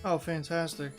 Oh, fantastic.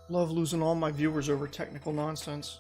Love losing all my viewers over technical nonsense.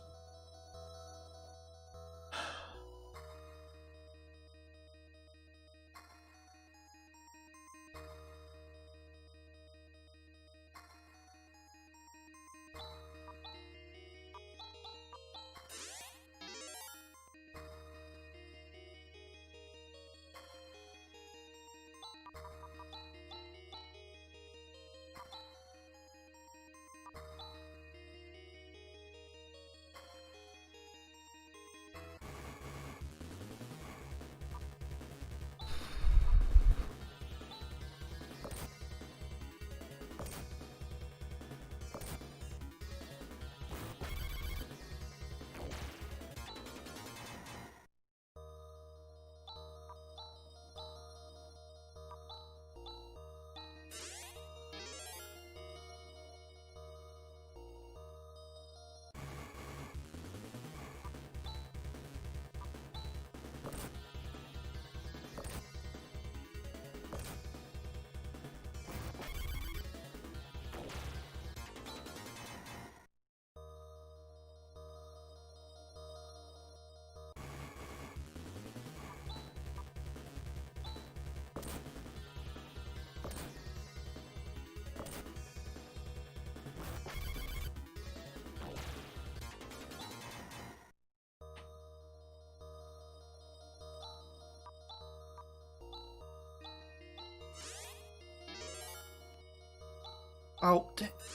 Oh,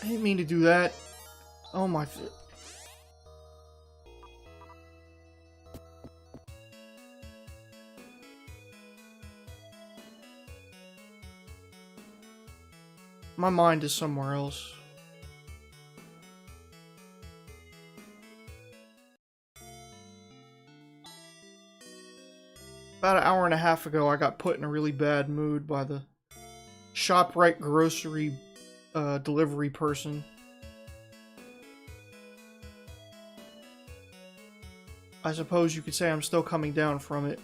I didn't mean to do that. Oh my... My mind is somewhere else. About an hour and a half ago, I got put in a really bad mood by the ShopRite grocery delivery person. I suppose you could say I'm still coming down from it.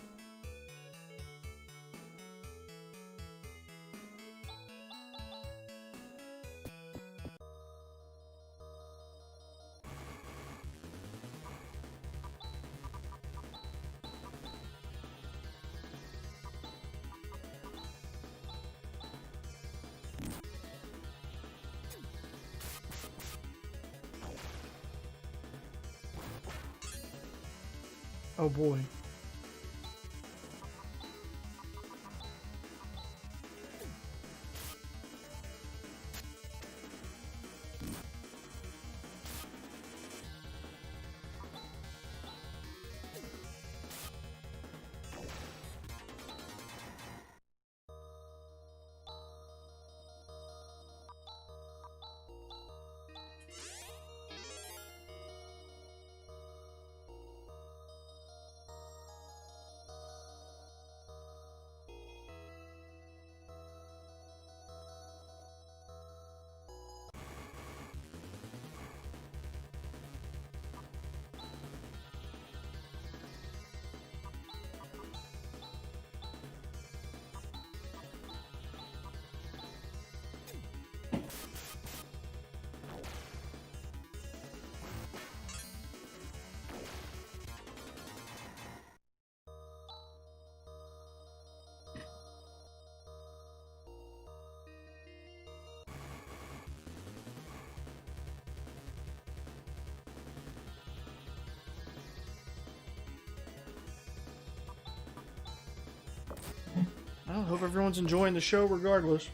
Oh boy. I hope everyone's enjoying the show regardless.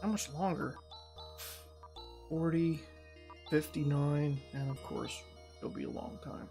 How much longer? 40, 59, and of course, it'll be a long time.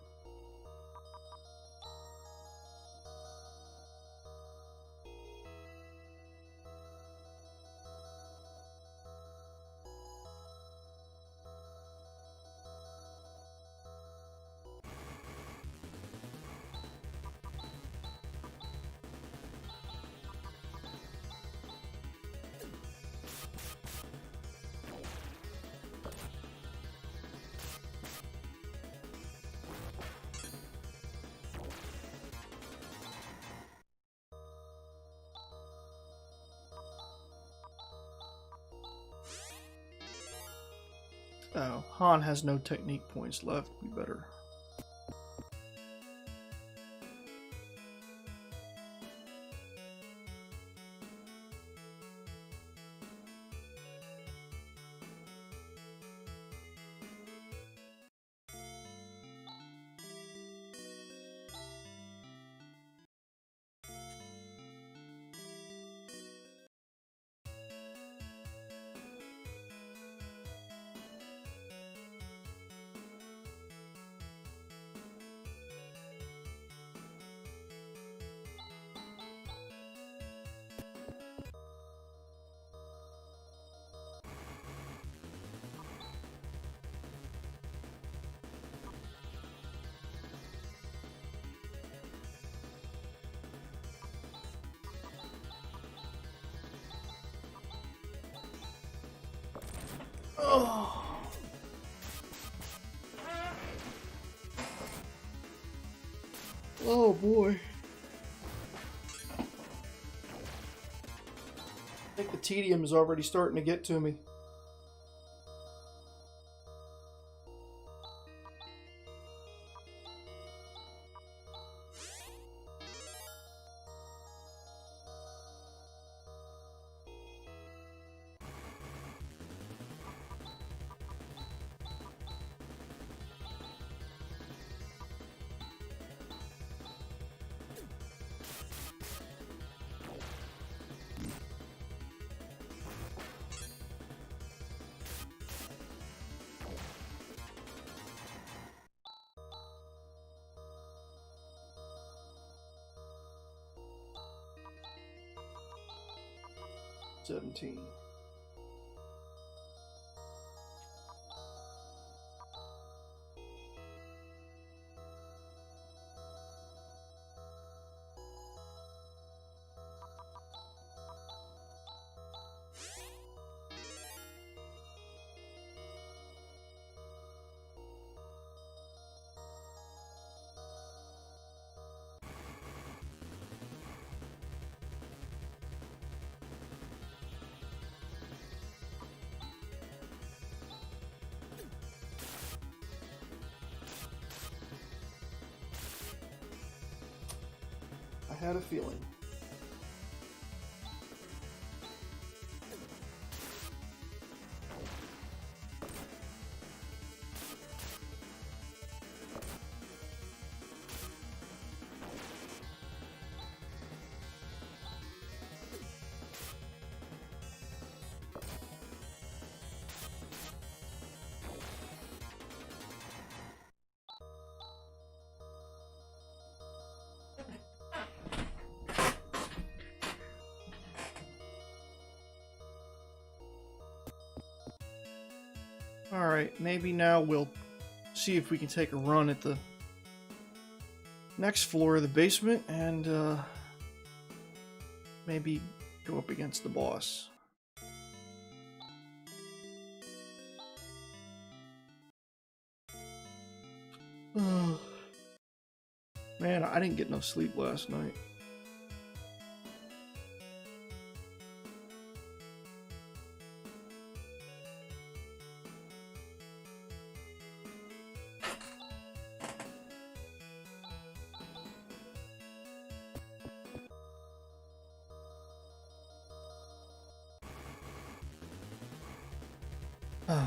Oh, Han has no technique points left. We better. Oh. Oh boy. I think the tedium is already starting to get to me. $17. I had a feeling. Alright, maybe now we'll see if we can take a run at the next floor of the basement and maybe go up against the boss. Man, I didn't get no sleep last night. Okay.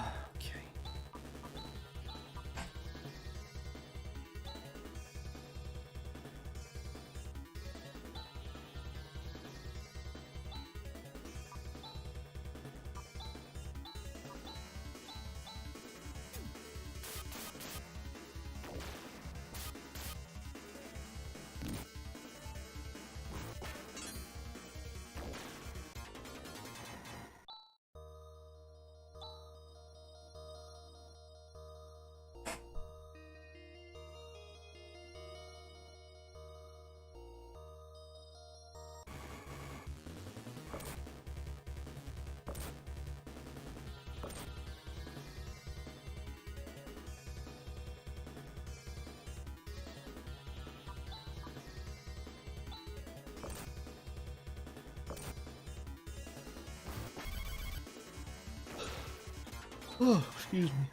Oh, excuse me.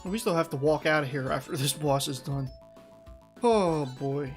We still have to walk out of here after this boss is done. Oh boy.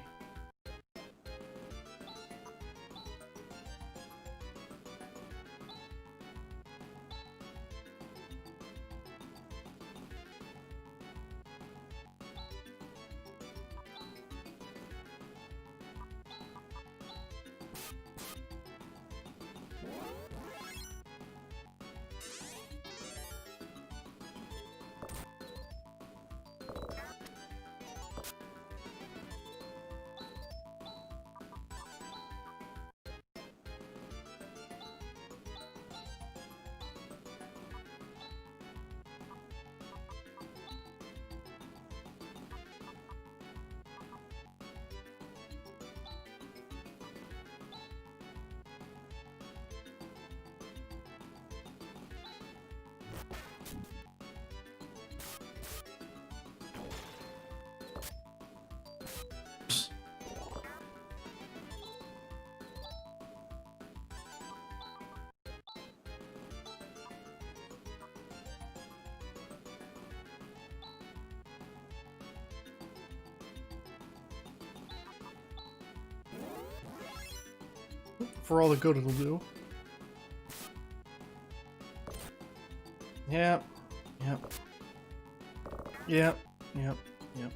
for all the good it'll do. Yep. Yep. Yep. Yep. Yep.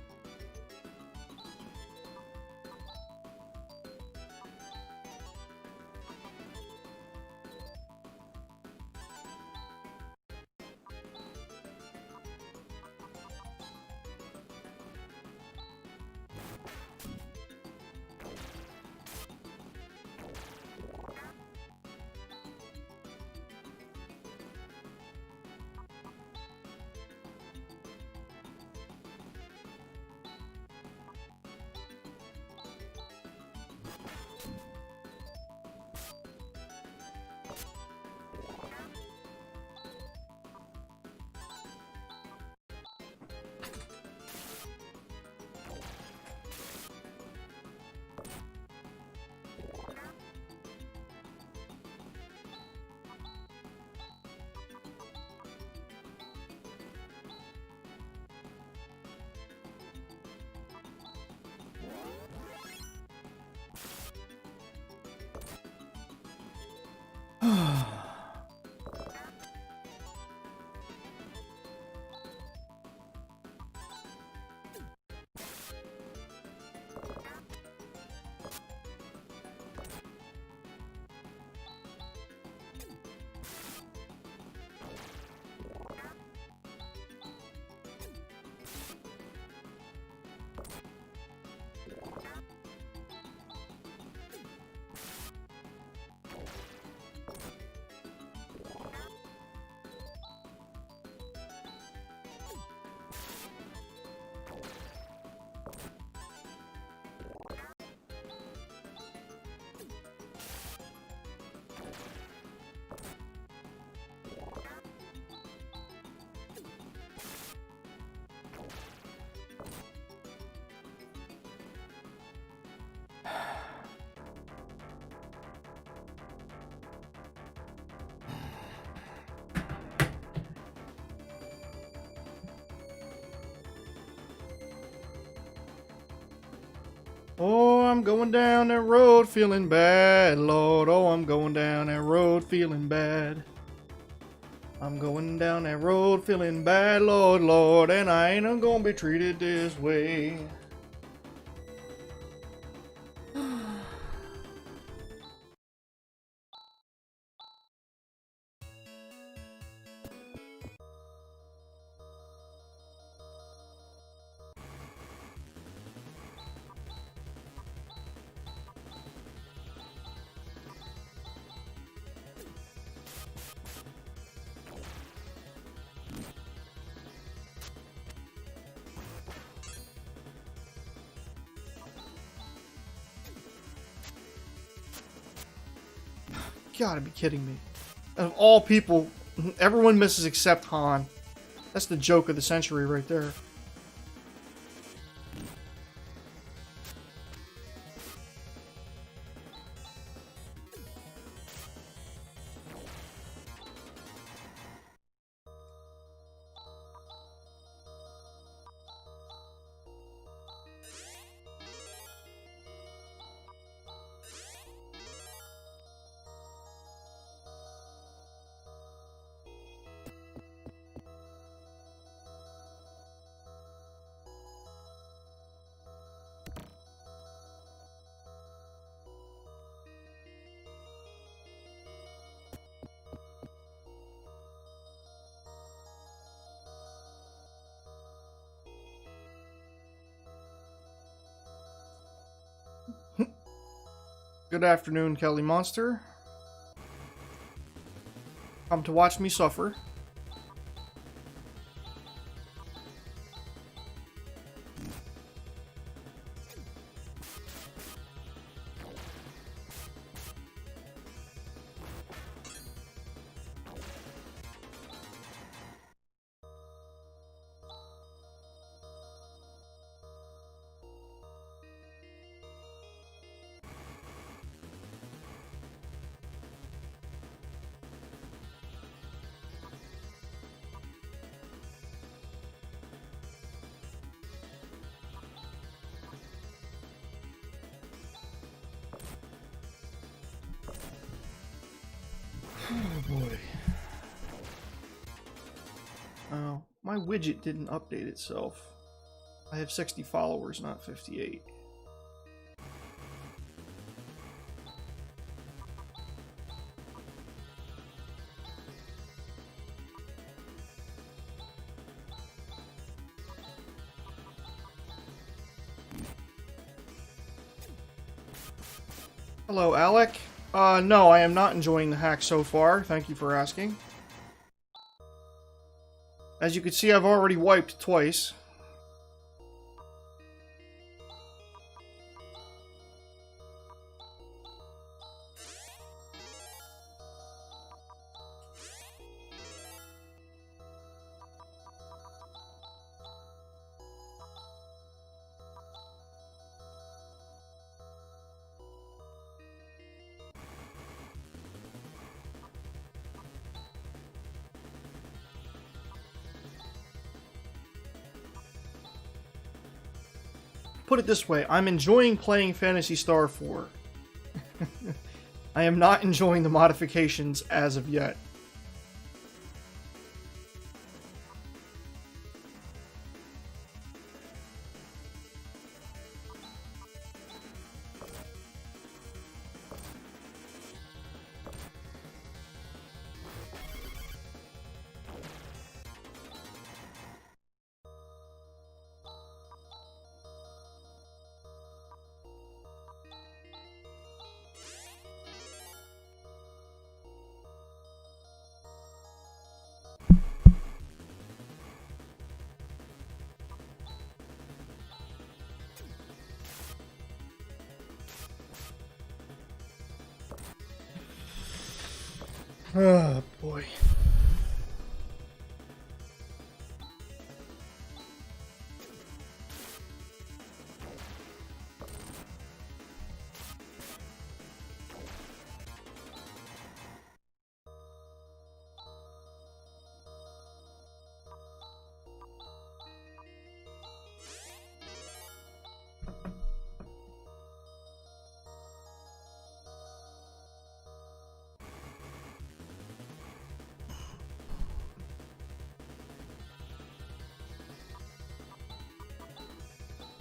Oh, I'm going down that road feeling bad, Lord. Oh, I'm going down that road feeling bad. I'm going down that road feeling bad, Lord, Lord, and I ain't gonna be treated this way. Gotta be kidding me. Of all people, everyone misses except Han. That's the joke of the century right there. Good afternoon, Kelly Monster. Come to watch me suffer. Oh boy. Oh, my widget didn't update itself. I have 60 followers, not 58. Hello, Alec. No, I am not enjoying the hack so far. Thank you for asking. As you can see, I've already wiped twice. Put it this way, I'm enjoying playing Phantasy Star 4. I am not enjoying the modifications as of yet. Oh boy.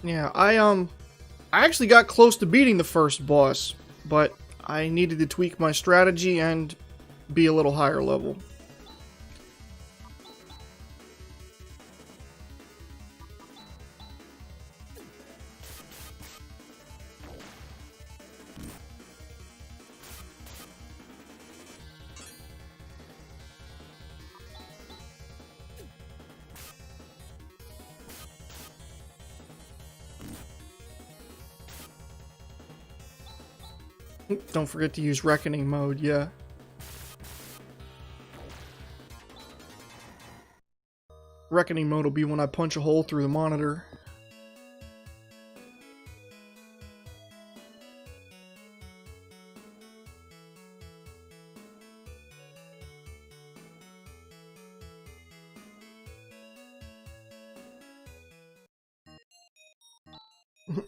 Yeah, I actually got close to beating the first boss, but I needed to tweak my strategy and be a little higher level. Don't forget to use Reckoning mode, yeah. Reckoning mode will be when I punch a hole through the monitor.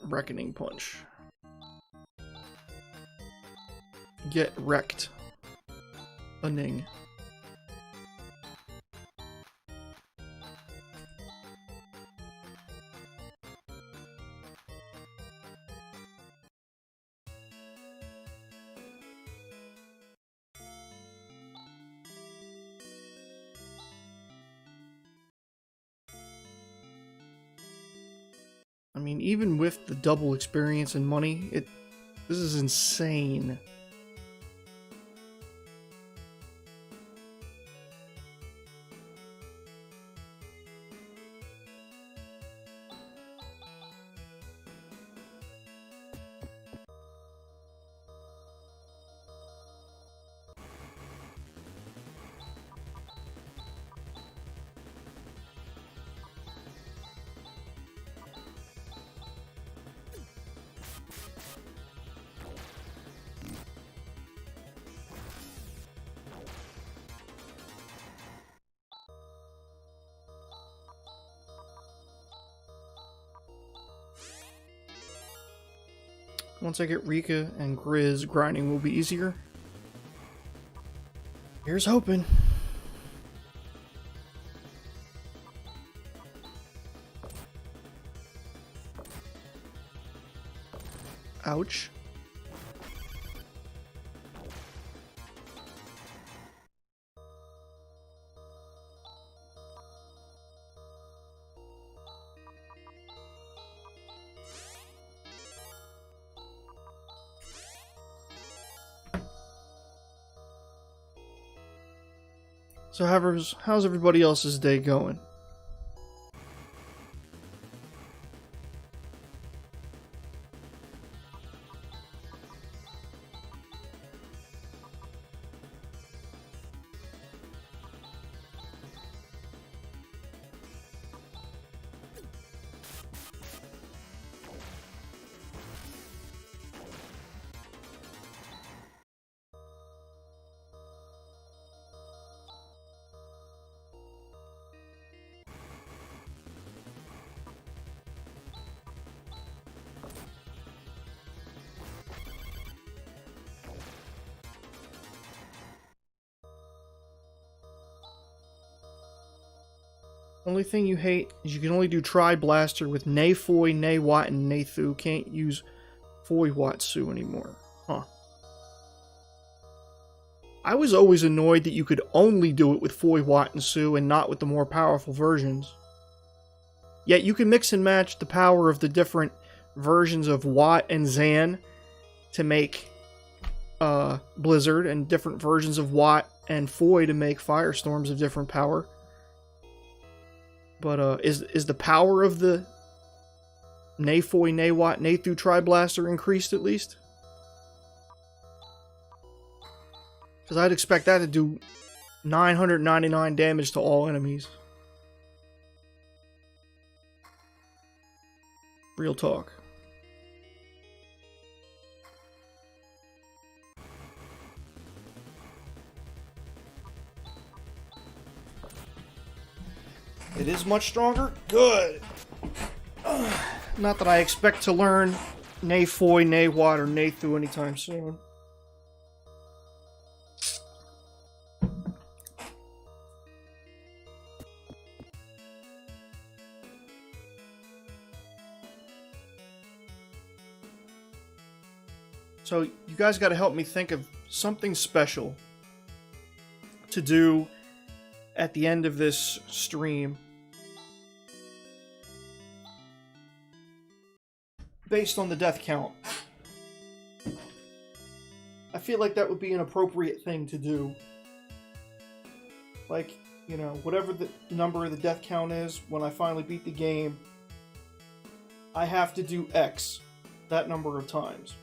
Reckoning punch. Get wrecked. A-ning. I mean, even with the double experience and money, this is insane. Once I get Rika and Grizz, grinding will be easier. Here's hoping. Ouch. So how's everybody else's day going? Only thing you hate is you can only do Tri-Blaster with Nay Foy, Nay Watt, and Nay Thu. Can't use Foy Watsu anymore. Huh. I was always annoyed that you could only do it with Foy Watt and Su and not with the more powerful versions. Yet you can mix and match the power of the different versions of Watt and Zan to make Blizzard, and different versions of Watt and Foy to make Firestorms of different power. But is the power of the Nay Foy, Nay Watt, Nay Thu Tri-Blaster increased at least? Because I'd expect that to do 999 damage to all enemies. Real talk. It is much stronger? Good. Not that I expect to learn Nay Foy, Nay Watt, or Nay Thu anytime soon. So you guys got to help me think of something special to do at the end of this stream based on the death count. I feel like that would be an appropriate thing to do. Like, you know, whatever the number of the death count is, when I finally beat the game, I have to do X that number of times.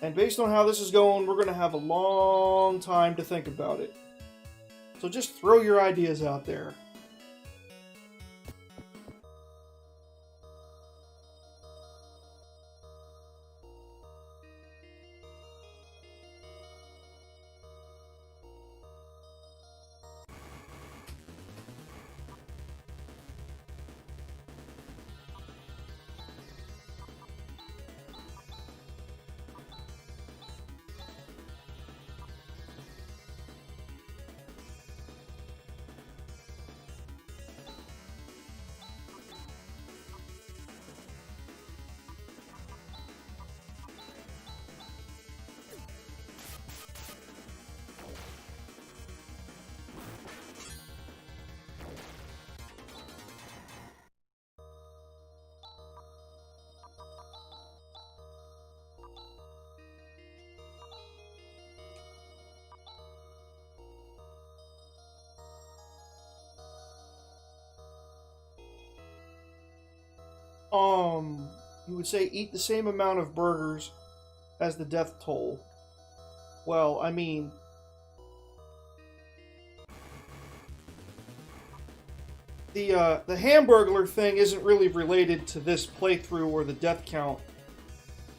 And based on how this is going, we're going to have a long time to think about it. So just throw your ideas out there. You would say eat the same amount of burgers as the death toll. Well, I mean, the Hamburglar thing isn't really related to this playthrough or the death count.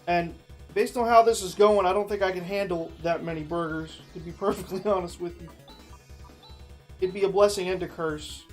And based on how this is going, I don't think I can handle that many burgers, to be perfectly honest with you. It'd be a blessing and a curse.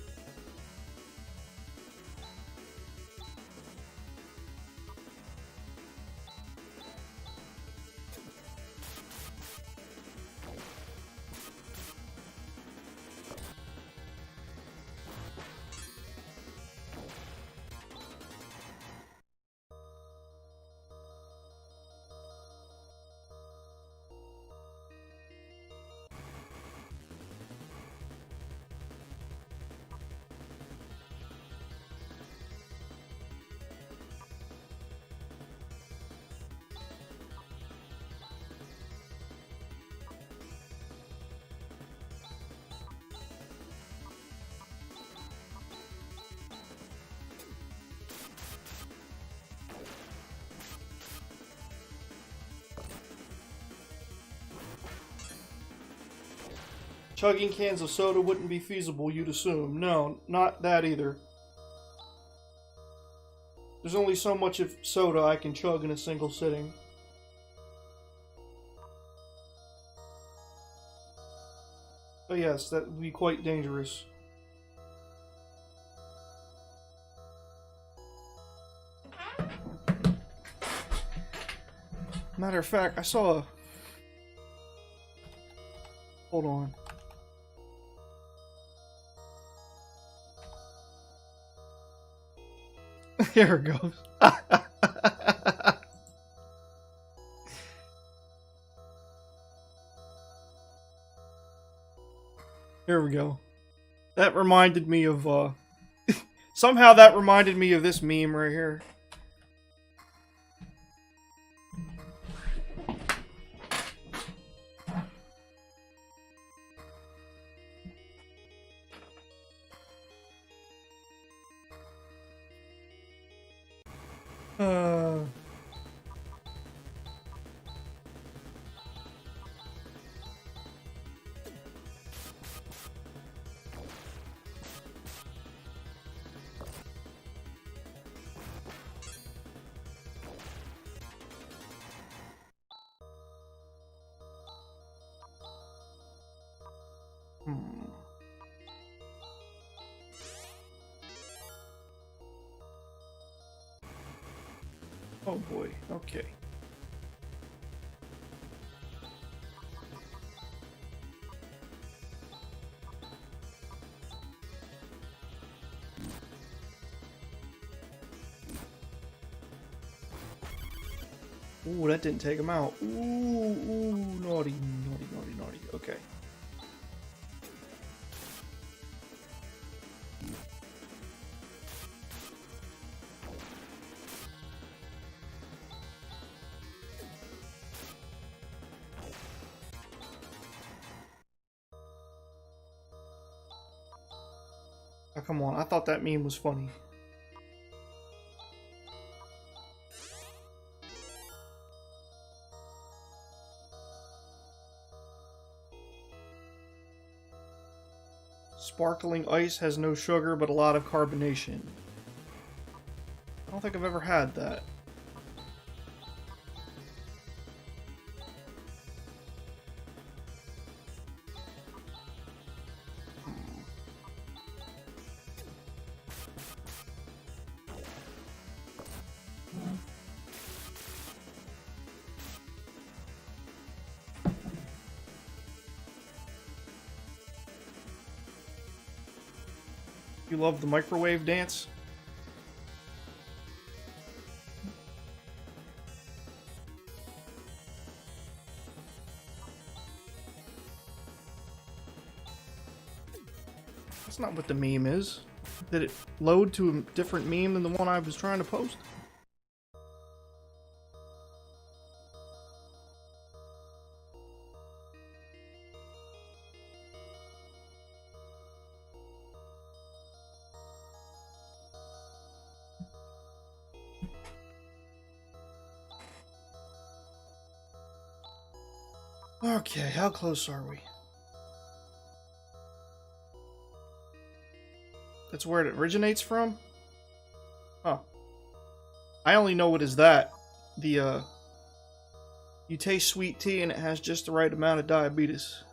chugging cans of soda wouldn't be feasible, you'd assume. No, not that either. There's only so much of soda I can chug in a single sitting. But yes, that would be quite dangerous. Matter of fact, I saw a... Hold on. Here it goes. Here we go. That reminded me of, somehow that reminded me of this meme right here. Oh boy, okay. Ooh, that didn't take him out. Ooh, naughty, naughty, naughty, naughty. Okay. Oh, come on, I thought that meme was funny. Sparkling ice has no sugar but a lot of carbonation. I don't think I've ever had that. You love the microwave dance? That's not what the meme is. Did it load to a different meme than the one I was trying to post? Okay, how close are we? That's where it originates from? Huh. I only know what is that. You taste sweet tea and it has just the right amount of diabetes.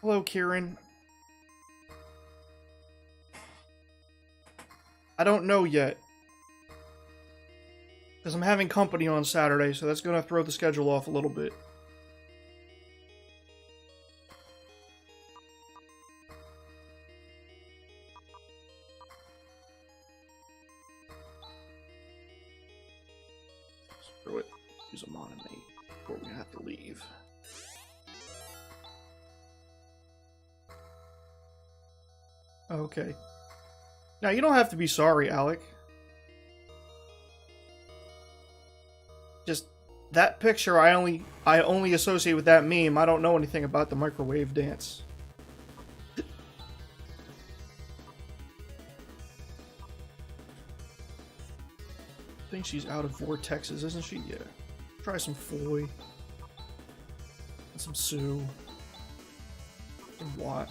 Hello, Kieran. I don't know yet. Because I'm having company on Saturday, so that's going to throw the schedule off a little bit. Screw it. Use a monomate before we have to leave. Okay. Now, you don't have to be sorry, Alec. Just, that picture I only associate with that meme. I don't know anything about the microwave dance. think she's out of vortexes, isn't she? Yeah. Try some Foy. And some Sue. And Watt.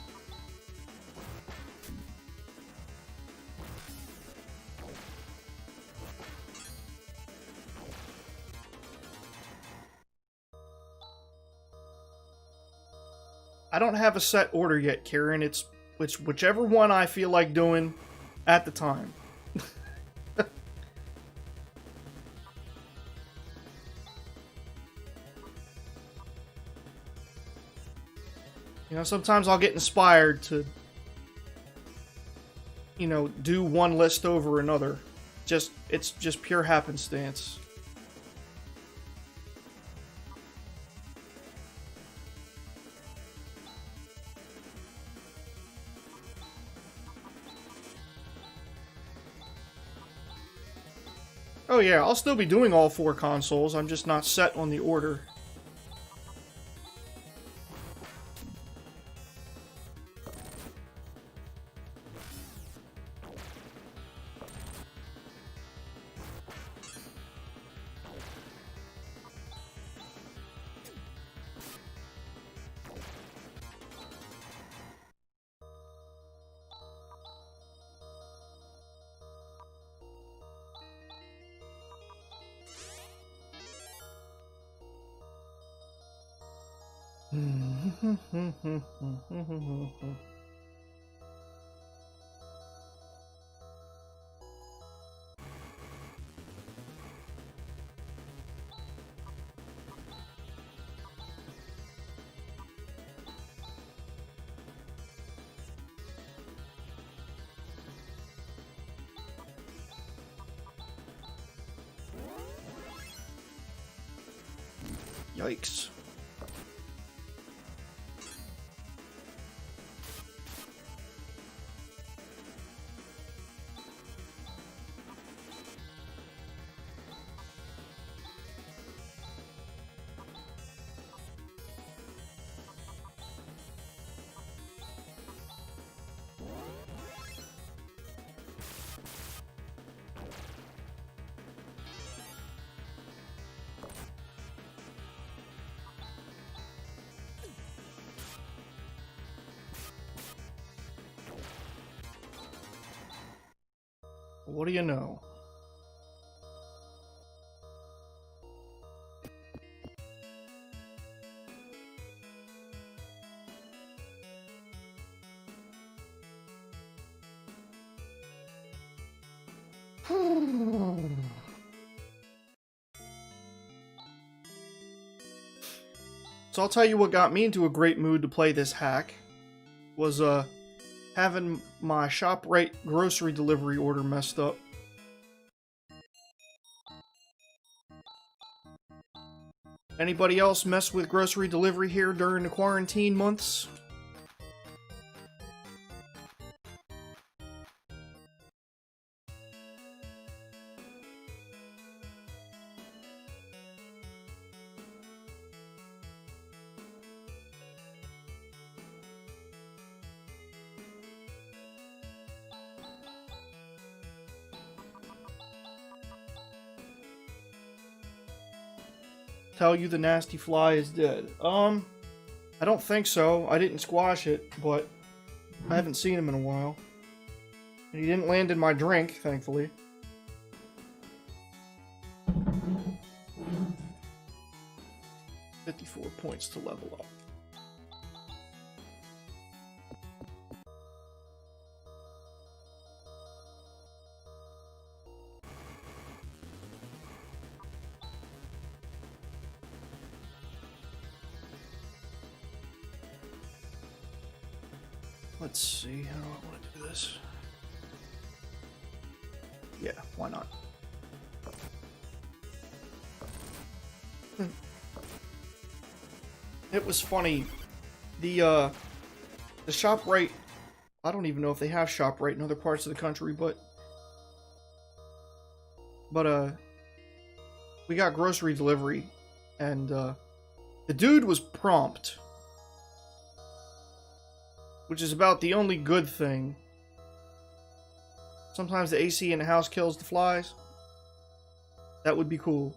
I don't have a set order yet, Karen. It's whichever one I feel like doing at the time. You know, sometimes I'll get inspired to, you know, do one list over another. It's just pure happenstance. Oh yeah, I'll still be doing all 4 consoles, I'm just not set on the order. Yikes. What do you know? So I'll tell you what got me into a great mood to play this hack was having my ShopRite grocery delivery order messed up. Anybody else mess with grocery delivery here during the quarantine months? Tell you the nasty fly is dead. I don't think so. I didn't squash it, but I haven't seen him in a while. And he didn't land in my drink, thankfully. $54 points to level up. Let's see, how do I want to do this? Yeah, why not? It was funny. The ShopRite, I don't even know if they have ShopRite in other parts of the country, but we got grocery delivery, and the dude was prompt. Which is about the only good thing. Sometimes the AC in the house kills the flies. That would be cool.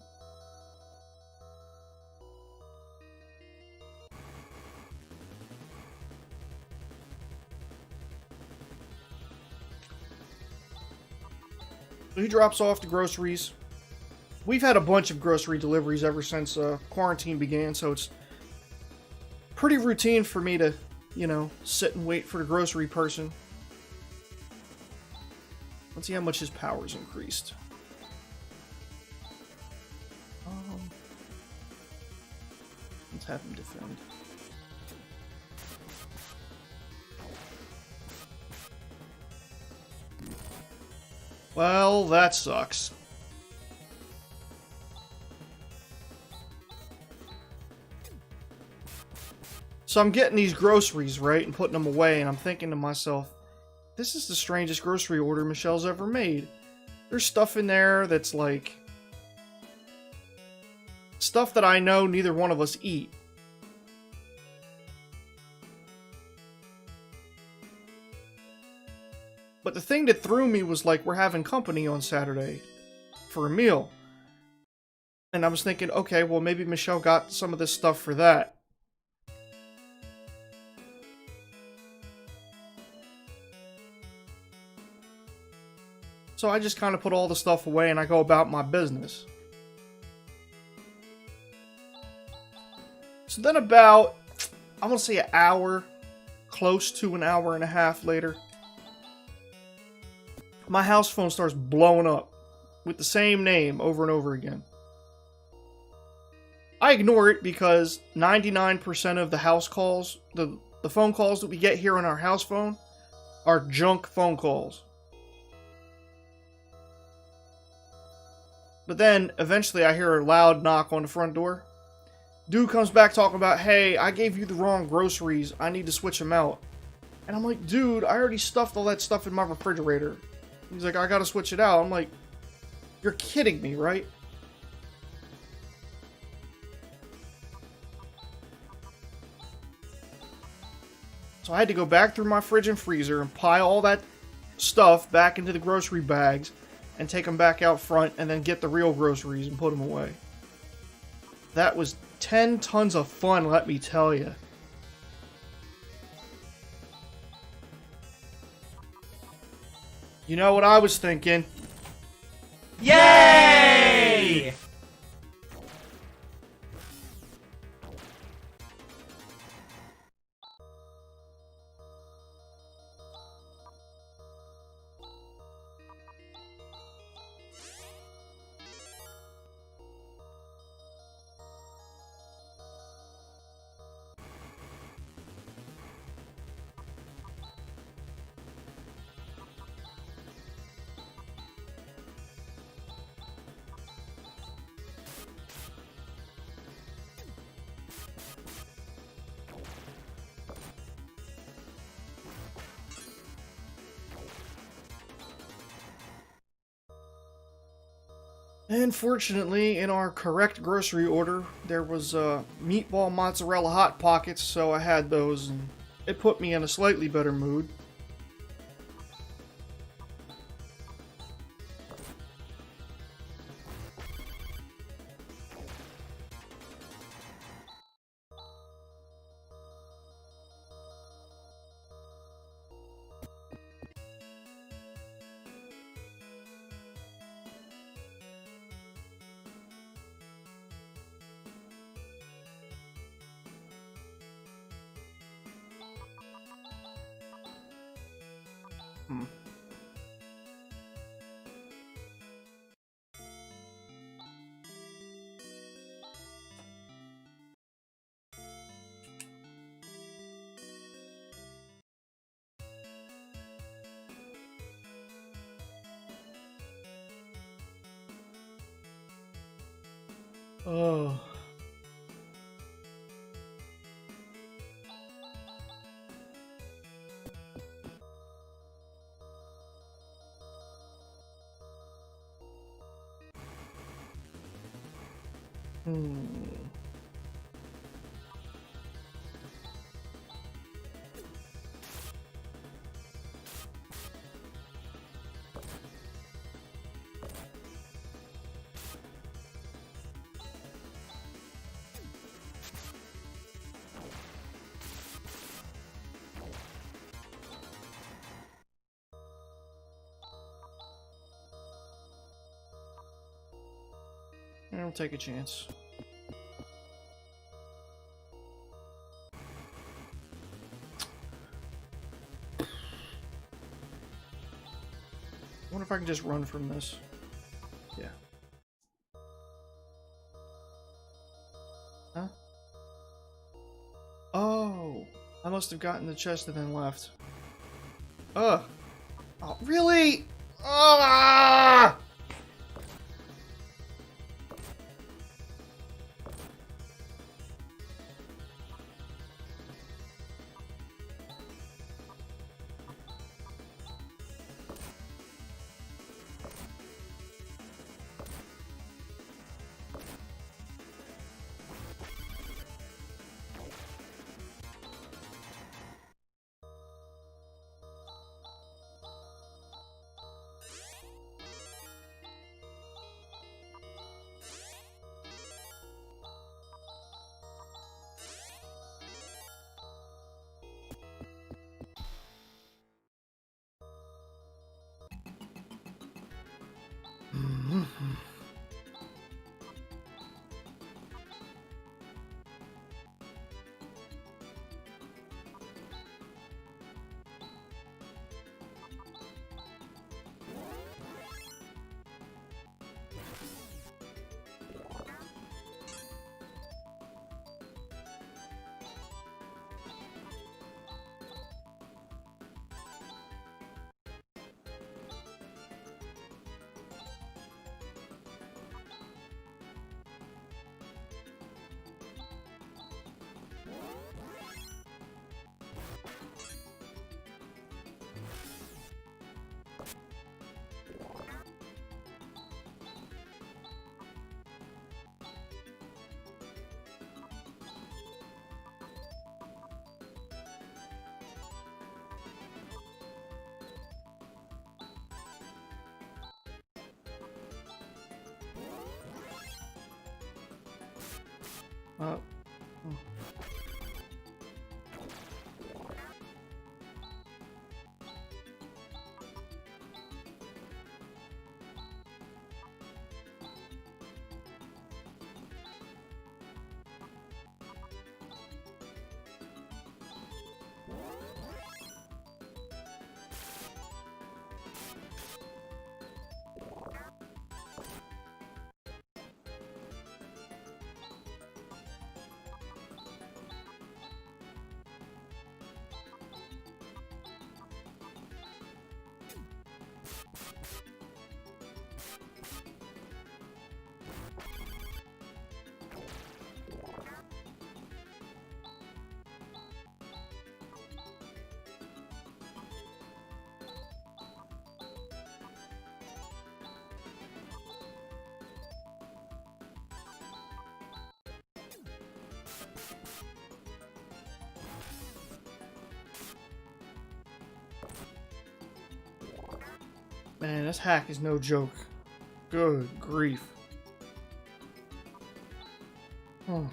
He drops off the groceries. We've had a bunch of grocery deliveries ever since quarantine began, so it's pretty routine for me to, you know, sit and wait for the grocery person. Let's see how much his power's increased. Let's have him defend. Well, that sucks. So I'm getting these groceries, right, and putting them away, and I'm thinking to myself, this is the strangest grocery order Michelle's ever made. There's stuff in there that's like... stuff that I know neither one of us eat. But the thing that threw me was like, we're having company on Saturday for a meal. And I was thinking, okay, well maybe Michelle got some of this stuff for that. So I just kind of put all the stuff away and I go about my business. So then about, I'm going to say an hour, close to an hour and a half later, my house phone starts blowing up with the same name over and over again. I ignore it because 99% of the house calls, the phone calls that we get here on our house phone, are junk phone calls. But then, eventually I hear a loud knock on the front door. Dude comes back talking about, hey, I gave you the wrong groceries, I need to switch them out. And I'm like, dude, I already stuffed all that stuff in my refrigerator. He's like, I gotta switch it out. I'm like, you're kidding me, right? So I had to go back through my fridge and freezer and pile all that stuff back into the grocery bags and take them back out front and then get the real groceries and put them away. That was 10 tons of fun, let me tell you. You know what I was thinking? Yay! Unfortunately, in our correct grocery order, there was meatball mozzarella hot pockets, so I had those, and it put me in a slightly better mood. Oh. I'll take a chance. I wonder if I can just run from this. Yeah. Huh? Oh, I must have gotten the chest and then left. Ugh. Oh, really? Ah! Oh. Man, this hack is no joke. Good grief. Oh.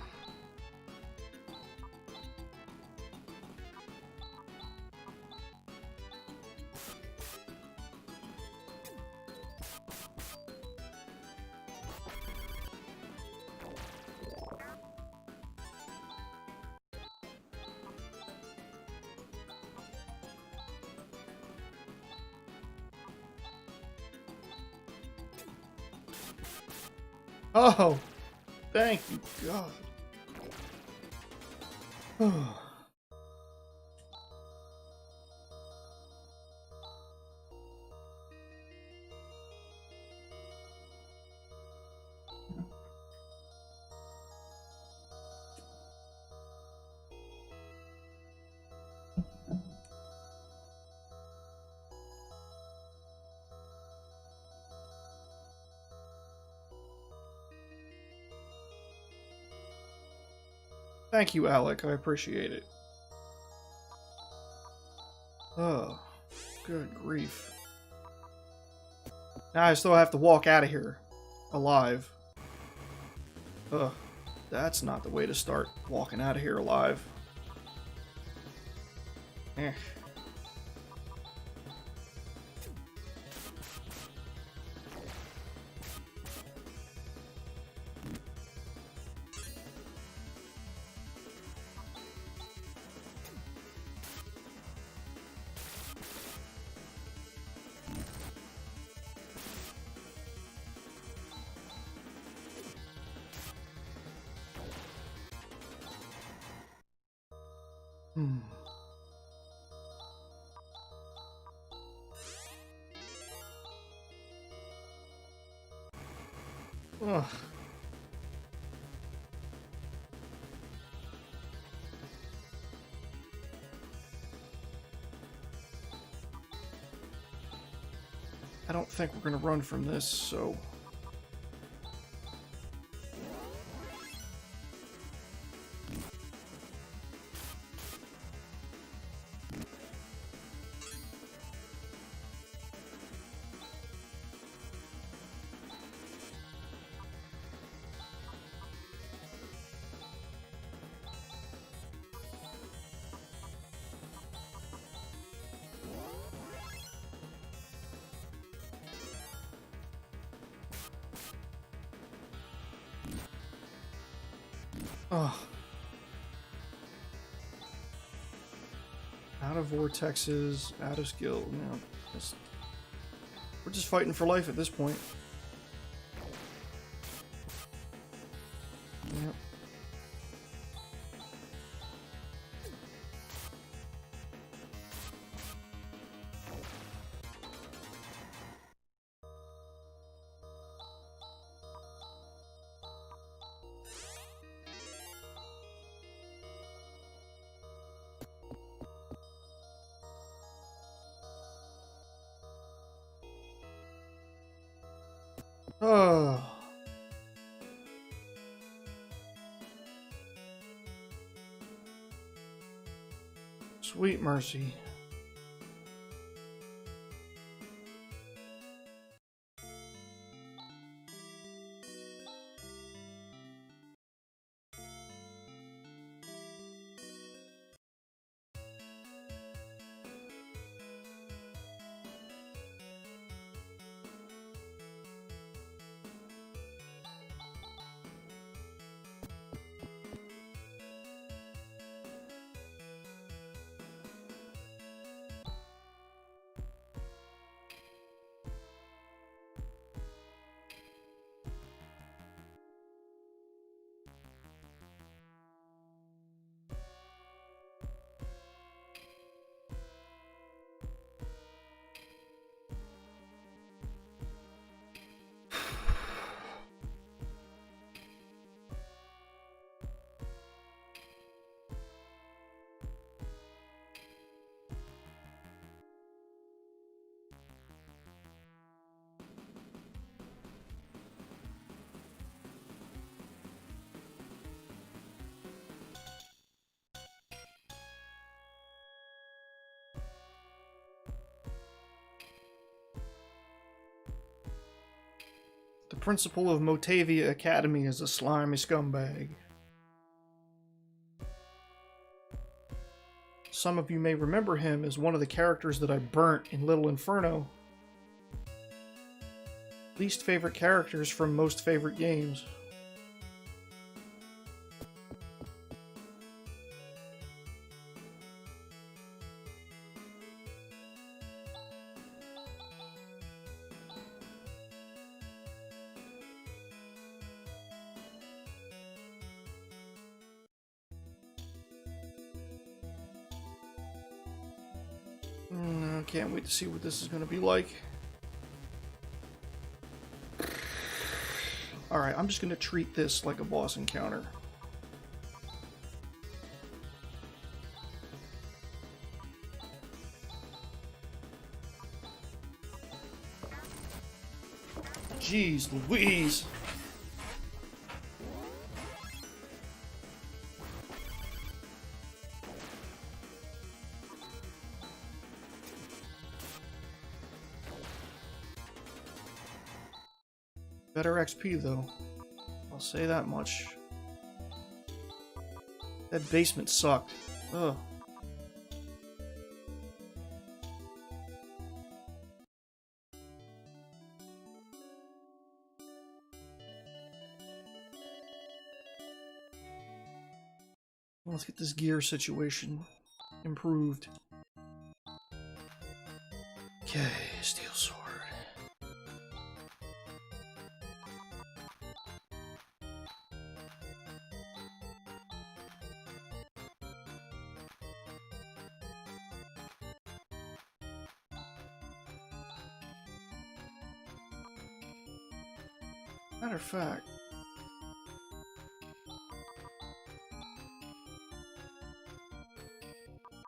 Oh, thank you, God. Oh. Thank you, Alec. I appreciate it. Oh, good grief. Now I still have to walk out of here alive. Ugh, that's not the way to start walking out of here alive. Eh. Hmm. Ugh. I don't think we're gonna run from this, so... Ugh. Out of vortexes, out of skill. You know, we're just fighting for life at this point. Yep. Oh. Sweet mercy. The principal of Motavia Academy is a slimy scumbag. Some of you may remember him as one of the characters that I burnt in Little Inferno. Least favorite characters from most favorite games. Can't wait to see what this is going to be like. Alright, I'm just going to treat this like a boss encounter. Jeez Louise! Better XP though, I'll say that much. That basement sucked. Ugh. Let's get this gear situation improved. Okay, steel sword. Matter of fact,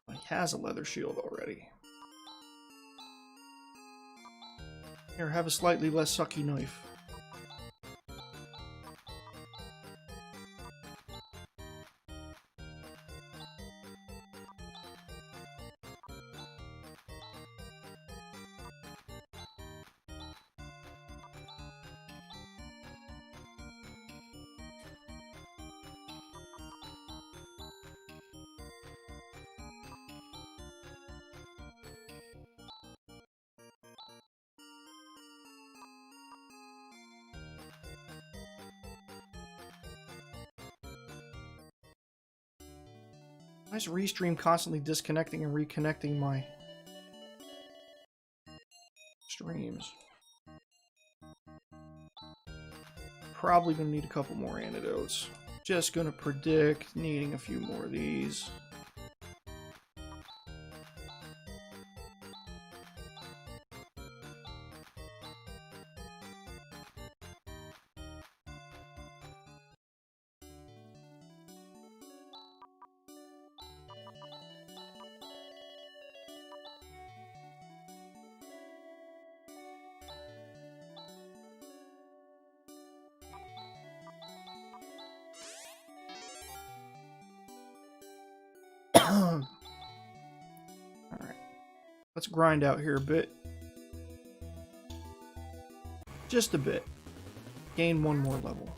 he has a leather shield already. Here, have a slightly less sucky knife. Why is Restream constantly disconnecting and reconnecting my streams? Probably gonna need a couple more antidotes. Just gonna predict needing a few more of these. Alright. Let's grind out here a bit. Just a bit. Gain one more level.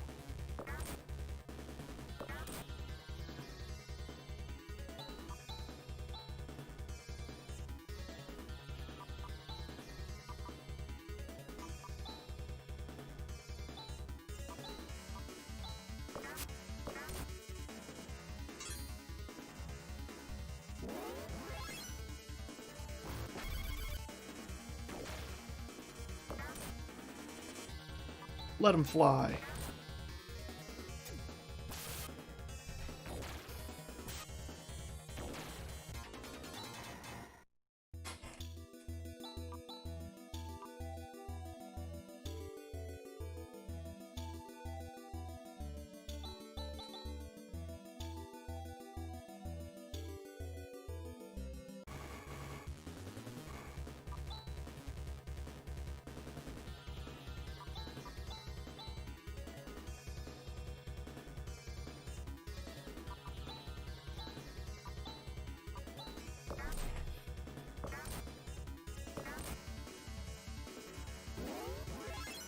Let him fly.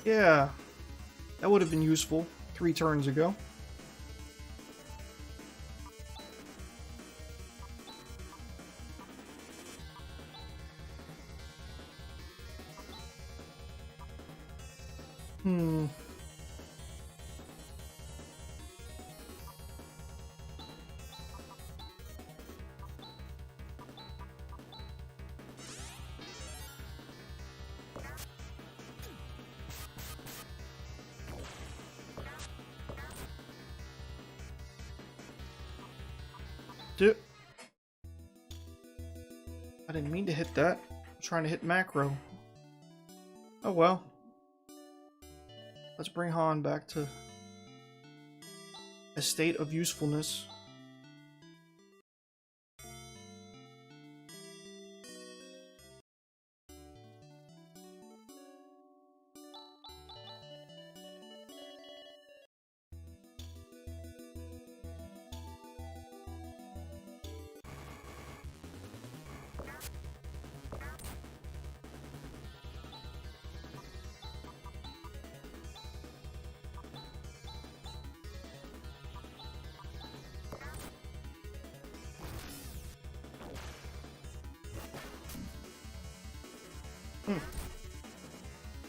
Yeah, that would have been useful 3 turns ago. I didn't mean to hit that. I'm trying to hit macro. Oh well. Let's bring Han back to a state of usefulness.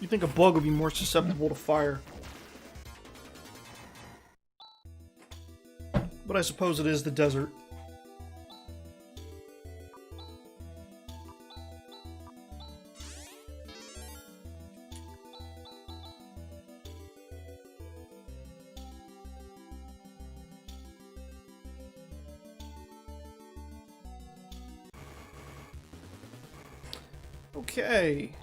You think a bug would be more susceptible to fire. But I suppose it is the desert. Okay.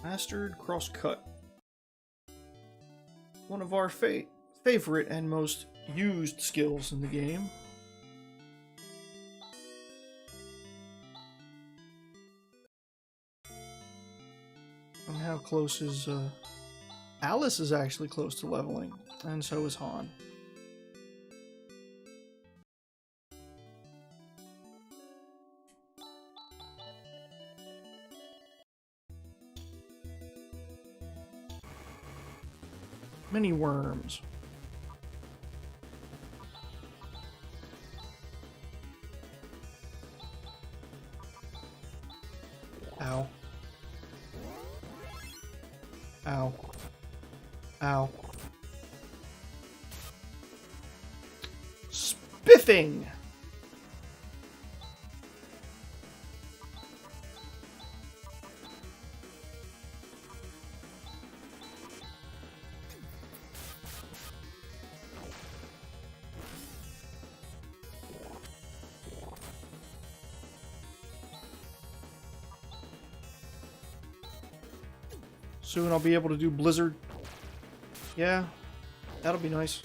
Mastered crosscut. One of our favorite and most used skills in the game. And how close is Alice is actually close to leveling, and so is Han. Many worms. Ow. Ow. Ow. Spiffing! Soon I'll be able to do Blizzard. Yeah, that'll be nice.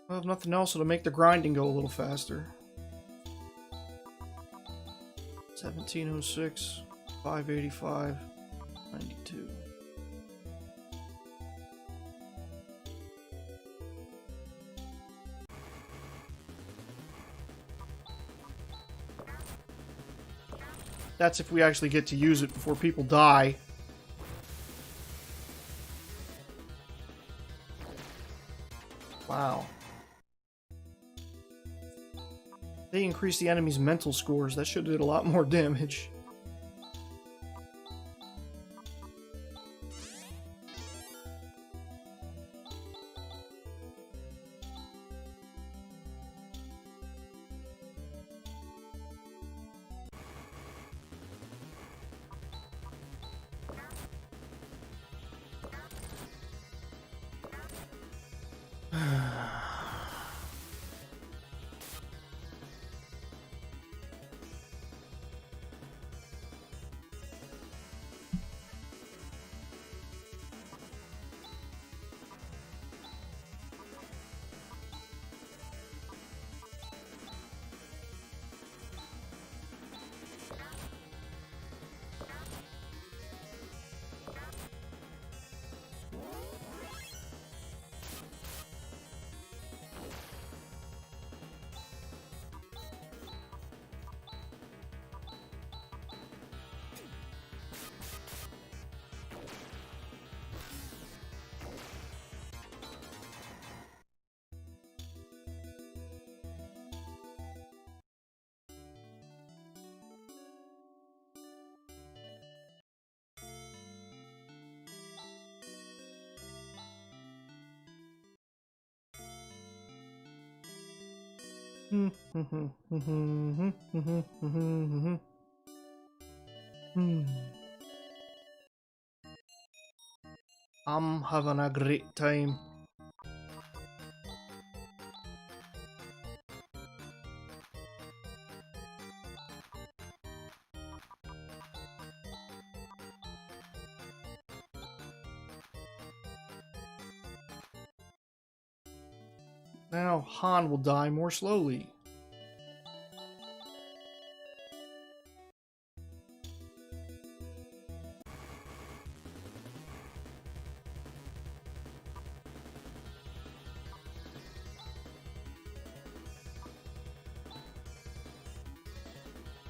Well, if nothing else, it'll make the grinding go a little faster. 1706, 585, 92. That's if we actually get to use it before people die. Wow. They increase the enemy's mental scores. That should have did a lot more damage. I'm having a great time. Now Han will die more slowly.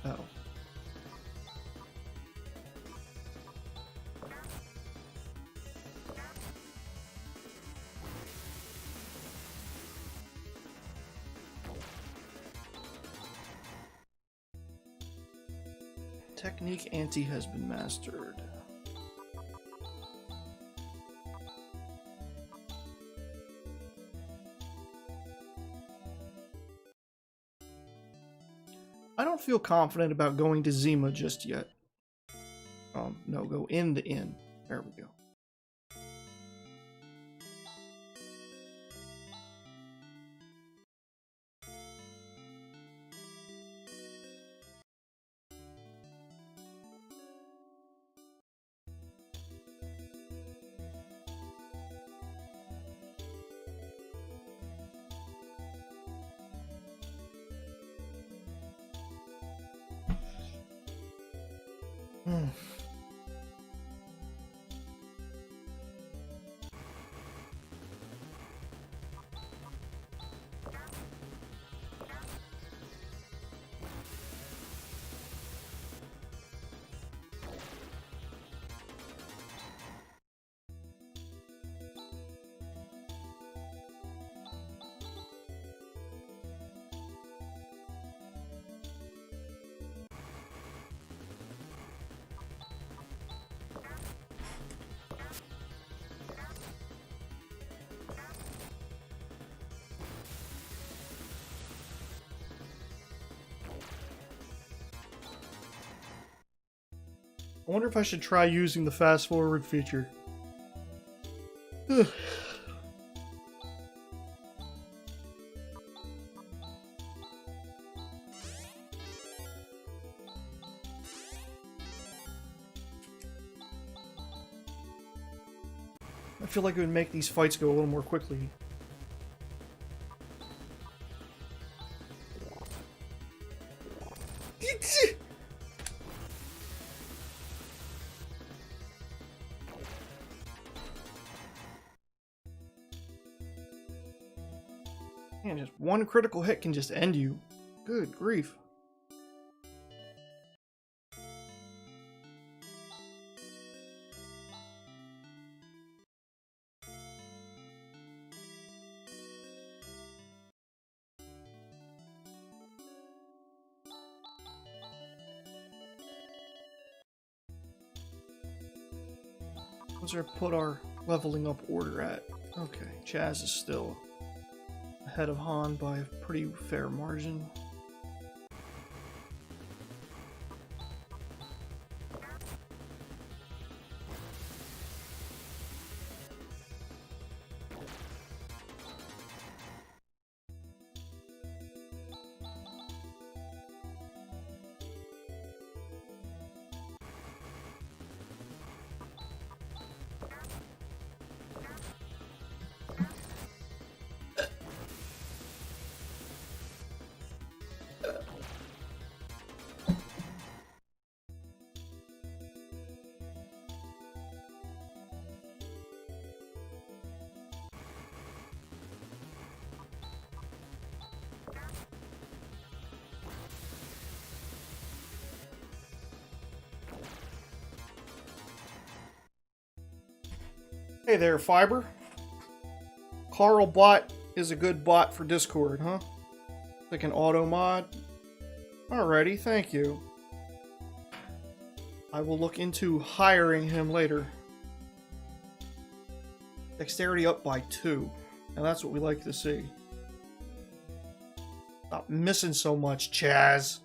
Oh. Technique Ante has been mastered. I don't feel confident about going to Zima just yet. No, go in the inn. There we go. I wonder if I should try using the fast forward feature. I feel like it would make these fights go a little more quickly. Man, just one critical hit can just end you. Good grief. What's our put our leveling up order at? Okay, Chaz is still ahead of Han by a pretty fair margin. Hey there, Fiber. Carl Bot is a good bot for Discord, huh? Like an auto mod? Alrighty, thank you. I will look into hiring him later. Dexterity up by 2. Now that's what we like to see. Stop missing so much, Chaz.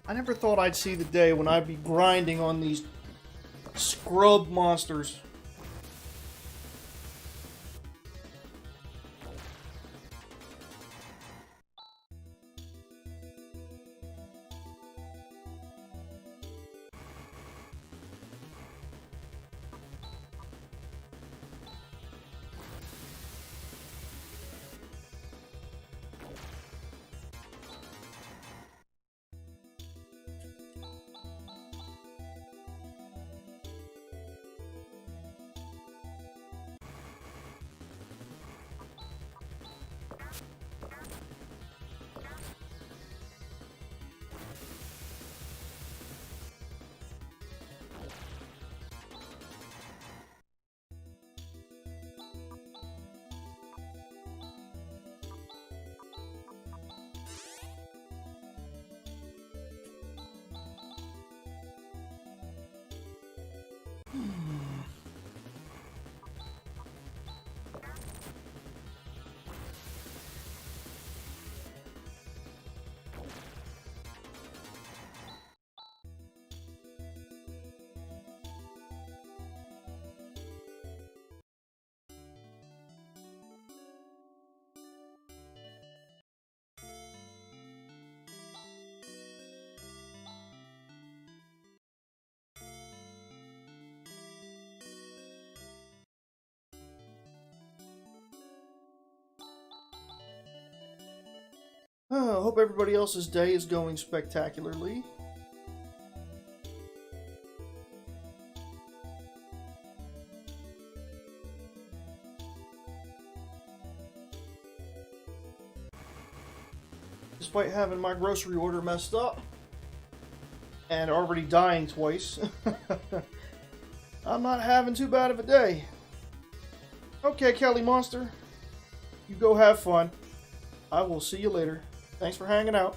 I never thought I'd see the day when I'd be grinding on these scrub monsters. I hope everybody else's day is going spectacularly. Despite having my grocery order messed up and already dying twice, I'm not having too bad of a day. Okay, Kelly Monster, you go have fun. I will see you later. Thanks for hanging out.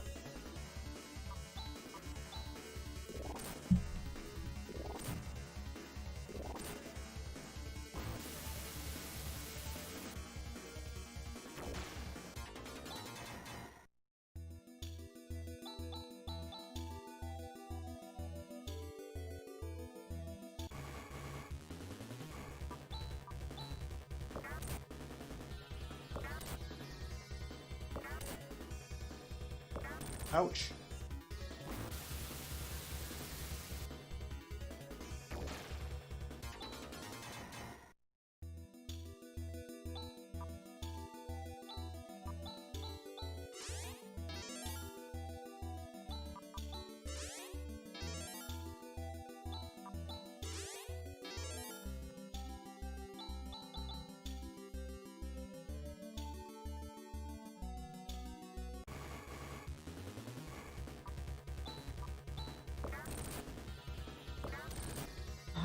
Ouch.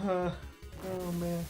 Oh man.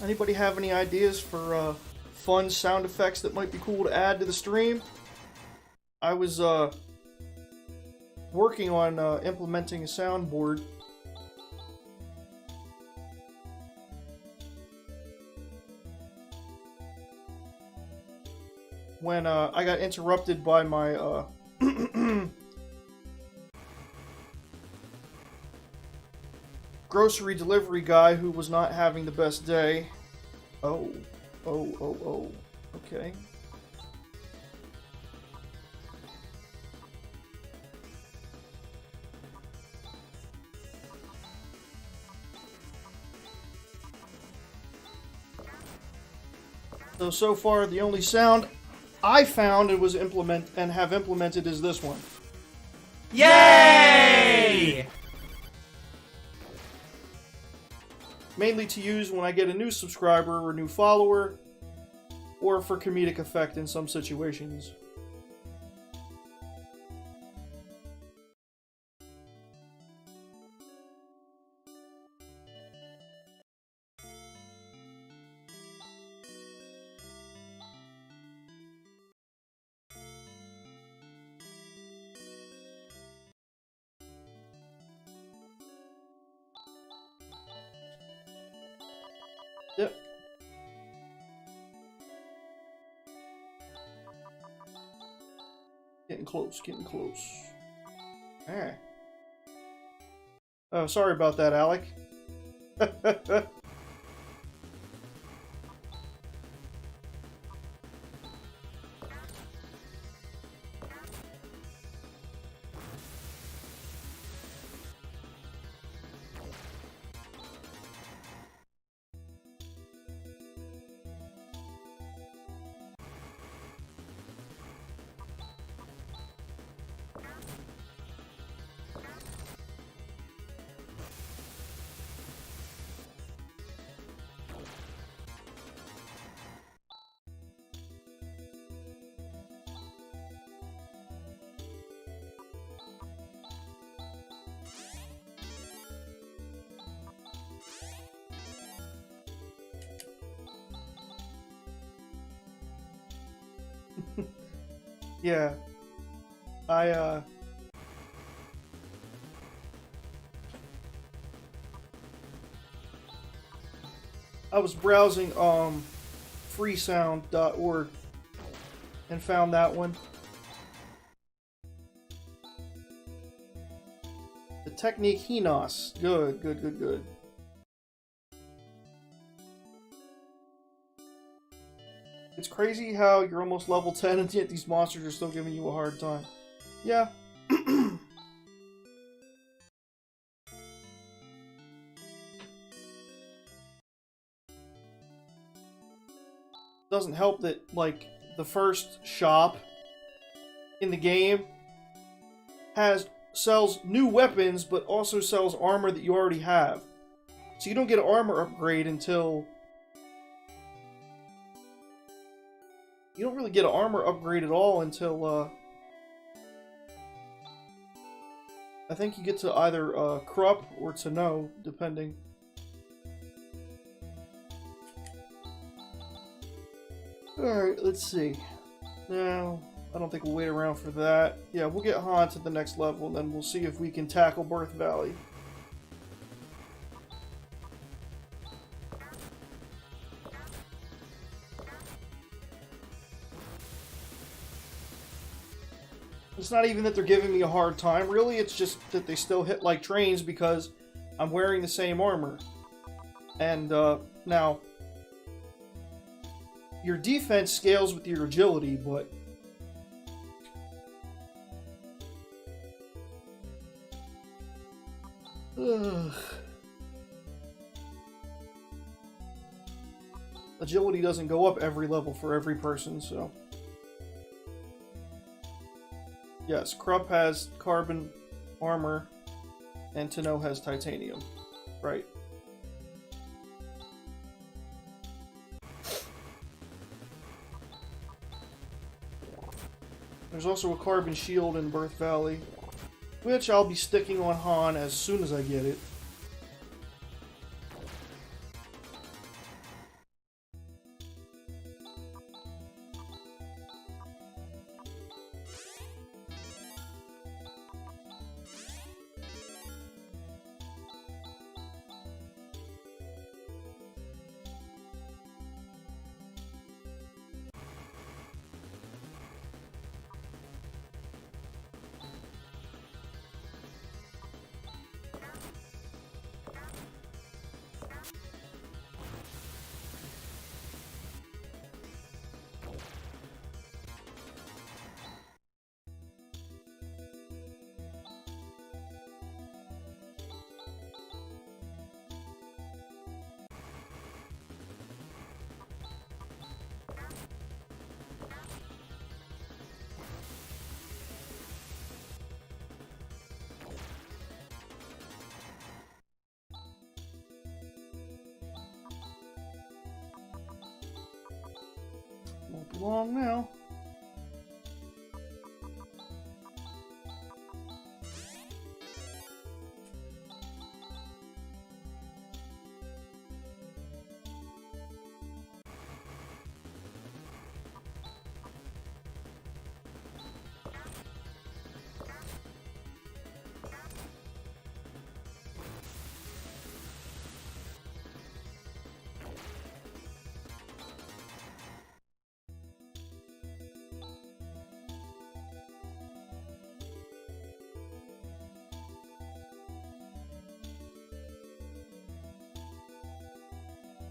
Anybody have any ideas for fun sound effects that might be cool to add to the stream? I was working on implementing a soundboard. When I got interrupted by my grocery delivery guy who was not having the best day. Oh. Okay. So far, the only sound I found and have implemented is this one. Yay! Mainly to use when I get a new subscriber or a new follower, or for comedic effect in some situations. Yep. Getting close, getting close. Alright. Oh, sorry about that, Alec. Yeah. I was browsing freesound.org and found that one. The technique Hinos. Good, good, good, good. It's crazy how you're almost level 10 and yet these monsters are still giving you a hard time. Yeah. Doesn't help that, like, the first shop in the game sells new weapons, but also sells armor that you already have. So you don't get an armor upgrade until... You don't really get an armor upgrade at all until, I think you get to either, Krupp or to No, depending. Alright, let's see. No, I don't think we'll wait around for that. Yeah, we'll get Han to the next level, and then we'll see if we can tackle Birth Valley. It's not even that they're giving me a hard time, really, it's just that they still hit like trains because I'm wearing the same armor. And, now, your defense scales with your agility, but... Ugh. Agility doesn't go up every level for every person, so... Yes, Krupp has carbon armor, and Tenno has titanium. Right. There's also a carbon shield in Birth Valley, which I'll be sticking on Han as soon as I get it. Won't be long now.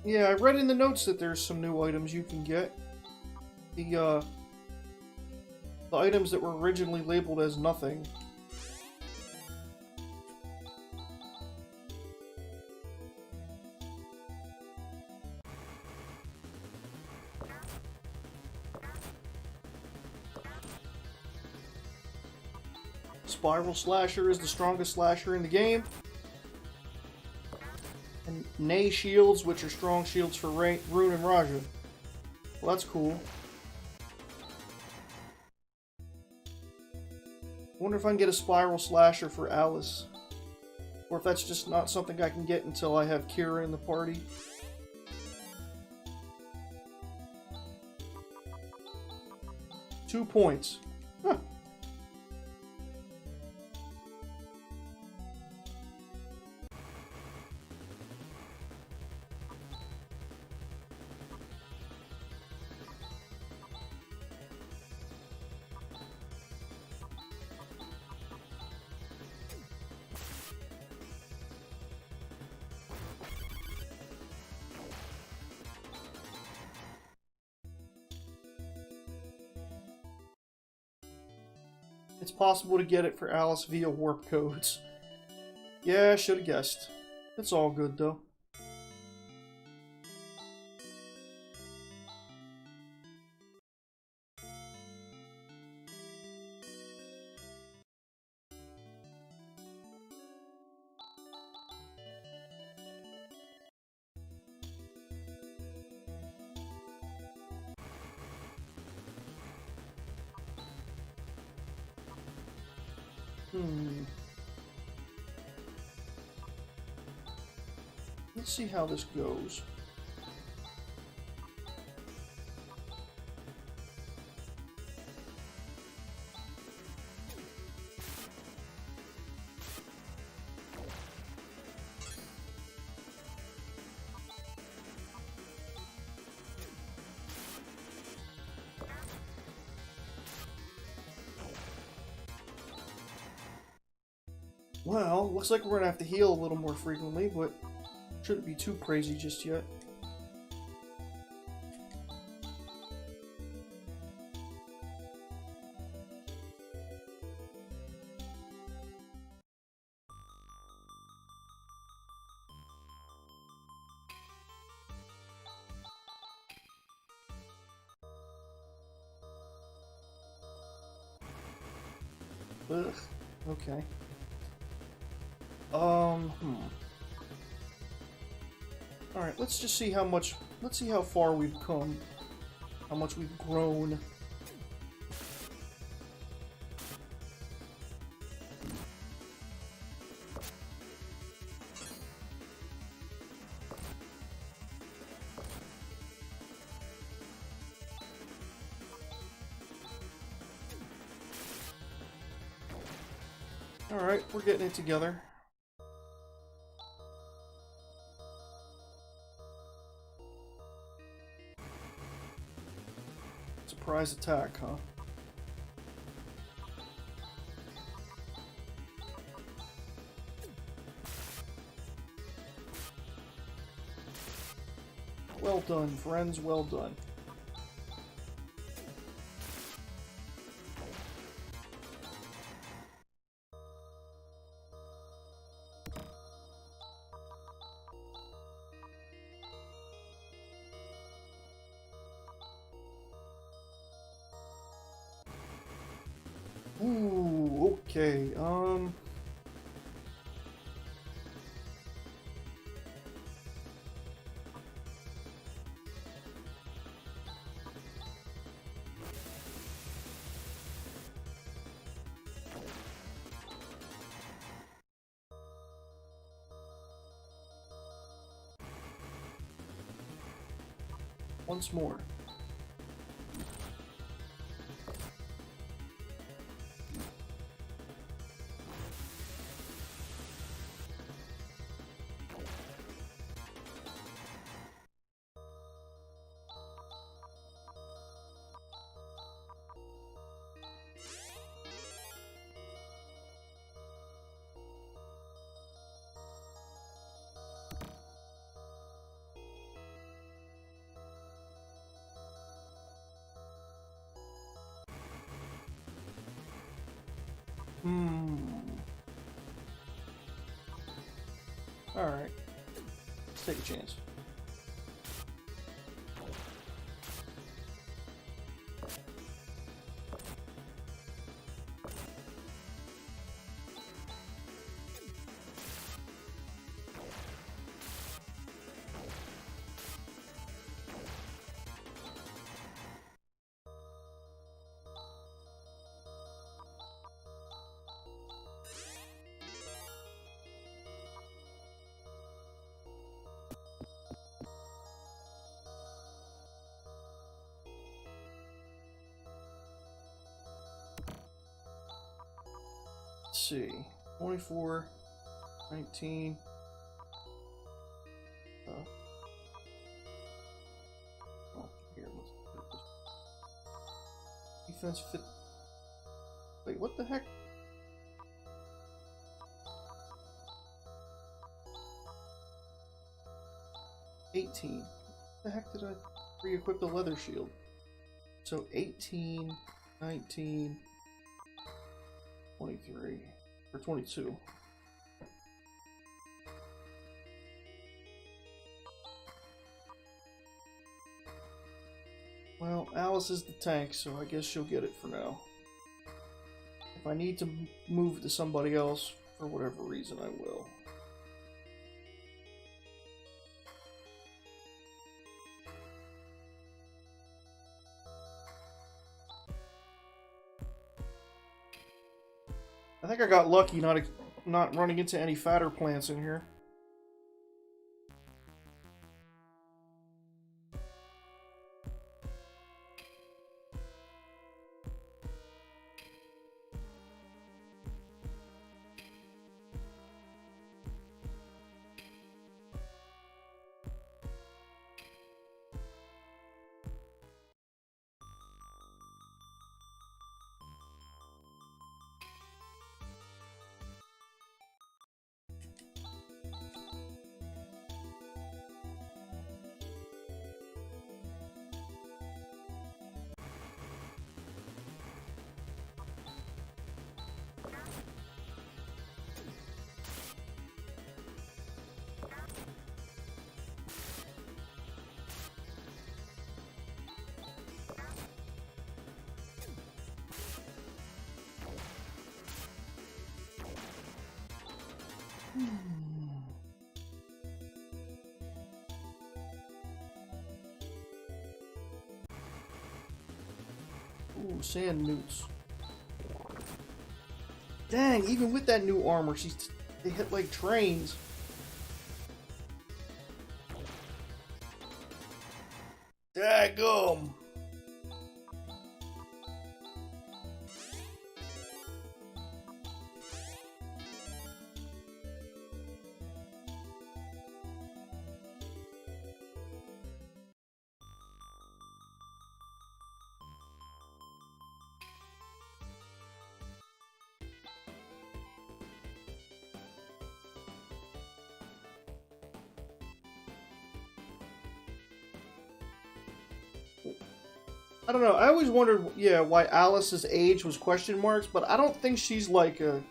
Yeah, I read in the notes that there's some new items you can get. The items that were originally labeled as nothing. Spiral Slasher is the strongest slasher in the game. And Nay shields, which are strong shields for Rune and Raja. Well, that's cool. I wonder if I can get a Spiral Slasher for Alice. Or if that's just not something I can get until I have Kira in the party. Two points. It's possible to get it for Alice via warp codes. Yeah, I should have guessed. It's all good, though. Let's see how this goes. Well, looks like we're gonna have to heal a little more frequently, but shouldn't be too crazy just yet. Ugh, okay. Alright, let's just see how much, let's see how far we've come. How much we've grown. Alright, we're getting it together. Surprise attack, huh? Well done, friends, well done. Ooh, okay, once more. Alright. Let's take a chance. Let's see. 24, 19. Oh, here, let's put this. Defense fit. Wait, what the heck? $18. What the heck did I re-equip the leather shield? So 18, 19. 23 or 22. Well, Alice is the tank, so I guess she'll get it for now. If I need to move to somebody else for whatever reason, I will. I think I got lucky not running into any fatter plants in here. Ooh, sand newts. Dang, even with that new armor, they hit like trains. Daggum. I don't know. I always wondered, yeah, why Alice's age was question marks, but I don't think she's like a...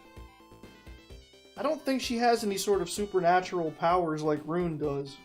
I don't think she has any sort of supernatural powers like Rune does.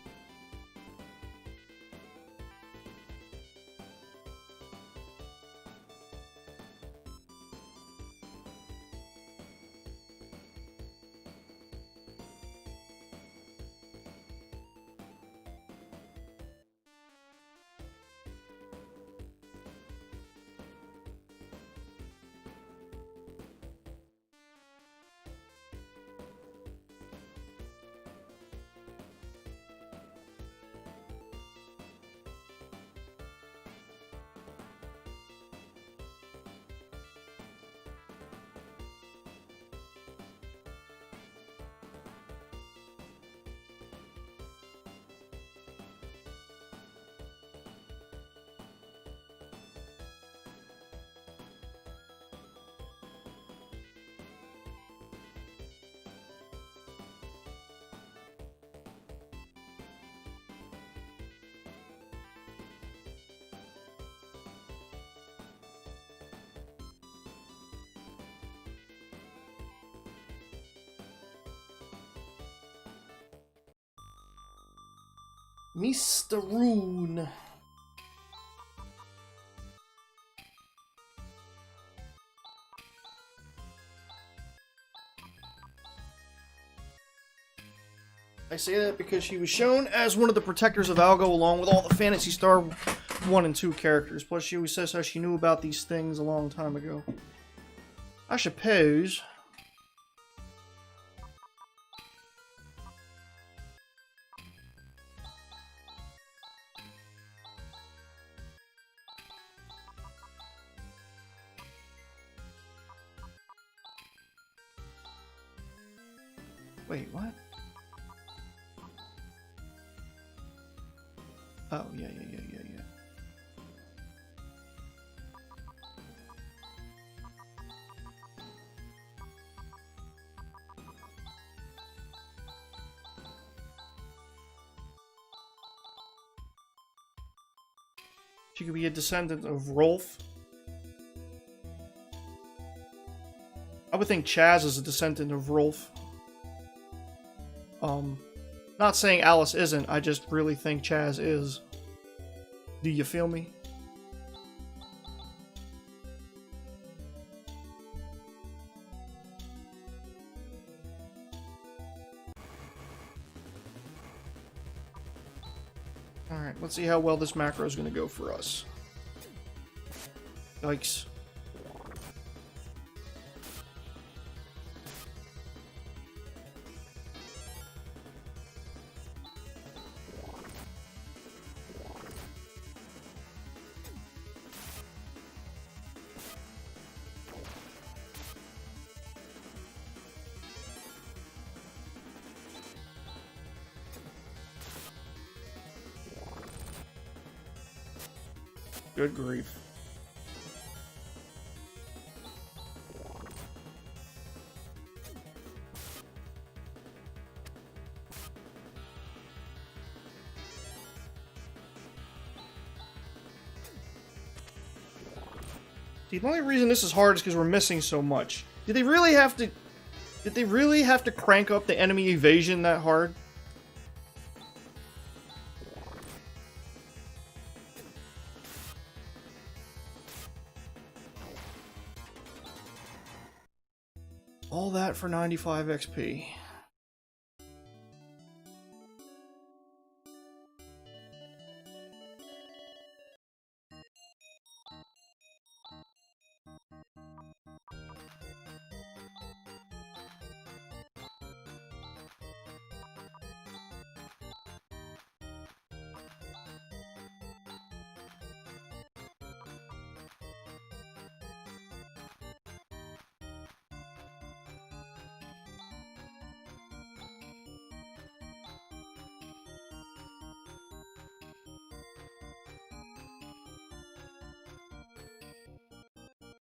Mr. Rune. I say that because she was shown as one of the protectors of Algo along with all the Phantasy Star 1 and 2 characters. Plus she always says how she knew about these things a long time ago. I suppose... Wait, what? Oh, yeah. She could be a descendant of Rolf. I would think Chaz is a descendant of Rolf. Not saying Alice isn't, I just really think Chaz is. Do you feel me? Alright, let's see how well this macro is going to go for us. Yikes. Good grief. See, the only reason this is hard is because we're missing so much. Did they really have to crank up the enemy evasion that hard? All that for 95 XP.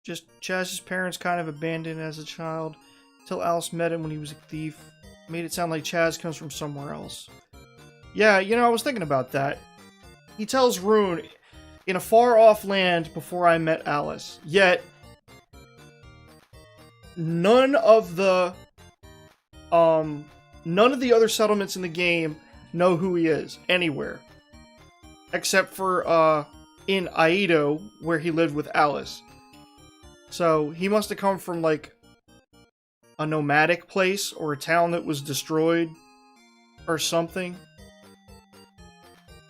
Just Chaz's parents kind of abandoned as a child until Alice met him when he was a thief. Made it sound like Chaz comes from somewhere else. Yeah, you know, I was thinking about that. He tells Rune, in a far-off land before I met Alice. Yet, none of the other settlements in the game know who he is, anywhere. Except for, in Aido, where he lived with Alice. So, he must have come from, like, a nomadic place, or a town that was destroyed, or something.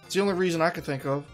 It's the only reason I could think of.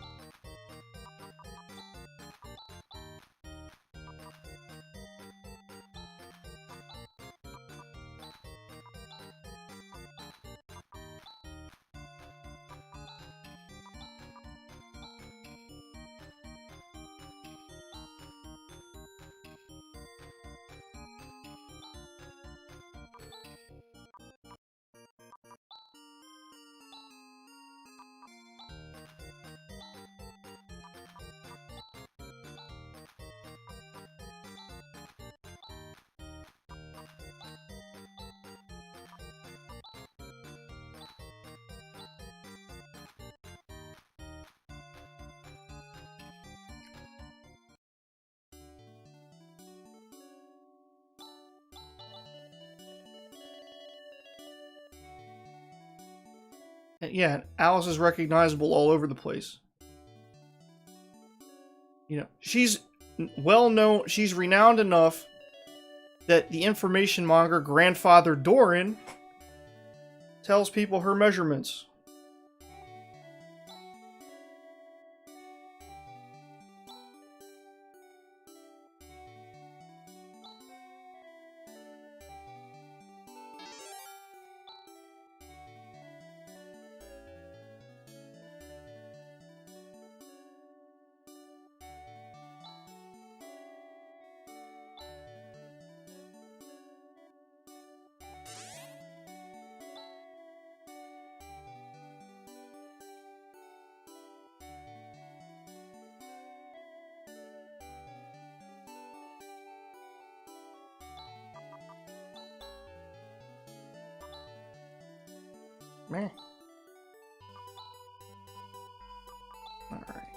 Yeah, Alice is recognizable all over the place. You know, she's well known, she's renowned enough that the information monger, Grandfather Doran, tells people her measurements. Meh. Alright.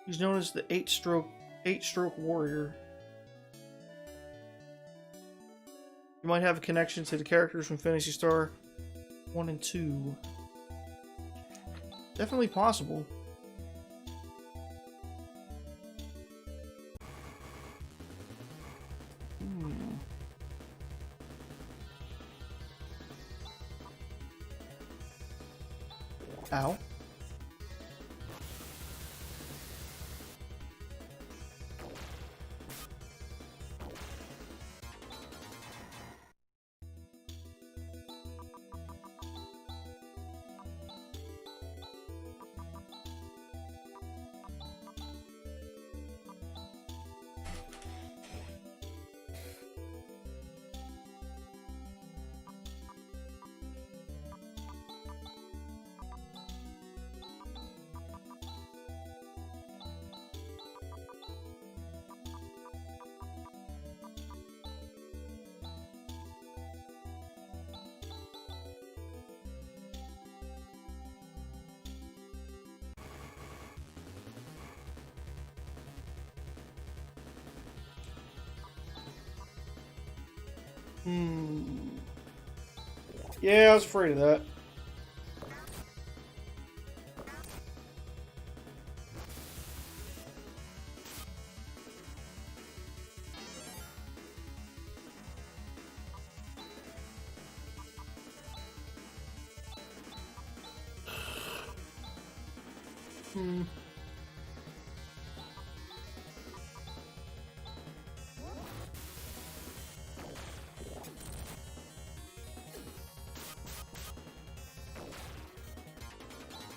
He's known as the eight-stroke warrior. You might have a connection to the characters from Phantasy Star 1 and 2. Definitely possible. Ow. Yeah, I was afraid of that.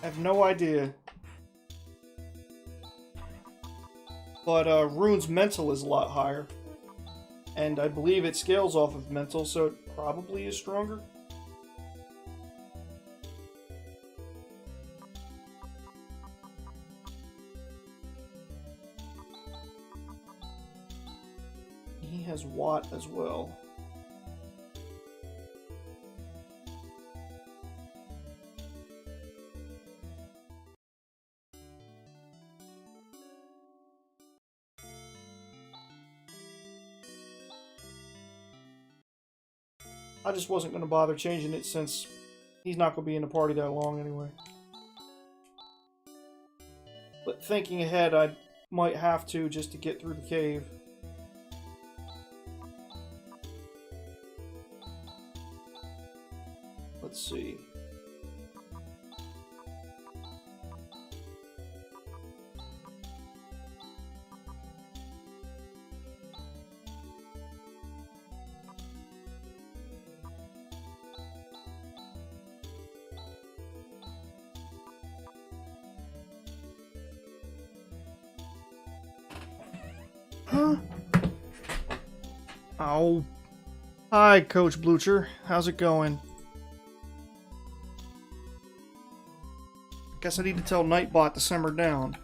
I have no idea. But Rune's mental is a lot higher. And I believe it scales off of mental, so it probably is stronger. He has Watt as well. I just wasn't going to bother changing it since he's not going to be in the party that long anyway. But thinking ahead, I might have to just to get through the cave. Let's see. Huh? Oh. Hi, Coach Blucher. How's it going? Guess I need to tell Nightbot to simmer down.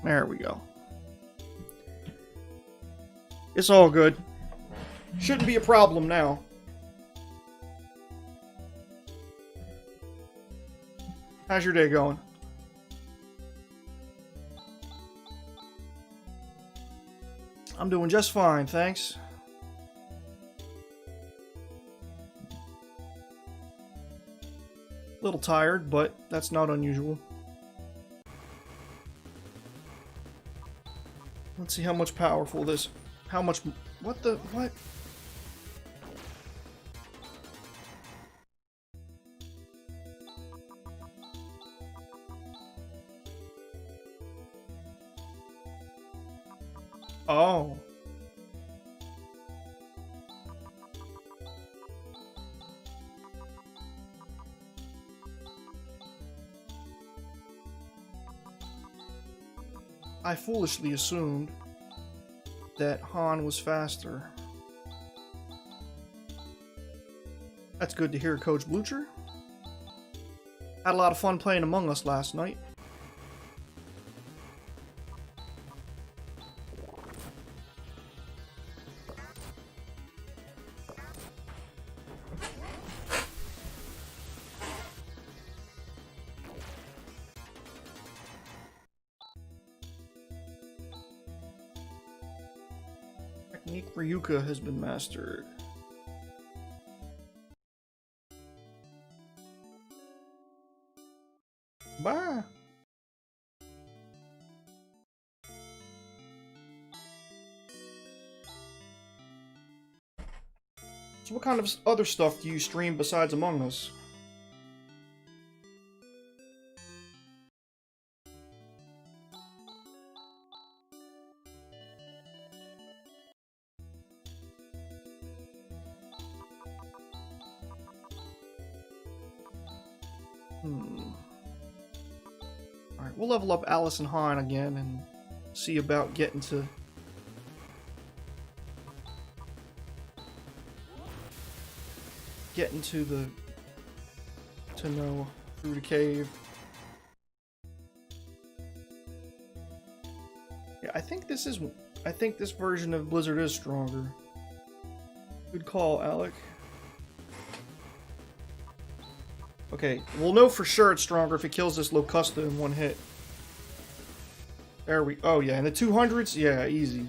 There we go. It's all good. Shouldn't be a problem now. How's your day going? I'm doing just fine, thanks. A little tired, but that's not unusual. Let's see how much powerful this... How much... What the... What? Oh. I foolishly assumed. that Han was faster. That's good to hear, Coach Blucher. Had a lot of fun playing Among Us last night. Technique Ryuka has been mastered. Bye. So what kind of other stuff do you stream besides Among Us? Alright, we'll level up Alice and Han again and see about getting to... to know through the cave. Yeah, I think this version of Blizzard is stronger. Good call, Alec. Okay, we'll know for sure it's stronger if it kills this Locusta in one hit. There we... Oh yeah, and the 200s? Yeah, easy.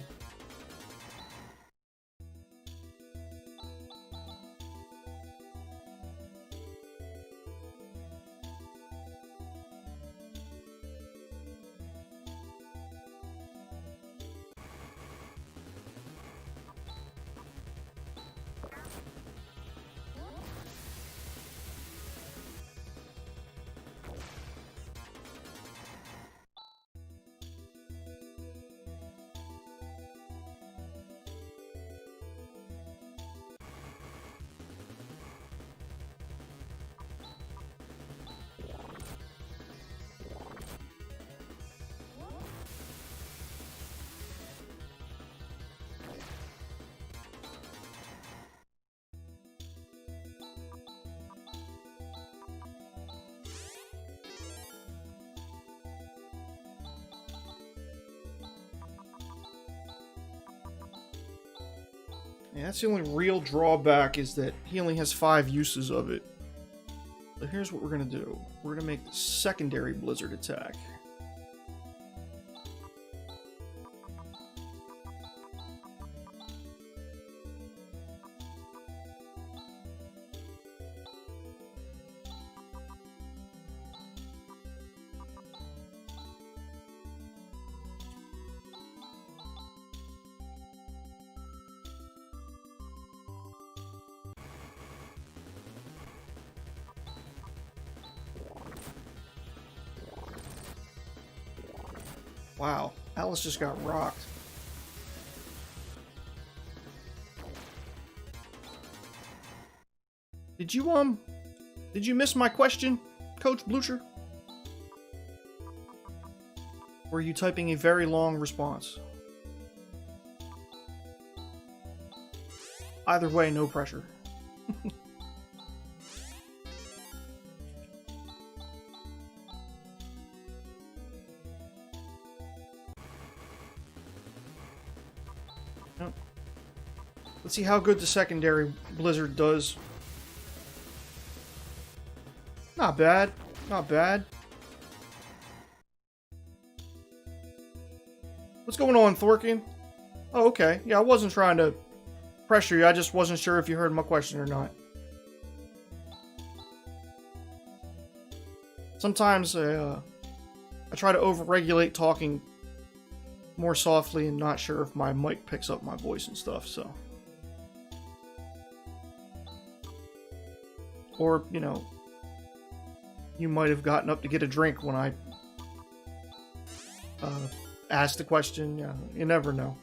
Yeah, that's the only real drawback, is that he only has 5 uses of it. So here's what we're gonna do. We're gonna make the secondary Blizzard attack. Wow, Alice just got rocked. Did you miss my question, Coach Blucher? Or are you typing a very long response? Either way, no pressure. Let's see how good the secondary Blizzard does. Not bad. Not bad. What's going on, Thorkin? Oh, okay. Yeah, I wasn't trying to pressure you. I just wasn't sure if you heard my question or not. Sometimes I try to overregulate talking more softly and not sure if my mic picks up my voice and stuff, so... Or, you know, you might have gotten up to get a drink when I asked the question. Yeah, you never know.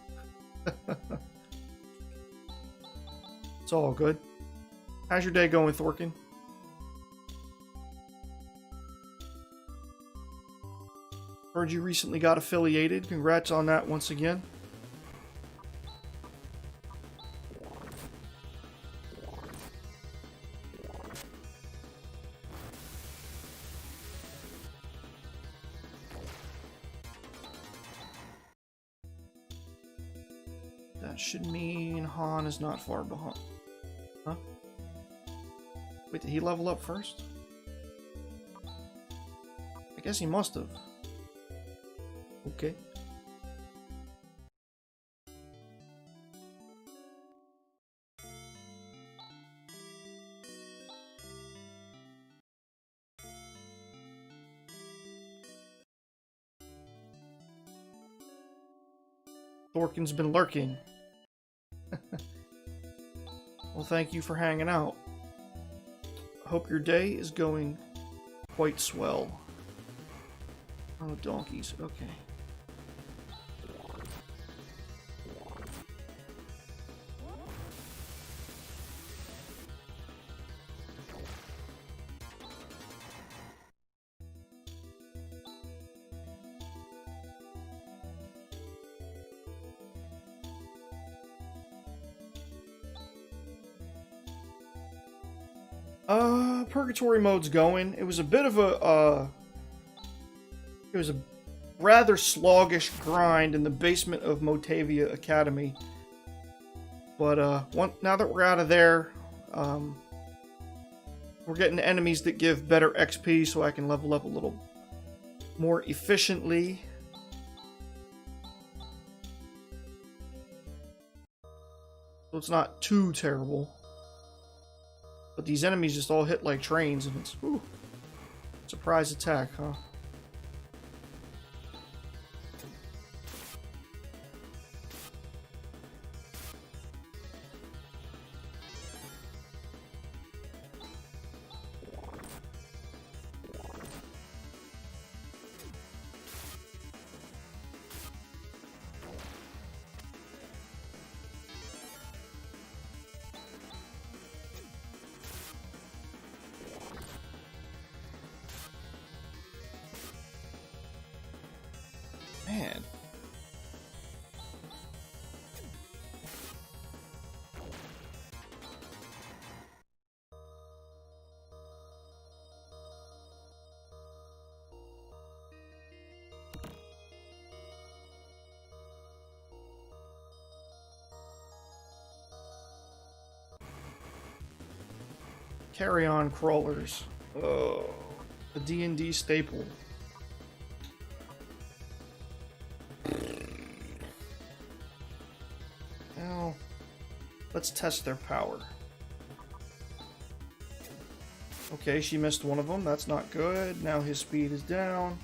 It's all good. How's your day going, Thorkin? Heard you recently got affiliated. Congrats on that once again. That should mean Han is not far behind. Huh? Wait, did he level up first? I guess he must have. Okay. Thorkin's been lurking. Well, thank you for hanging out. Hope your day is going quite swell. Oh, donkeys. Okay. Purgatory mode's going. It was a bit of a, it was a rather sluggish grind in the basement of Motavia Academy. But, now that we're out of there, we're getting enemies that give better XP so I can level up a little more efficiently. So it's not too terrible. But these enemies just all hit like trains, and it's, whew, surprise attack, huh? Man. Carry on crawlers. Oh, the D&D staple. Now, let's test their power. Okay, she missed one of them. That's not good. Now his speed is down.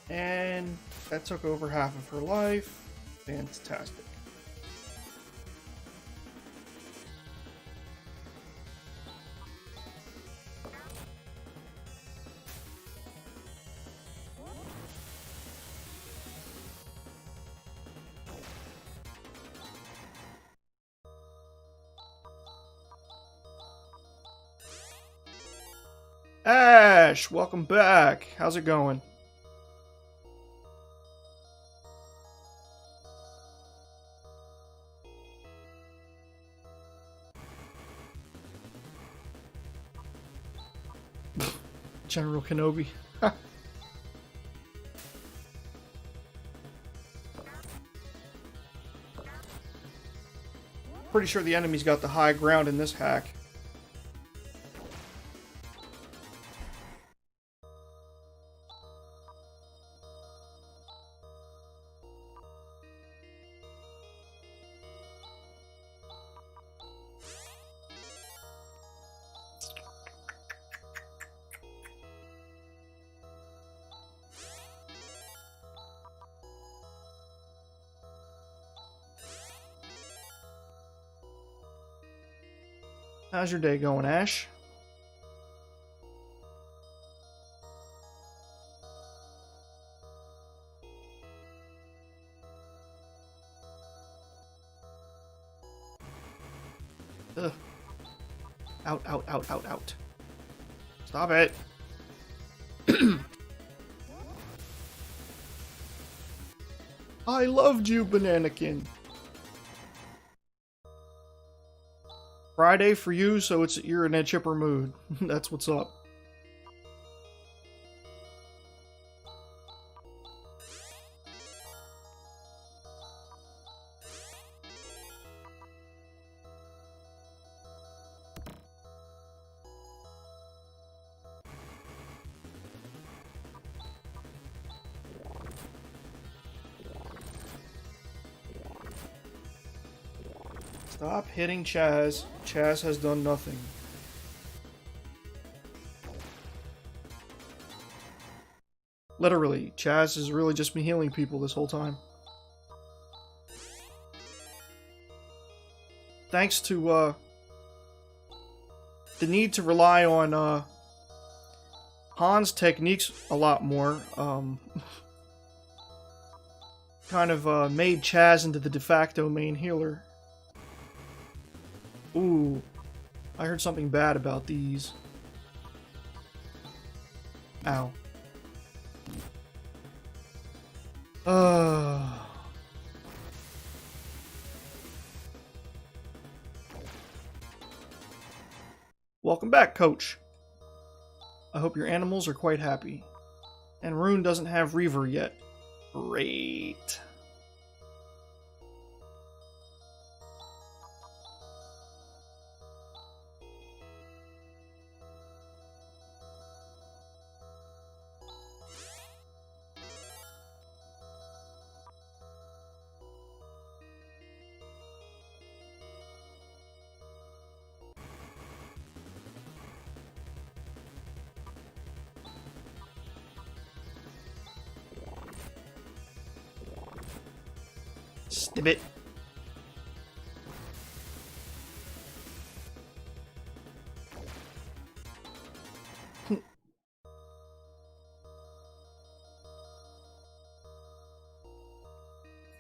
And that took over half of her life. Fantastic. Ash, welcome back. How's it going? General Kenobi. Pretty sure the enemy's got the high ground in this hack. How's your day going, Ash? Ugh. Out, out, out, out, out. Stop it. I loved you, Bananakin. Friday for you, so you're in a chipper mood. That's what's up. Stop hitting Chaz. Chaz has done nothing. Literally, Chaz has really just been healing people this whole time. Thanks to, the need to rely on, Han's techniques a lot more, kind of, made Chaz into the de facto main healer. Ooh, I heard something bad about these. Ow. Welcome back, Coach. I hope your animals are quite happy. And Rune doesn't have Reaver yet. Great. Stibbit.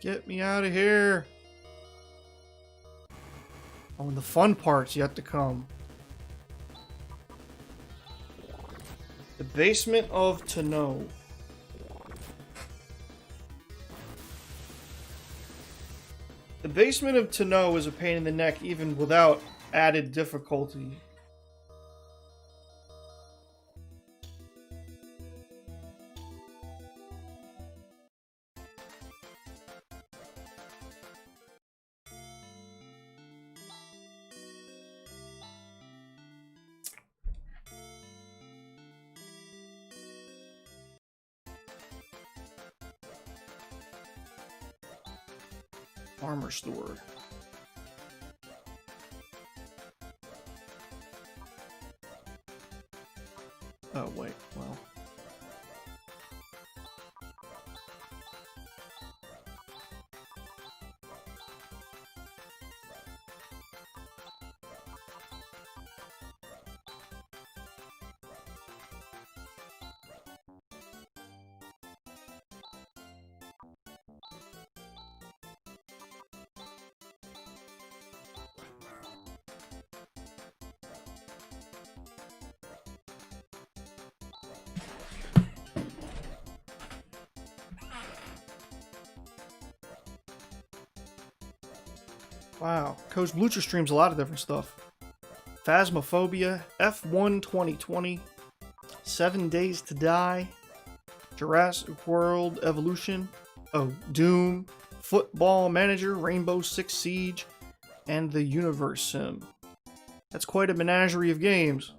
Get me out of here. Oh, and the fun part's yet to come. The basement of Tenno. The basement of Tenno is a pain in the neck even without added difficulty. Armor store. Oh, wait, well. Wow, Coach Blucher streams a lot of different stuff. Phasmophobia, F1 2020, 7 Days to Die, Jurassic World Evolution, oh, Doom, Football Manager, Rainbow Six Siege, and the Universe Sim. That's quite a menagerie of games.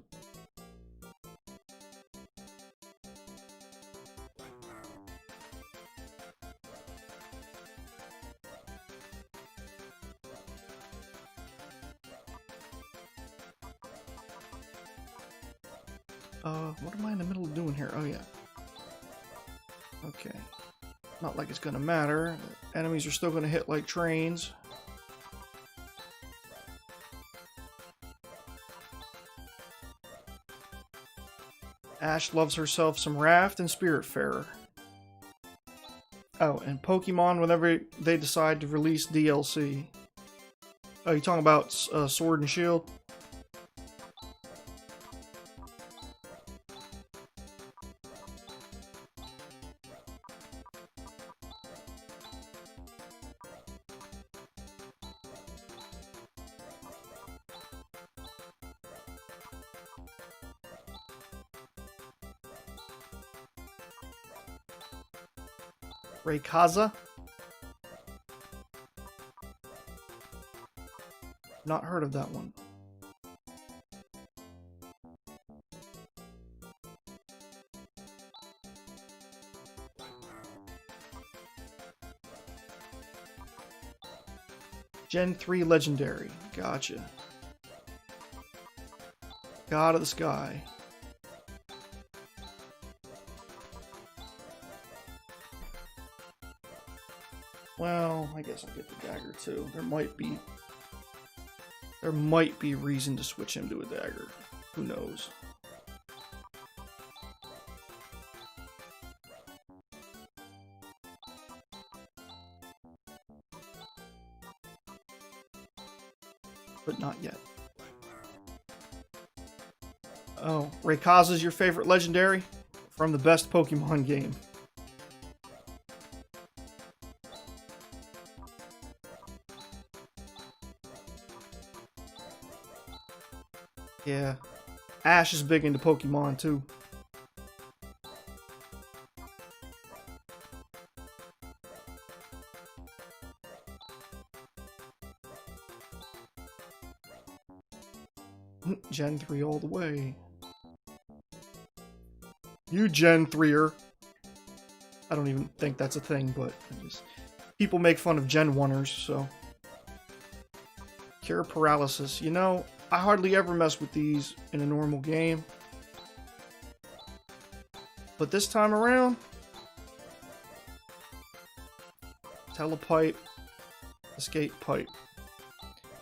What am I in the middle of doing here? Oh, yeah. Okay. Not like it's gonna matter. Enemies are still gonna hit like trains. Ash loves herself some Raft and Spiritfarer. Oh, and Pokemon whenever they decide to release DLC. Oh, you talking about Sword and Shield? Raykaza? Not heard of that one. Gen 3 Legendary. Gotcha. God of the Sky. Well, I guess I'll get the dagger too. There might be reason to switch him to a dagger. Who knows? But not yet. Oh, Rayquaza's your favorite legendary? From the best Pokemon game. Yeah. Ash is big into Pokemon too. Gen 3 all the way. You Gen 3er. I don't even think that's a thing, but people make fun of Gen 1ers, so. Cure paralysis. You know, I hardly ever mess with these in a normal game. But this time around, telepipe, escape pipe.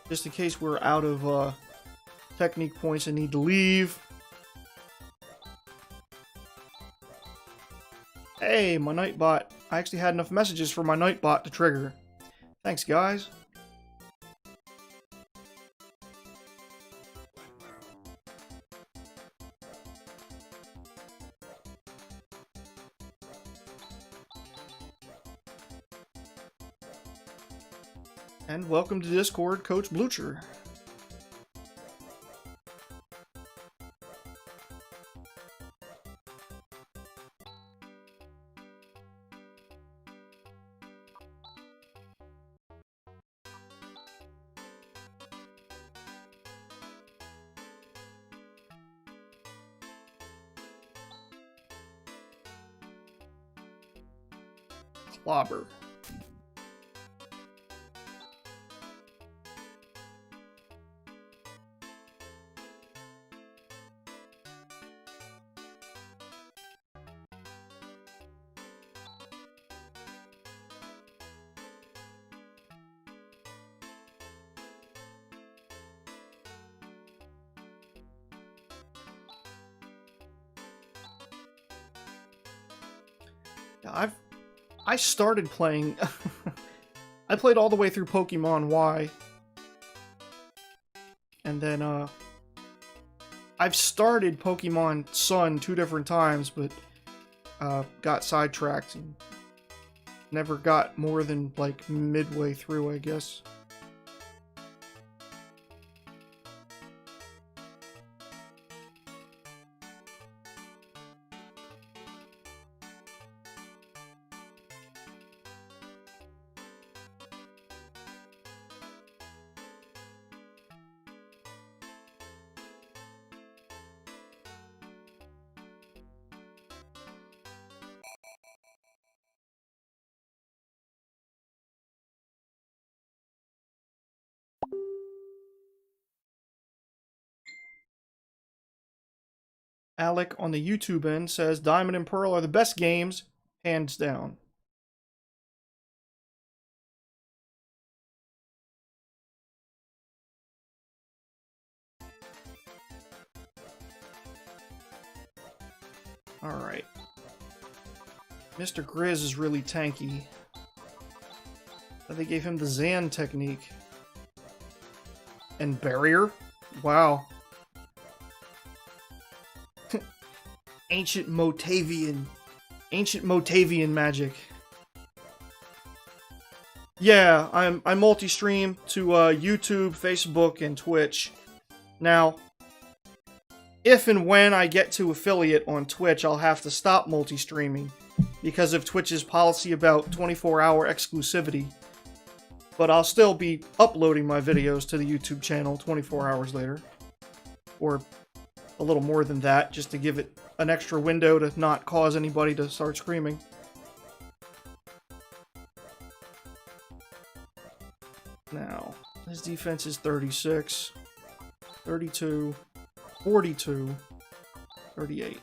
Just in case we're out of technique points and need to leave. Hey, my Nightbot. I actually had enough messages for my Nightbot to trigger. Thanks, guys. And welcome to Discord, Coach Blucher. Clobber. Yeah, I started playing. I played all the way through Pokemon Y. And then, I've started Pokemon Sun 2 different times, but, got sidetracked and never got more than, like, midway through, I guess. Alec on the YouTube end says Diamond and Pearl are the best games, hands down. Alright. Mr. Grizz is really tanky. But they gave him the Zan technique. And Barrier? Wow. Ancient Motavian magic. Yeah, I multi-stream to YouTube, Facebook, and Twitch. Now, if and when I get to affiliate on Twitch, I'll have to stop multi-streaming because of Twitch's policy about 24-hour exclusivity. But I'll still be uploading my videos to the YouTube channel 24 hours later. Or a little more than that, just to give it an extra window to not cause anybody to start screaming. Now, defense is 36, 32, 42, 38.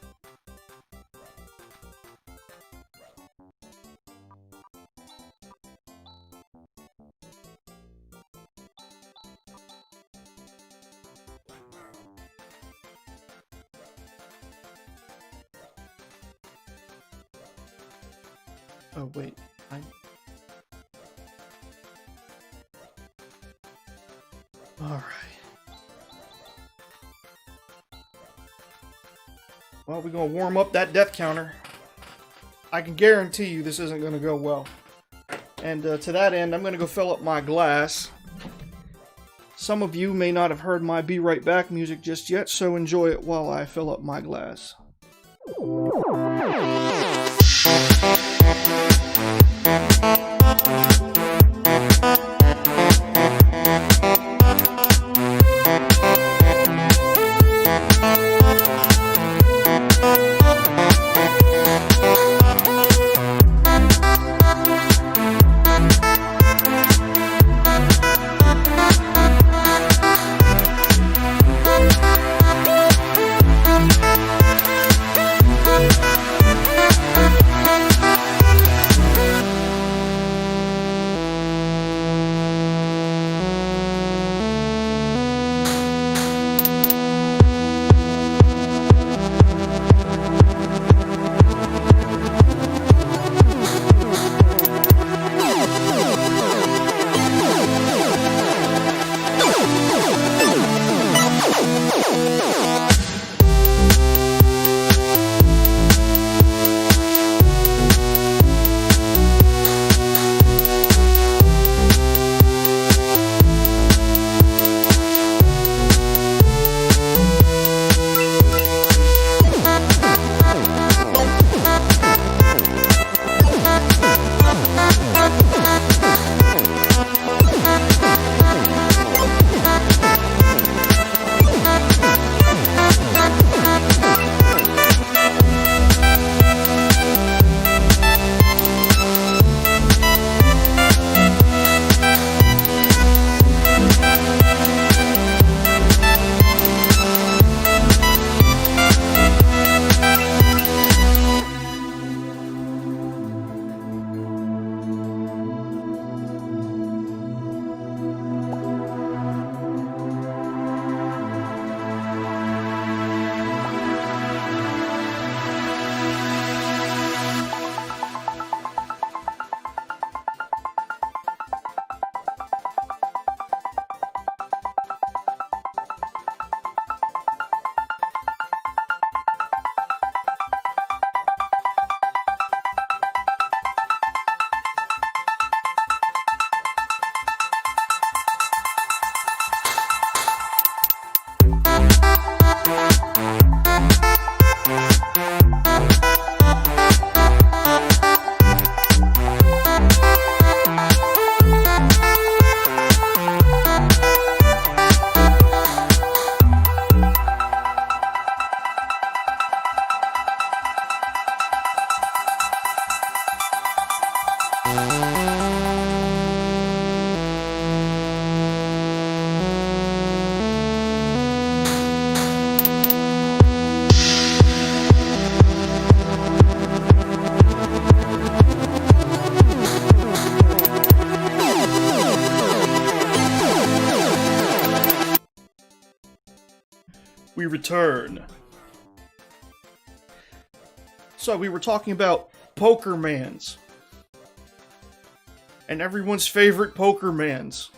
Oh, wait. Alright. Well, we're going to warm up that death counter. I can guarantee you this isn't going to go well. And to that end, I'm going to go fill up my glass. Some of you may not have heard my Be Right Back music just yet, so enjoy it while I fill up my glass. We return. So we were talking about Pokermans. And everyone's favorite Pokermans.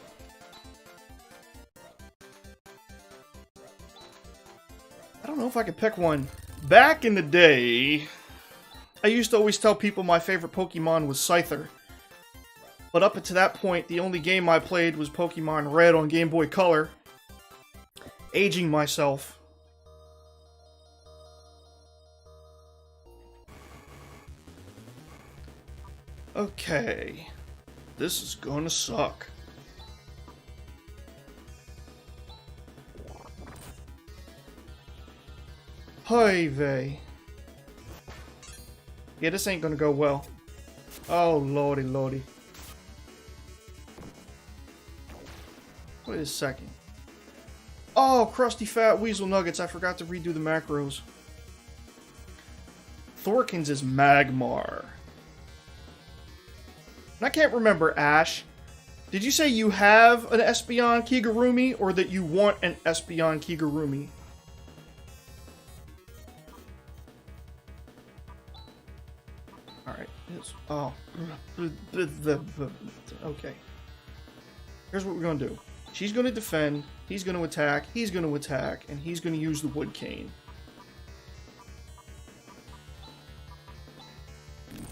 I don't know if I could pick one. Back in the day, I used to always tell people my favorite Pokemon was Scyther. But up until that point, the only game I played was Pokemon Red on Game Boy Color. Aging myself. Okay. This is gonna suck. Hi vey. Yeah, this ain't gonna go well. Oh lordy lordy. Wait a second. Oh, crusty fat weasel nuggets. I forgot to redo the macros. Thorkins is Magmar. And I can't remember, Ash. Did you say you have an Espeon Kigurumi or that you want an Espeon Kigurumi? Alright. Oh. Okay. Here's what we're going to do. She's going to defend, he's going to attack, and he's going to use the Wood Cane.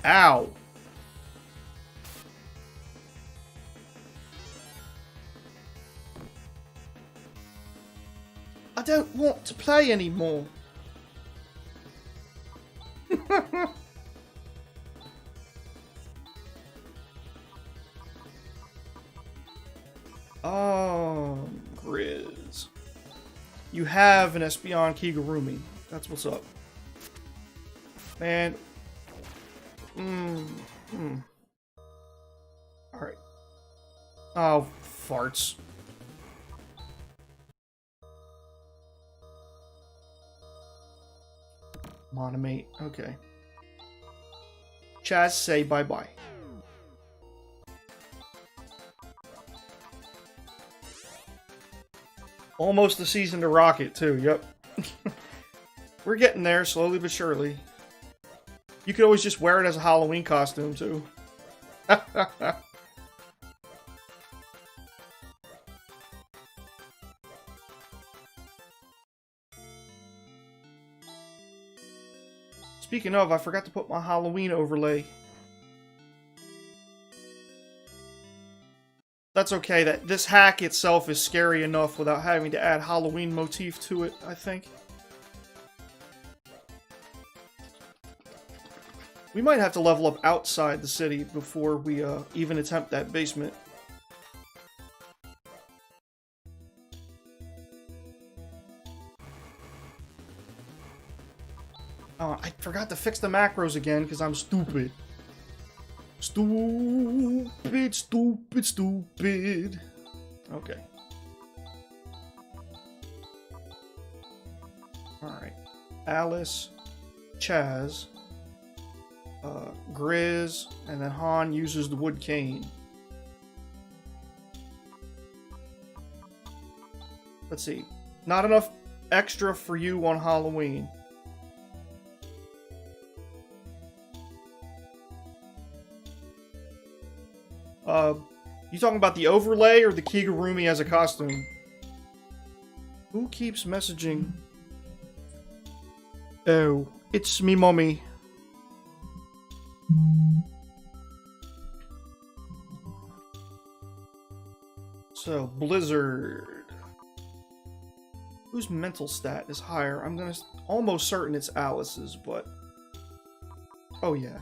Ow! I don't want to play anymore. Oh, Grizz. You have an Espeon Kigurumi. That's what's up. Man. Alright. Oh, farts. Monomate. Okay. Chaz, say bye-bye. Almost the season to rocket, too. Yep. We're getting there, slowly but surely. You could always just wear it as a Halloween costume, too. Speaking of, I forgot to put my Halloween overlay. That's okay, that this hack itself is scary enough without having to add Halloween motif to it, I think. We might have to level up outside the city before we even attempt that basement. Oh, I forgot to fix the macros again because I'm stupid. Stupid, stupid, stupid. Okay. Alright. Alice, Chaz, Grizz, and then Han uses the Wood Cane. Let's see. Not enough extra for you on Halloween. You talking about the overlay or the Kigurumi as a costume? Who keeps messaging? Oh, it's me, mommy. So, Blizzard. Whose mental stat is higher? I'm almost certain it's Alice's, but... Oh, yeah.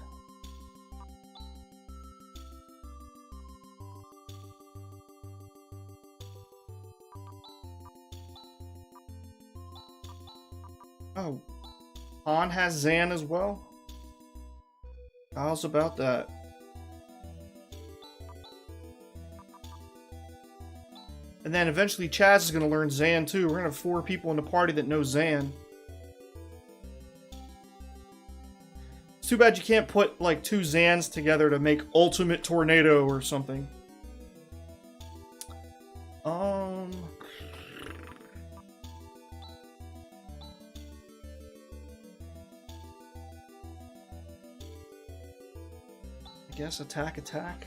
Oh, Han has Zan as well? How's about that? And then eventually Chaz is going to learn Zan too. We're going to have 4 people in the party that know Zan. It's too bad you can't put like 2 Zans together to make Ultimate Tornado or something. I guess attack.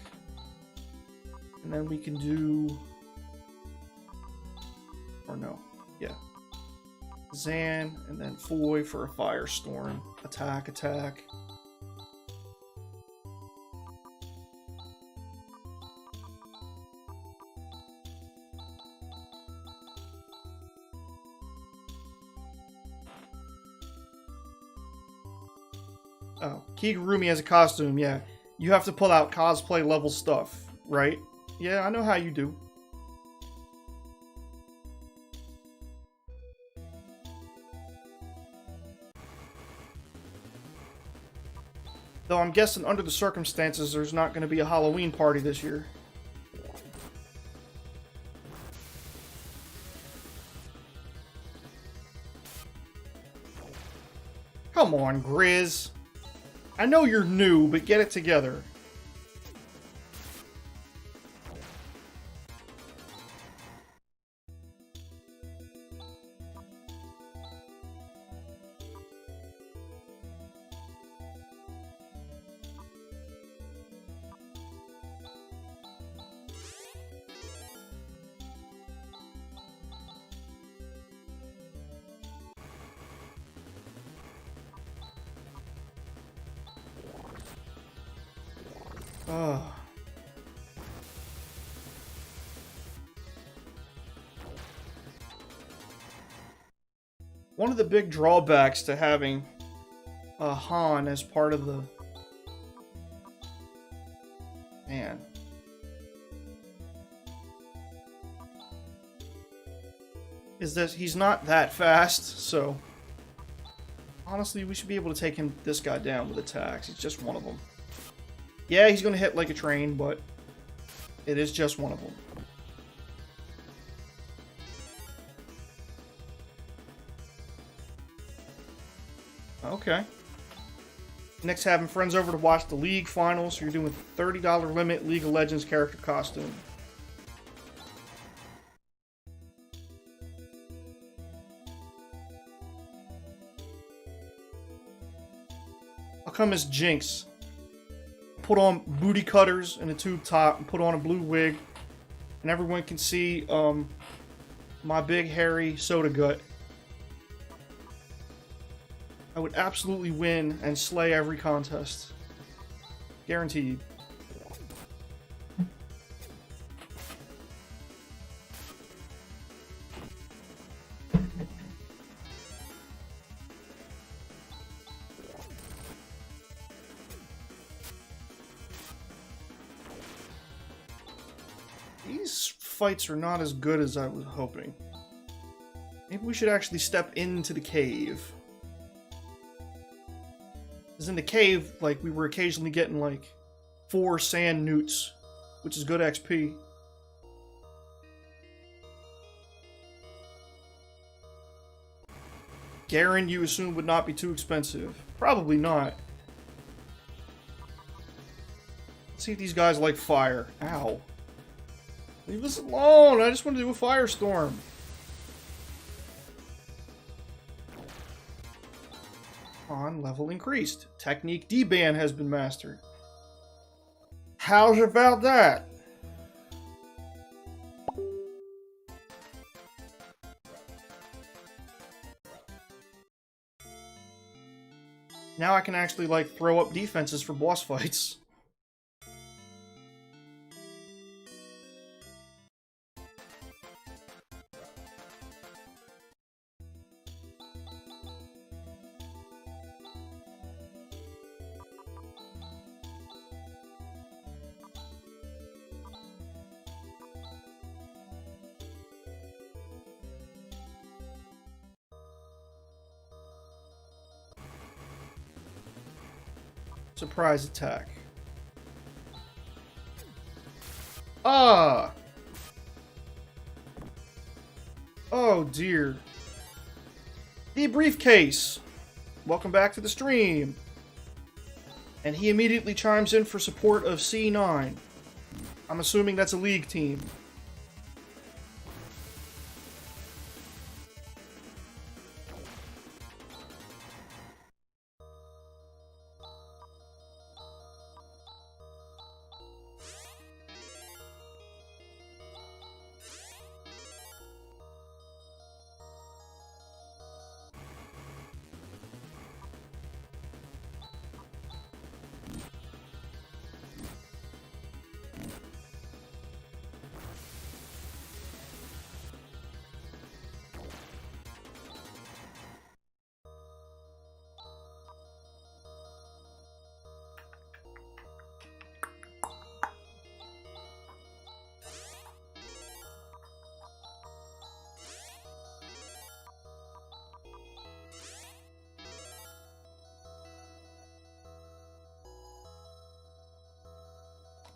And then we can do... Or no. Yeah. Zan, and then Foy for a Firestorm. Attack. Oh, Kigurumi as a costume, yeah. You have to pull out cosplay level stuff, right? Yeah, I know how you do. Though I'm guessing under the circumstances there's not going to be a Halloween party this year. Come on, Grizz. I know you're new, but get it together. Oh. One of the big drawbacks to having a Han as part of the... Man. Is that he's not that fast, so... Honestly, we should be able to take this guy down with attacks. He's just one of them. Yeah, he's going to hit like a train, but it is just one of them. Okay. Next, having friends over to watch the League Finals. So you're doing $30 limit League of Legends character costume. I'll come as Jinx. Put on booty cutters and a tube top and put on a blue wig, and everyone can see my big hairy soda gut. I would absolutely win and slay every contest. Guaranteed. These fights are not as good as I was hoping. Maybe we should actually step into the cave. Because in the cave, like, we were occasionally getting, like, 4 sand newts, which is good XP. Garen, you assume, would not be too expensive. Probably not. Let's see if these guys like fire. Ow. Leave us alone! I just want to do a firestorm. On level increased. Technique D-ban has been mastered. How's about that? Now I can actually, like, throw up defenses for boss fights. Surprise attack. Ah! Oh dear. The briefcase! Welcome back to the stream. And he immediately chimes in for support of C9. I'm assuming that's a League team.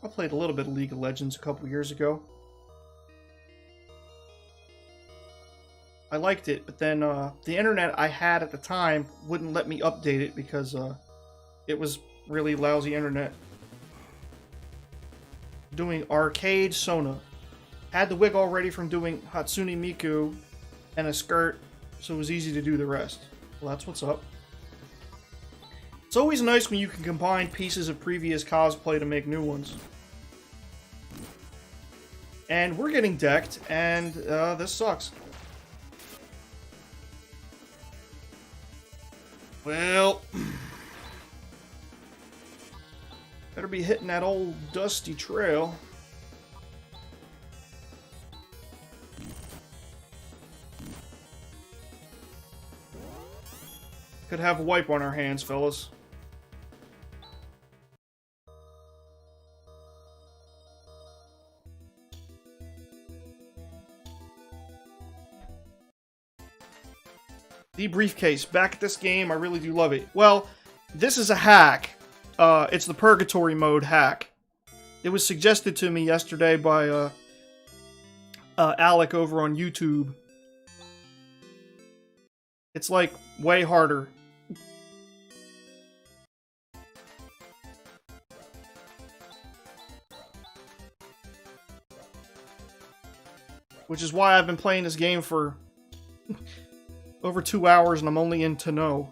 I played a little bit of League of Legends a couple years ago. I liked it, but then the internet I had at the time wouldn't let me update it because it was really lousy internet. Doing Arcade Sona. Had the wig already from doing Hatsune Miku and a skirt, so it was easy to do the rest. Well, that's what's up. It's always nice when you can combine pieces of previous cosplay to make new ones. And we're getting decked, and this sucks. Well, better be hitting that old dusty trail. Could have a wipe on our hands, fellas. The briefcase. Back at this game, I really do love it. Well, this is a hack. It's the Purgatory mode hack. It was suggested to me yesterday by Alec over on YouTube. It's like way harder. Which is why I've been playing this game for over 2 hours and I'm only in to know.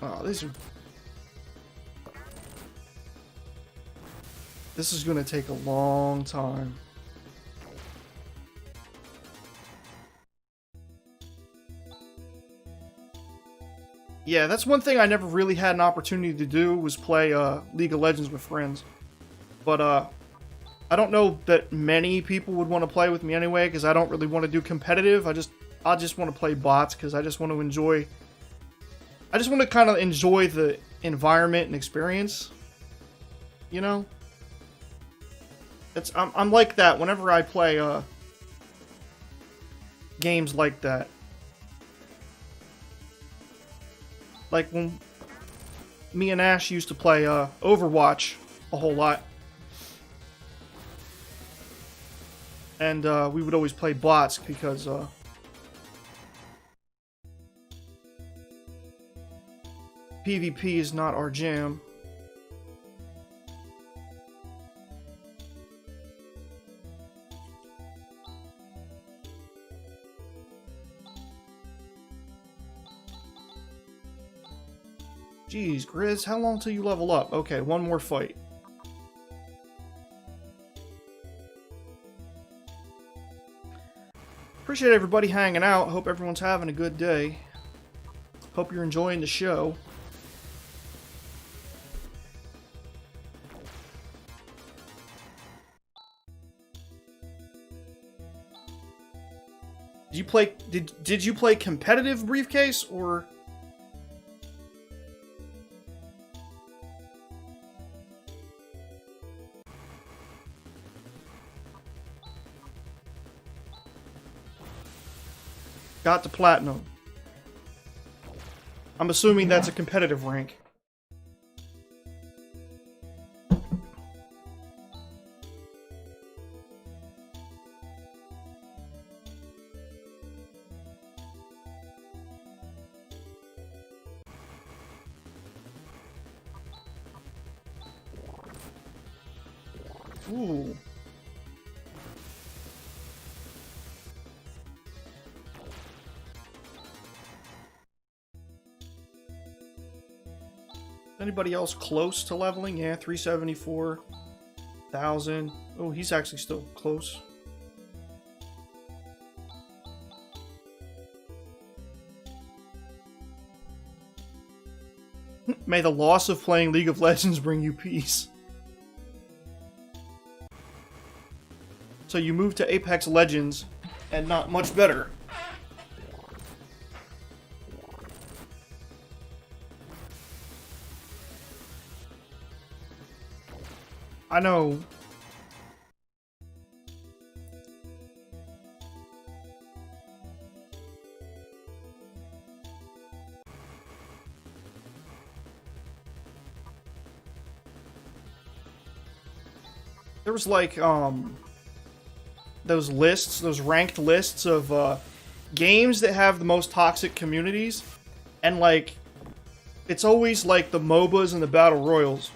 Oh, this is gonna take a long time. Yeah, that's one thing I never really had an opportunity to do, was play League of Legends with friends. But I don't know that many people would want to play with me anyway, because I don't really want to do competitive. I just want to play bots, because I just want to enjoy... I just want to kind of enjoy the environment and experience. You know? I'm like that whenever I play games like that. Like when me and Ash used to play Overwatch a whole lot. And we would always play bots because PvP is not our jam. Jeez, Grizz, how long till you level up? Okay, one more fight. Appreciate everybody hanging out. Hope everyone's having a good day. Hope you're enjoying the show. Did you play competitive briefcase or? Got to platinum. I'm assuming that's a competitive rank. Ooh. Anybody else close to leveling? Yeah, 374,000. Oh, he's actually still close. May the loss of playing League of Legends bring you peace. So you move to Apex Legends, and not much better. I know. there was like those lists, those ranked lists of games that have the most toxic communities, and like it's always like the MOBAs and the battle royals.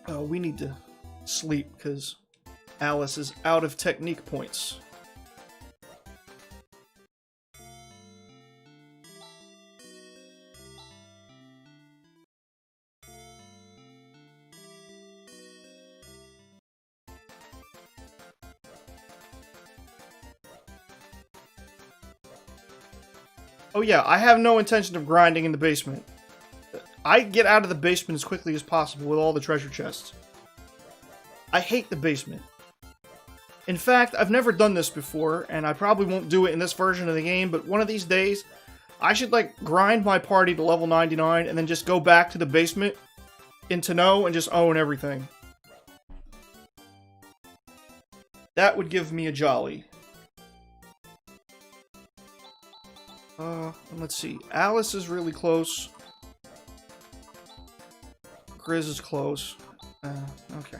Oh, we need to sleep because Alice is out of technique points. Oh yeah, I have no intention of grinding in the basement. I get out of the basement as quickly as possible with all the treasure chests. I hate the basement. In fact, I've never done this before, and I probably won't do it in this version of the game, but one of these days, I should, like, grind my party to level 99 and then just go back to the basement in Tenno and just own everything. That would give me a jolly. Let's see. Alice is really close. Grizz is close. Okay.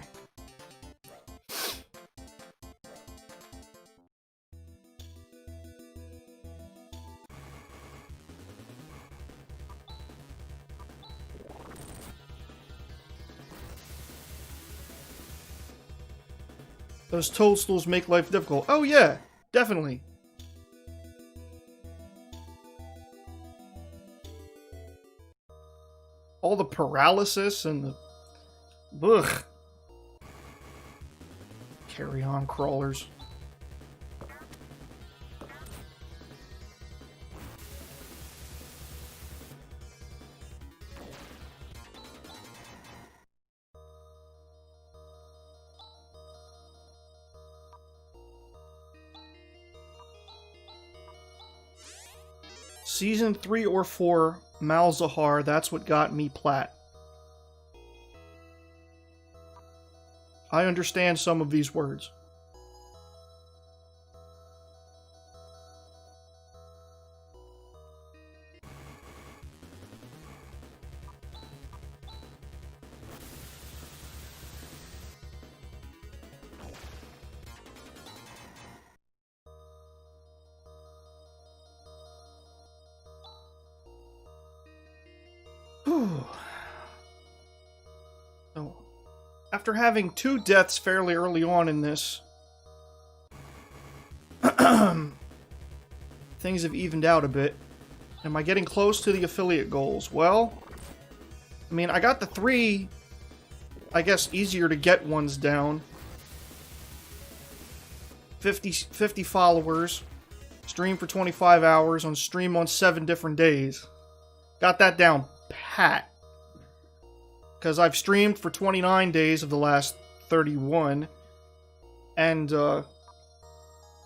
Those toadstools make life difficult. Oh yeah, definitely. All the paralysis and the... Ugh. Carry-on crawlers. Season 3 or 4, Malzahar, that's what got me plat. I understand some of these words. So, after having 2 deaths fairly early on in this, things have evened out a bit. Am I getting close to the affiliate goals? Well, I mean, I got the 3, I guess, easier to get ones down. 50 followers, stream for 25 hours, on stream on 7 different days. Got that down pat. Because I've streamed for 29 days of the last 31. And,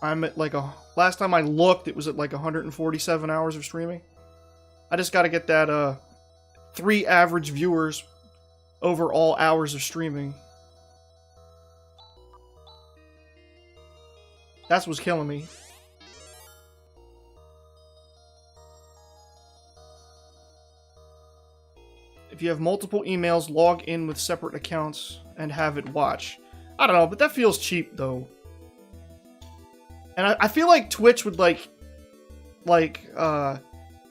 I'm at like last time I looked, it was at like 147 hours of streaming. I just gotta get that, 3 average viewers over all hours of streaming. That's what's killing me. If you have multiple emails, log in with separate accounts and have it watch. I don't know, but that feels cheap, though. And I feel like Twitch would,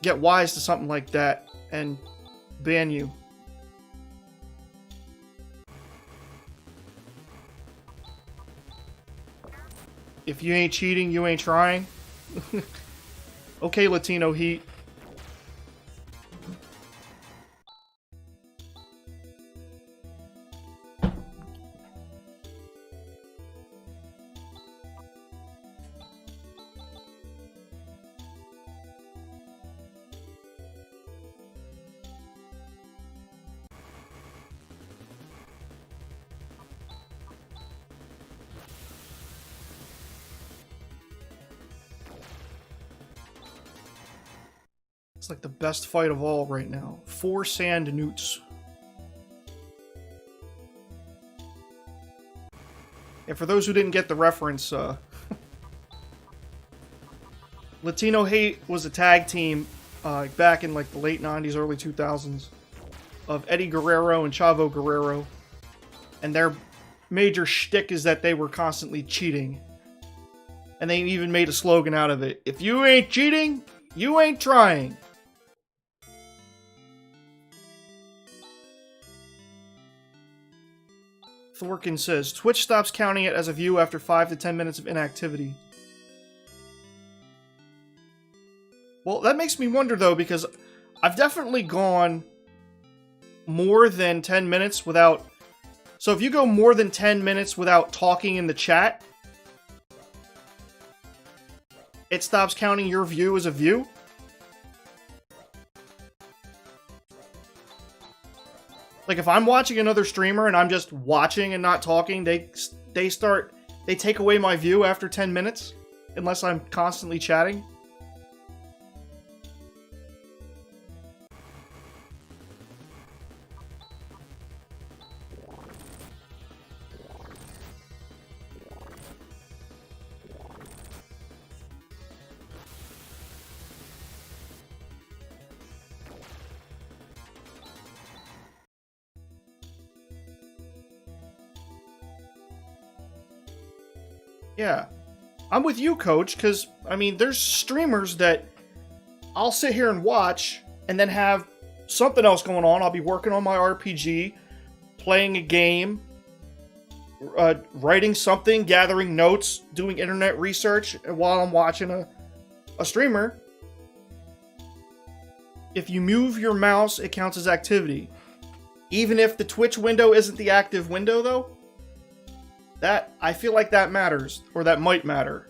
get wise to something like that and ban you. If you ain't cheating, you ain't trying. Okay, Latino Heat. It's like the best fight of all right now. 4 sand newts. And for those who didn't get the reference, Latino Hate was a tag team back in like the late 90s, early 2000s of Eddie Guerrero and Chavo Guerrero. And their major shtick is that they were constantly cheating. And they even made a slogan out of it. If you ain't cheating, you ain't trying. Thorkin says, Twitch stops counting it as a view after 5 to 10 minutes of inactivity. Well, that makes me wonder, though, because I've definitely gone more than 10 minutes without... So if you go more than 10 minutes without talking in the chat, it stops counting your view as a view? Like, if I'm watching another streamer and I'm just watching and not talking, they take away my view after 10 minutes? Unless I'm constantly chatting? Yeah. I'm with you, Coach, because, I mean, there's streamers that I'll sit here and watch and then have something else going on. I'll be working on my RPG, playing a game, writing something, gathering notes, doing internet research while I'm watching a streamer. If you move your mouse, it counts as activity. Even if the Twitch window isn't the active window, though? I feel like that matters, or that might matter.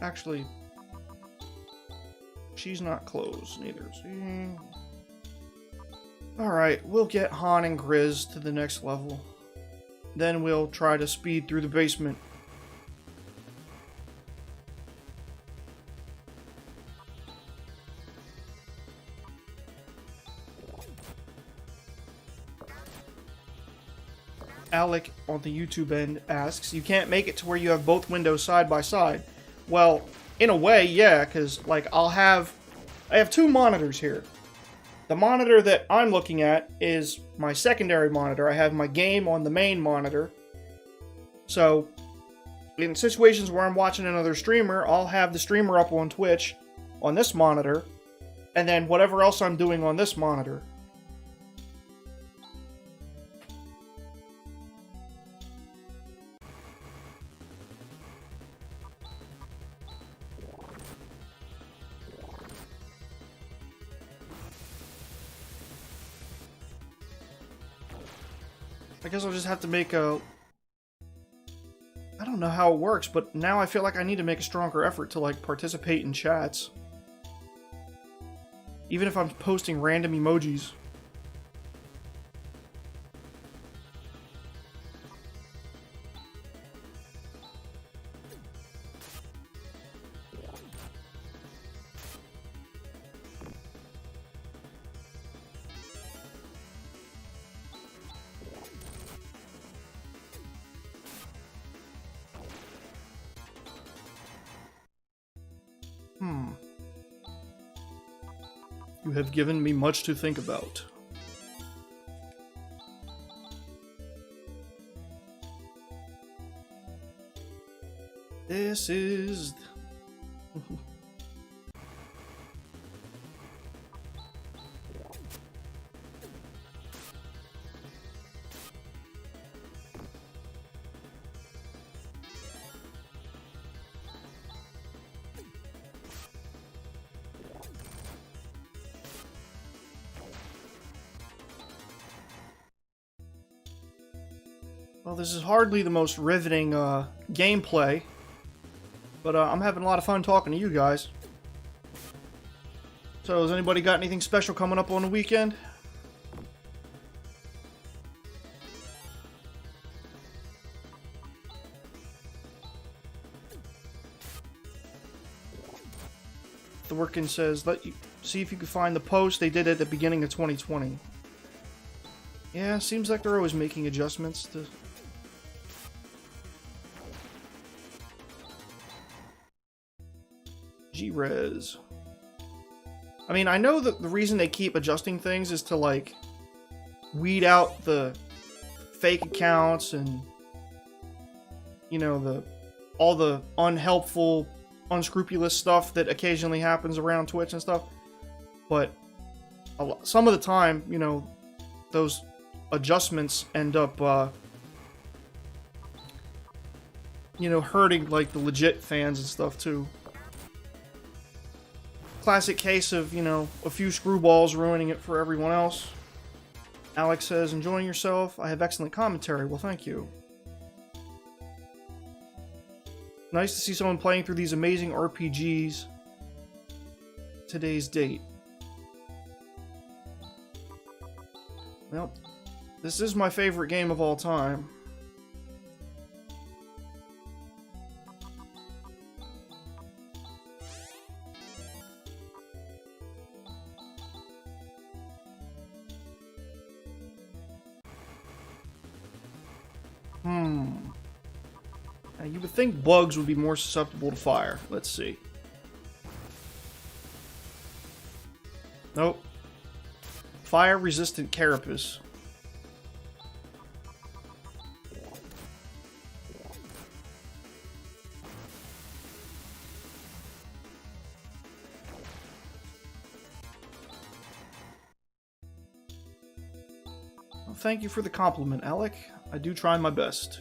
Actually, she's not closed, neither is he. Alright, we'll get Han and Grizz to the next level. Then we'll try to speed through the basement. Alec on the YouTube end asks, you can't make it to where you have both windows side by side. Well, in a way, yeah, because, like, I have two monitors here. The monitor that I'm looking at is my secondary monitor. I have my game on the main monitor. So, in situations where I'm watching another streamer, I'll have the streamer up on Twitch on this monitor, and then whatever else I'm doing on this monitor. I guess I'll just have to make a... I don't know how it works, but now I feel like I need to make a stronger effort to, like, participate in chats. Even if I'm posting random emojis. You have given me much to think about. This is... Well, this is hardly the most riveting gameplay, but I'm having a lot of fun talking to you guys. So, has anybody got anything special coming up on the weekend? The Workin says, see if you can find the post they did at the beginning of 2020. Yeah, seems like they're always making adjustments to... G-Rez. I mean, I know that the reason they keep adjusting things is to, like, weed out the fake accounts and, you know, all the unhelpful, unscrupulous stuff that occasionally happens around Twitch and stuff. But some of the time, you know, those adjustments end up, you know, hurting, like, the legit fans and stuff, too. Classic case of, you know, a few screwballs ruining it for everyone else. Alex says, enjoying yourself? I have excellent commentary. Well, thank you. Nice to see someone playing through these amazing RPGs. Today's date. Well, this is my favorite game of all time. Now, you would think bugs would be more susceptible to fire. Let's see. Nope. Fire-resistant carapace. Well, thank you for the compliment, Alec. I do try my best.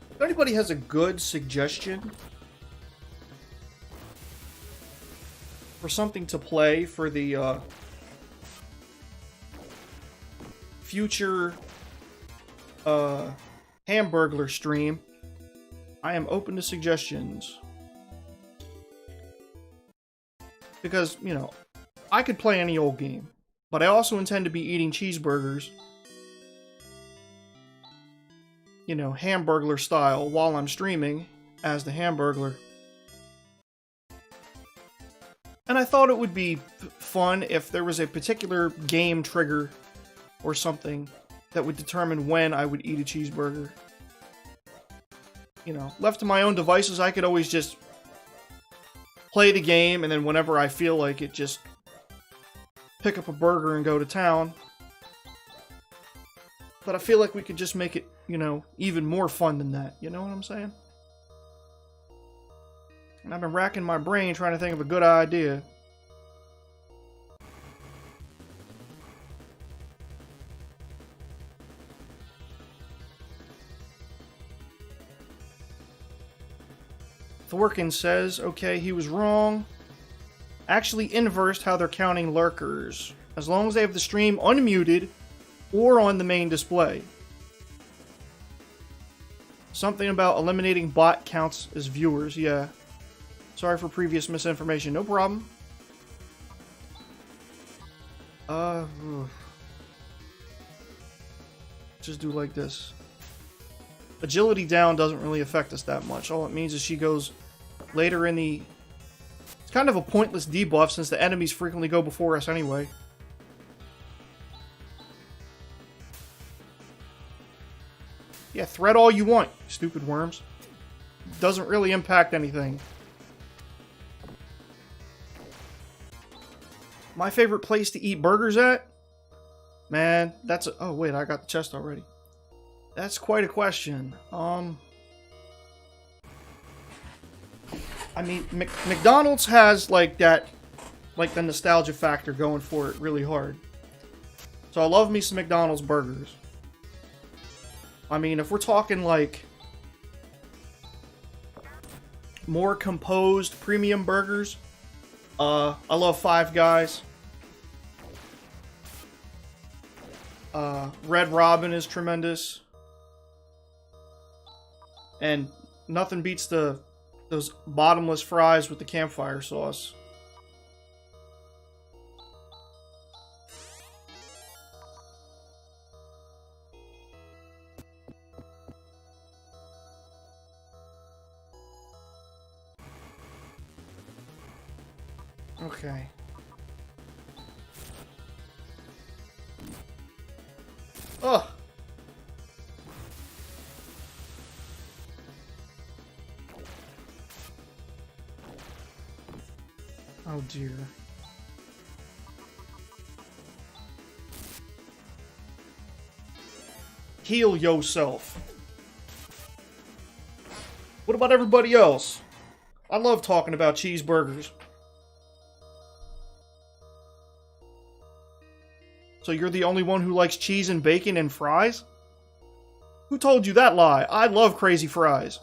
If anybody has a good suggestion for something to play for the future Hamburglar stream, I am open to suggestions. Because, you know, I could play any old game, but I also intend to be eating cheeseburgers, you know, Hamburglar style, while I'm streaming as the Hamburglar. And I thought it would be fun if there was a particular game trigger or something that would determine when I would eat a cheeseburger. You know, left to my own devices, I could always just play the game, and then whenever I feel like it, just pick up a burger and go to town. But I feel like we could just make it, you know, even more fun than that. You know what I'm saying? And I've been racking my brain trying to think of a good idea. Thorkin says, okay, he was wrong. Actually inversed how they're counting lurkers. As long as they have the stream unmuted or on the main display. Something about eliminating bot counts as viewers, yeah. Sorry for previous misinformation, no problem. Just do like this. Agility down doesn't really affect us that much. All it means is she goes later in the... It's kind of a pointless debuff since the enemies frequently go before us anyway. Yeah, thread all you want, stupid worms. Doesn't really impact anything. My favorite place to eat burgers at? Man, that's a... Oh, wait, I got the chest already. That's quite a question. I mean, McDonald's has, like, that like the nostalgia factor going for it really hard. So I love me some McDonald's burgers. I mean, if we're talking like more composed premium burgers, I love Five Guys. Red Robin is tremendous. And nothing beats those bottomless fries with the campfire sauce. Okay. Ugh. Oh dear. Heal yourself. What about everybody else? I love talking about cheeseburgers. So you're the only one who likes cheese and bacon and fries? Who told you that lie? I love crazy fries.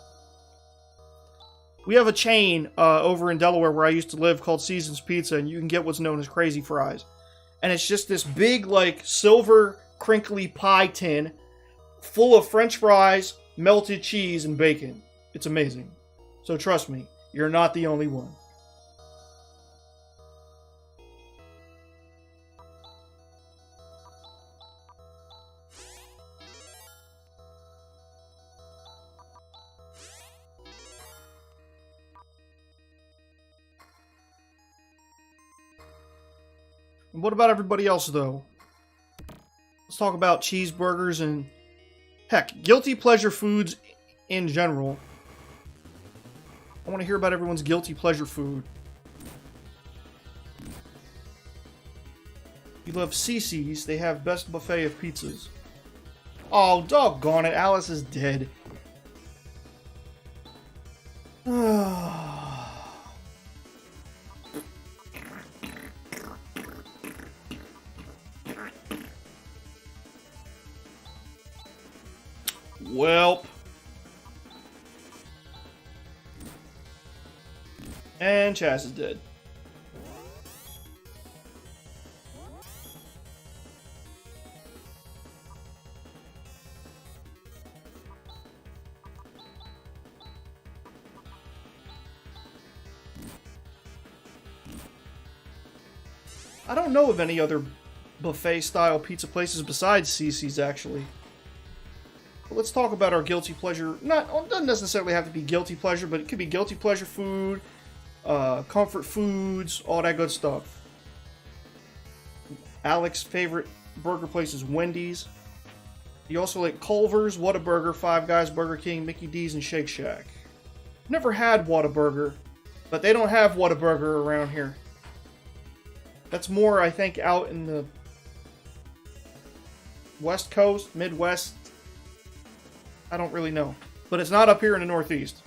We have a chain over in Delaware where I used to live called Seasons Pizza, and you can get what's known as crazy fries. And it's just this big, like, silver, crinkly pie tin full of French fries, melted cheese, and bacon. It's amazing. So trust me, you're not the only one. And what about everybody else, though? Let's talk about cheeseburgers and, heck, guilty pleasure foods in general. I want to hear about everyone's guilty pleasure food. You love CC's. They have best buffet of pizzas. Oh, doggone it. Alice is dead. Welp. And Chaz is dead. I don't know of any other buffet-style pizza places besides CC's, actually. But let's talk about our guilty pleasure. It doesn't necessarily have to be guilty pleasure, but it could be guilty pleasure food, comfort foods, all that good stuff. Alex's favorite burger place is Wendy's. You also like Culver's, Whataburger, Five Guys, Burger King, Mickey D's, and Shake Shack. Never had Whataburger, but they don't have Whataburger around here. That's more, I think, out in the West Coast, Midwest. I don't really know. But it's not up here in the Northeast.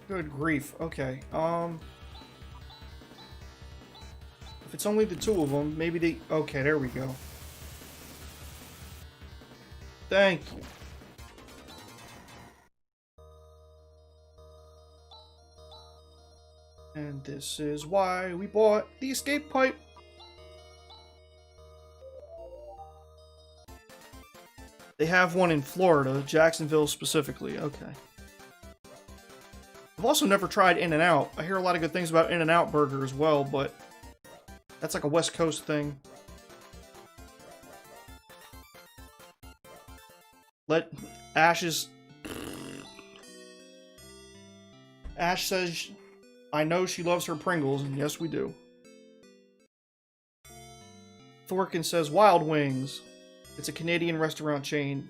Good grief. Okay. If it's only the two of them, maybe they... Okay, there we go. Thank you. And this is why we bought the escape pipe. They have one in Florida, Jacksonville specifically. Okay. I've also never tried In-N-Out. I hear a lot of good things about In-N-Out Burger as well, but that's like a West Coast thing. Let Ash's... Ash says, I know she loves her Pringles, and yes we do. Thorkin says, Wild Wings. It's a Canadian restaurant chain.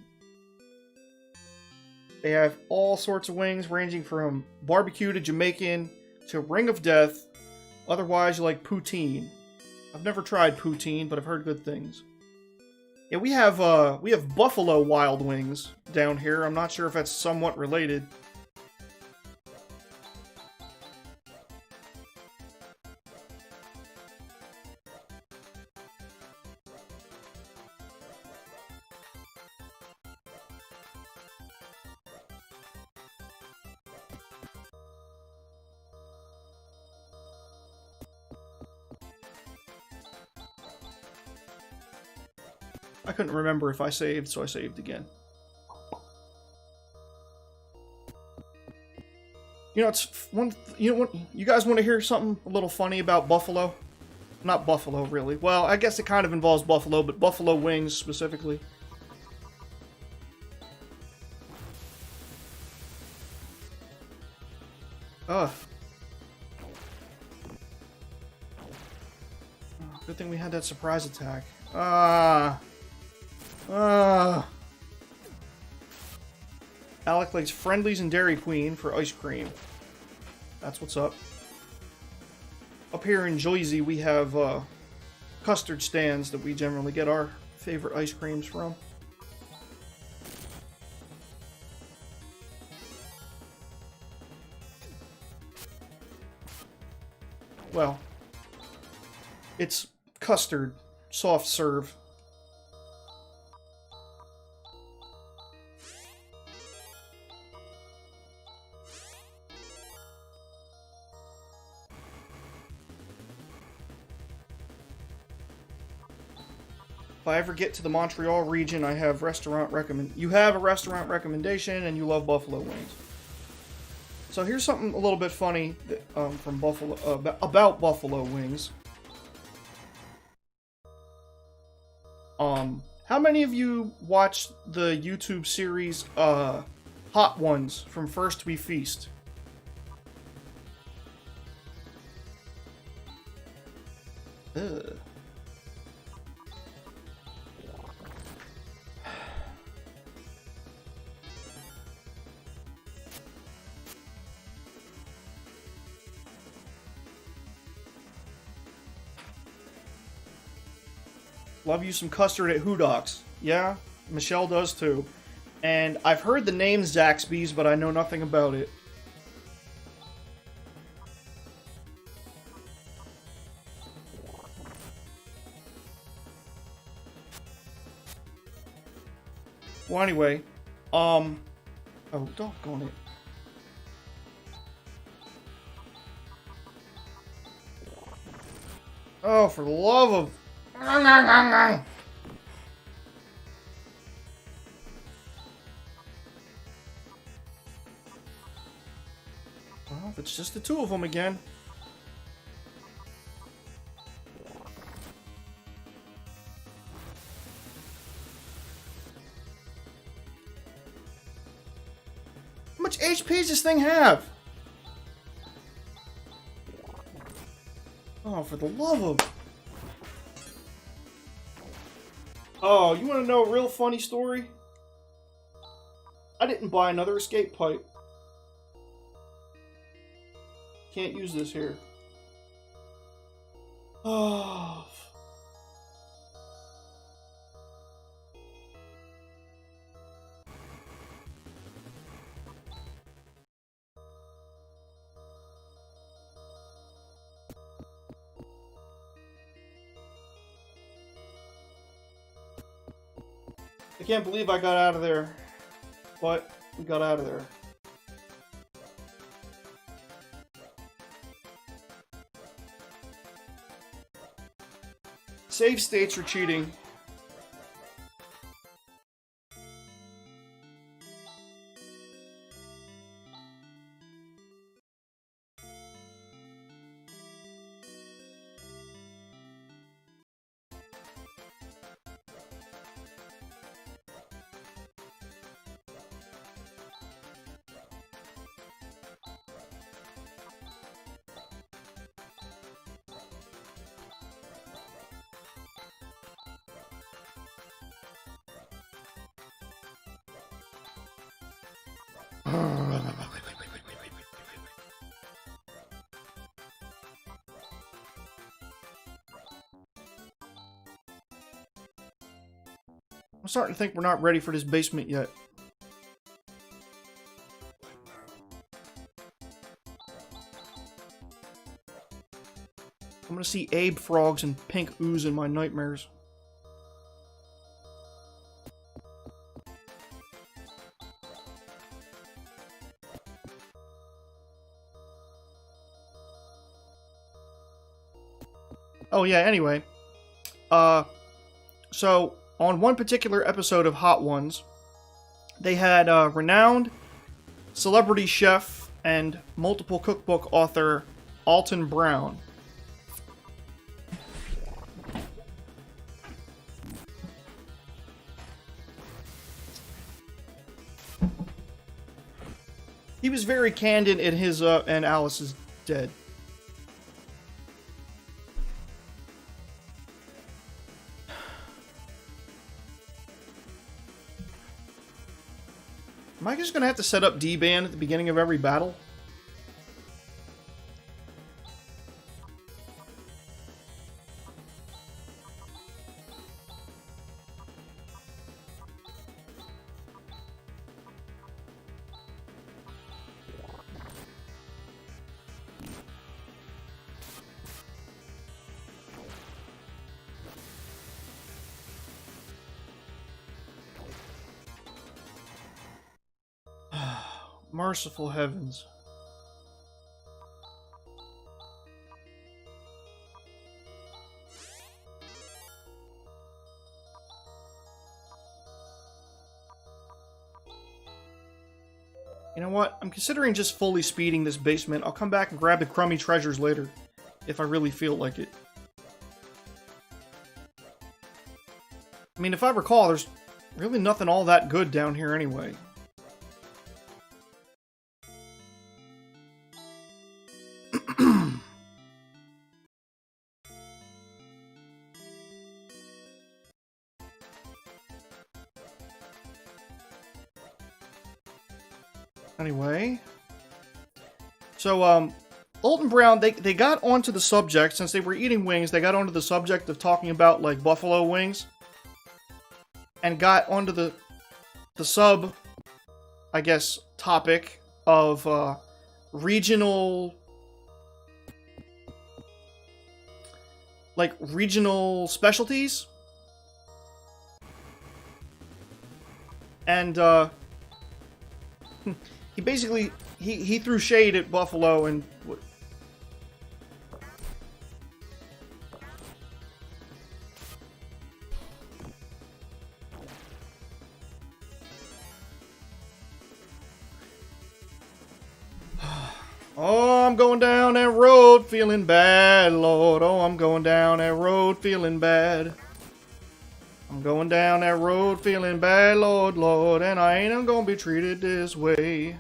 They have all sorts of wings, ranging from barbecue to Jamaican to Ring of Death. Otherwise, you like poutine. I've never tried poutine, but I've heard good things. Yeah, we have buffalo wild wings down here. I'm not sure if that's somewhat related. I couldn't remember if I saved, so I saved again. You know, it's one. You know what? You guys want to hear something a little funny about buffalo? Not buffalo, really. Well, I guess it kind of involves buffalo, but buffalo wings specifically. Ugh. Oh, good thing we had that surprise attack. Alec likes Friendlies and Dairy Queen for ice cream. That's what's up. Up here in Jersey, we have custard stands that we generally get our favorite ice creams from. Well, it's custard, soft serve. If I ever get to the Montreal region, I have You have a restaurant recommendation, and you love buffalo wings. So here's something a little bit funny that, from Buffalo about buffalo wings. How many of you watched the YouTube series Hot Ones from First We Feast? Ugh. Love you some custard at Hoodocks. Yeah, Michelle does too. And I've heard the name Zaxby's, but I know nothing about it. Well, anyway, oh, doggone it. Oh, for the love of... Well, it's just the two of them again. How much HP does this thing have? Oh, for the love of... Oh, you want to know a real funny story? I didn't buy another escape pipe. Can't use this here. Oh. I can't believe I got out of there, but we got out of there. Save states are cheating. I'm starting to think we're not ready for this basement yet. I'm gonna see Abe frogs and pink ooze in my nightmares. Oh yeah, anyway. So, on one particular episode of Hot Ones, they had renowned celebrity chef and multiple cookbook author Alton Brown. He was very candid in his, and Alice is dead. Am I just gonna have to set up D-Band at the beginning of every battle? Merciful heavens. You know what? I'm considering just fully speeding this basement. I'll come back and grab the crummy treasures later, if I really feel like it. I mean, if I recall, there's really nothing all that good down here anyway. Anyway, so, Alton Brown, they got onto the subject, since they were eating wings, they got onto the subject of talking about, like, buffalo wings, and got onto the sub, I guess, topic of, regional, like, regional specialties, and, he basically, he threw shade at Buffalo and... Oh, I'm going down that road feeling bad, Lord. Oh, I'm going down that road feeling bad. I'm going down that road feeling bad, Lord, Lord, and I ain't gonna be treated this way.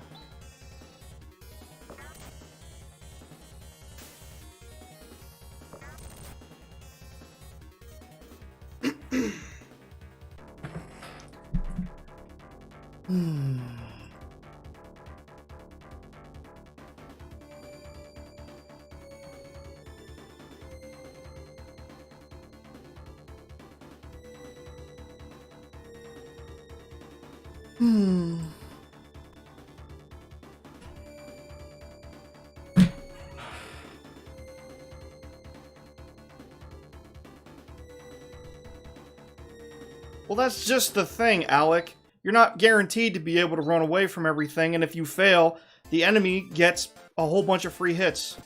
Well, that's just the thing, Alec. You're not guaranteed to be able to run away from everything, and if you fail, the enemy gets a whole bunch of free hits.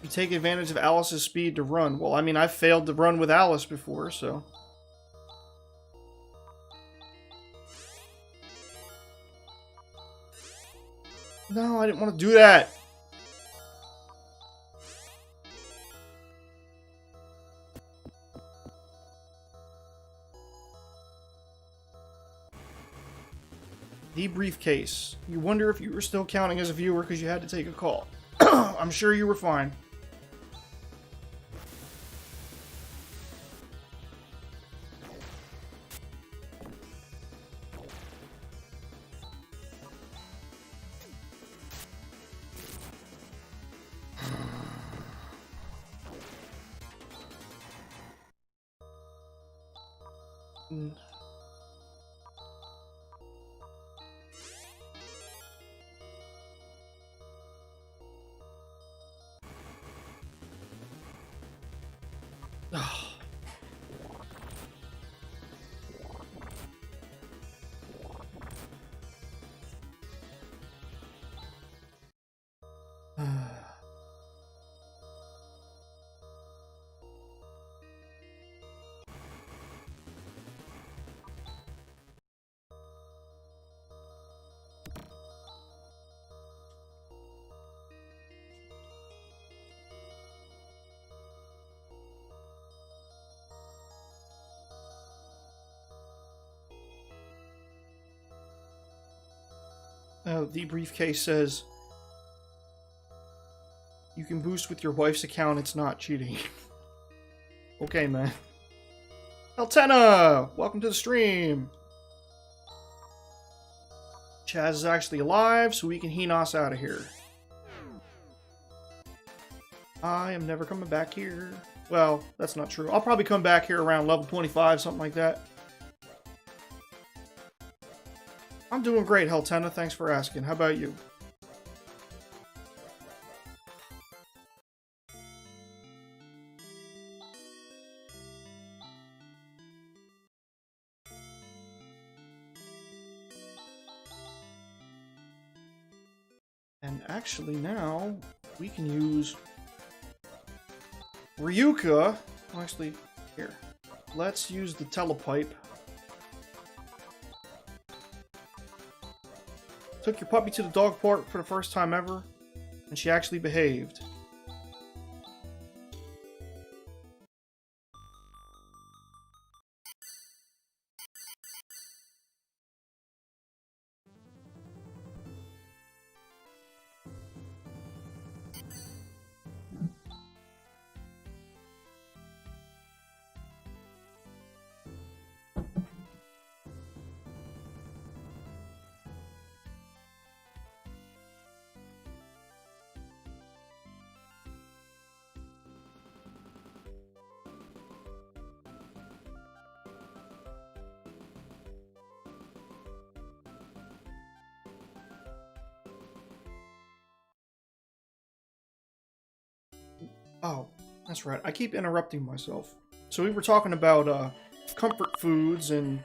You take advantage of Alice's speed to run. Well, I mean, I've failed to run with Alice before, so... No, I didn't want to do that. The briefcase. You wonder if you were still counting as a viewer because you had to take a call. I'm sure you were fine. The briefcase says you can boost with your wife's account. It's not cheating. Okay, man. Altena! Welcome to the stream. Chaz is actually alive, so we can Henos out of here. I am never coming back here. Well, that's not true. I'll probably come back here around level 25, something like that. I'm doing great, Heltena. Thanks for asking. How about you? And actually now, we can use Ryuka. Actually, here. Let's use the telepipe. Took your puppy to the dog park for the first time ever, and she actually behaved. Oh, that's right. I keep interrupting myself. So we were talking about comfort foods and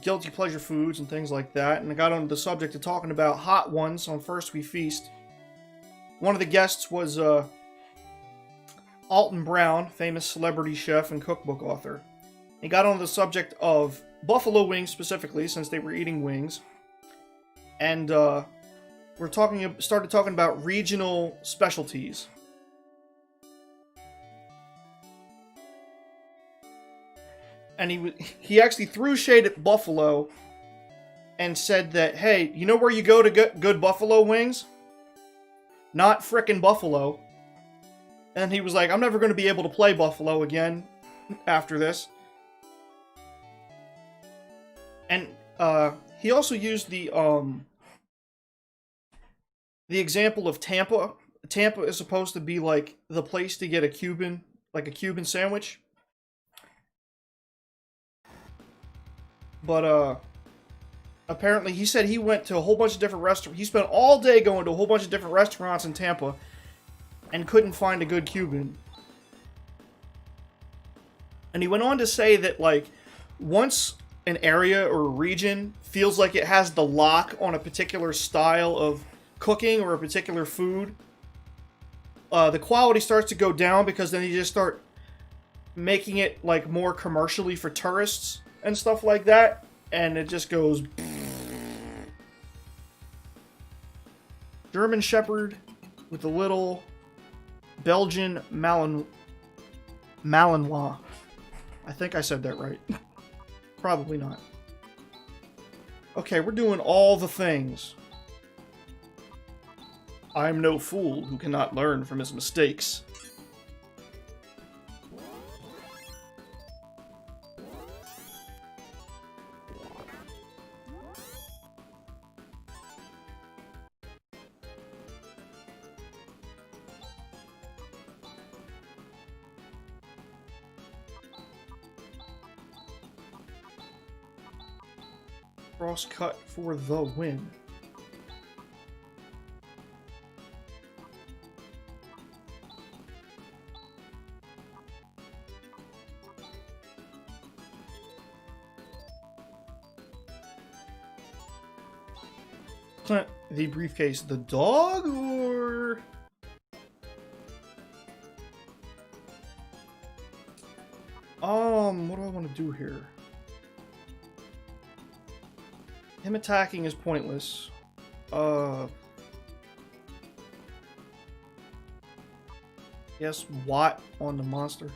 guilty pleasure foods and things like that, and I got on the subject of talking about hot ones on First We Feast. One of the guests was Alton Brown, famous celebrity chef and cookbook author. He got on the subject of buffalo wings specifically, since they were eating wings, and started talking about regional specialties. And he actually threw shade at Buffalo and said that, hey, you know where you go to get good buffalo wings? Not frickin' Buffalo. And he was like, I'm never going to be able to play Buffalo again after this. And he also used the example of Tampa. Tampa is supposed to be like the place to get a Cuban sandwich. But, apparently he said he went to a whole bunch of different restaurants. He spent all day going to a whole bunch of different restaurants in Tampa and couldn't find a good Cuban. And he went on to say that, like, once an area or a region feels like it has the lock on a particular style of cooking or a particular food, the quality starts to go down, because then you just start making it, like, more commercially for tourists and stuff like that, and it just goes. German Shepherd with a little Belgian Malinois. I think I said that right. Probably not. Okay, we're doing all the things. I'm no fool who cannot learn from his mistakes. Cross cut for the win. Clint, the briefcase, the dog, or what do I want to do here? Him attacking is pointless. Yes, Watt on the monster.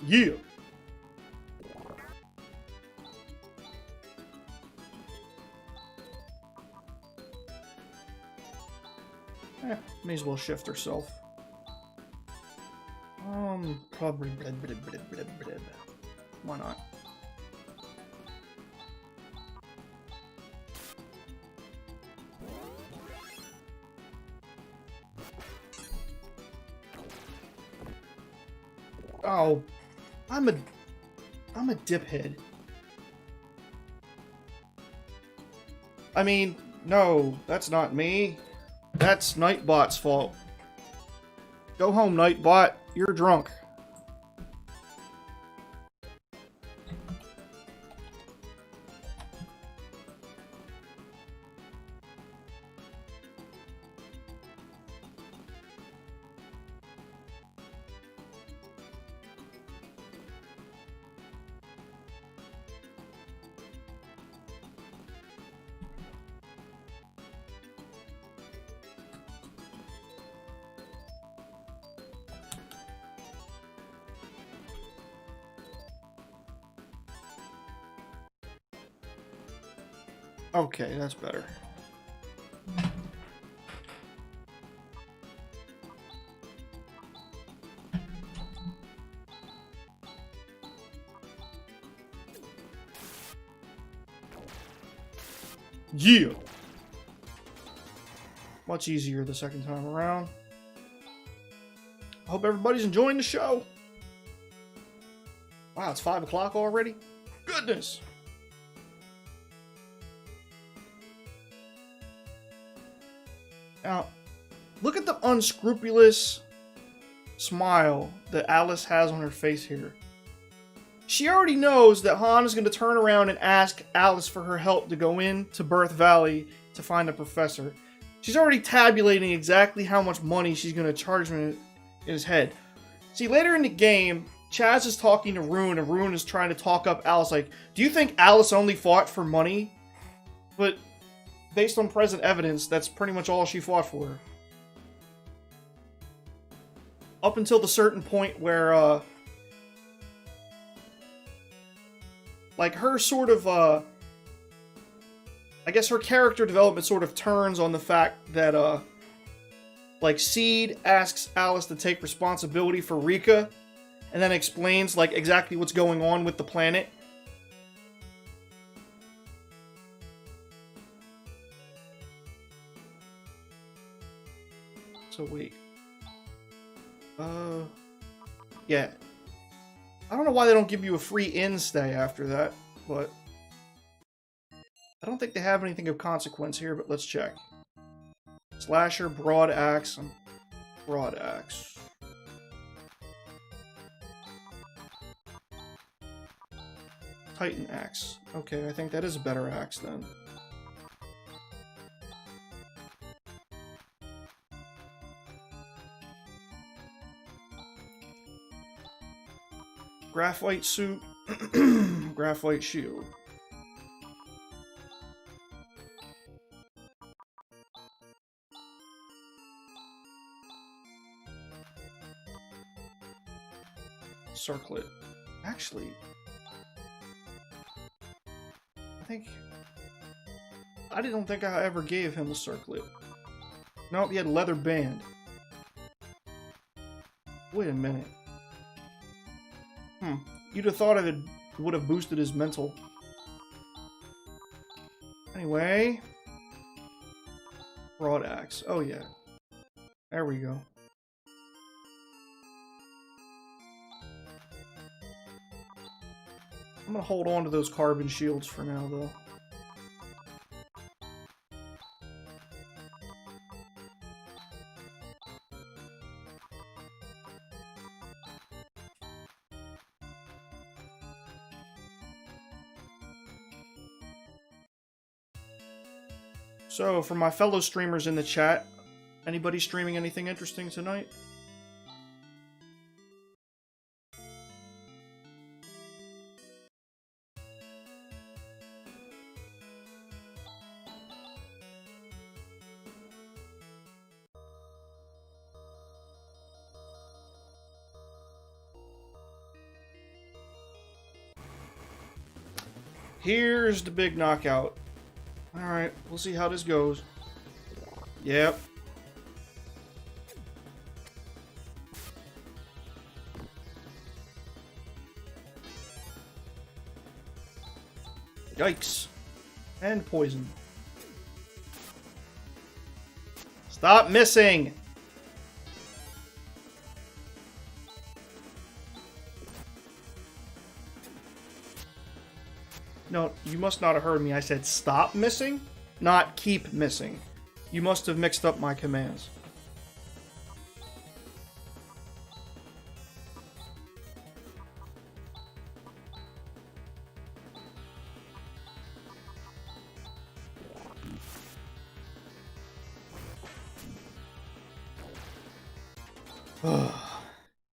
Yeah. May as well shift herself. Probably. Why not? Oh, I'm a diphead. I mean, no, that's not me. That's Nightbot's fault. Go home, Nightbot. You're drunk. Okay, that's better. Yeah! Much easier the second time around. I hope everybody's enjoying the show. Wow, it's 5 o'clock already? Goodness! Now, look at the unscrupulous smile that Alice has on her face here. She already knows that Han is going to turn around and ask Alice for her help to go into Birth Valley to find a professor. She's already tabulating exactly how much money she's going to charge him in his head. See, later in the game, Chaz is talking to Rune, and Rune is trying to talk up Alice like, do you think Alice only fought for money? But based on present evidence, that's pretty much all she fought for. Up until the certain point where, like, her sort of, I guess her character development sort of turns on the fact that, like, Seed asks Alice to take responsibility for Rika, and then explains, like, exactly what's going on with the planet. So, wait. Yeah. I don't know why they don't give you a free in stay after that, but I don't think they have anything of consequence here, but let's check. Slasher, broad axe, broad axe. Titan axe. Okay, I think that is a better axe then. Graphite suit, graphite shield. Circlet. Actually, I don't think I ever gave him a circlet. Nope, he had a leather band. Wait a minute. You'd have thought it would have boosted his mental. Anyway. Broad axe. Oh yeah. There we go. I'm gonna hold on to those carbon shields for now, though. So, for my fellow streamers in the chat, anybody streaming anything interesting tonight? Here's the big knockout. Alright, we'll see how this goes. Yep. Yikes. And poison. Stop missing! No, you must not have heard me. I said stop missing, not keep missing. You must have mixed up my commands.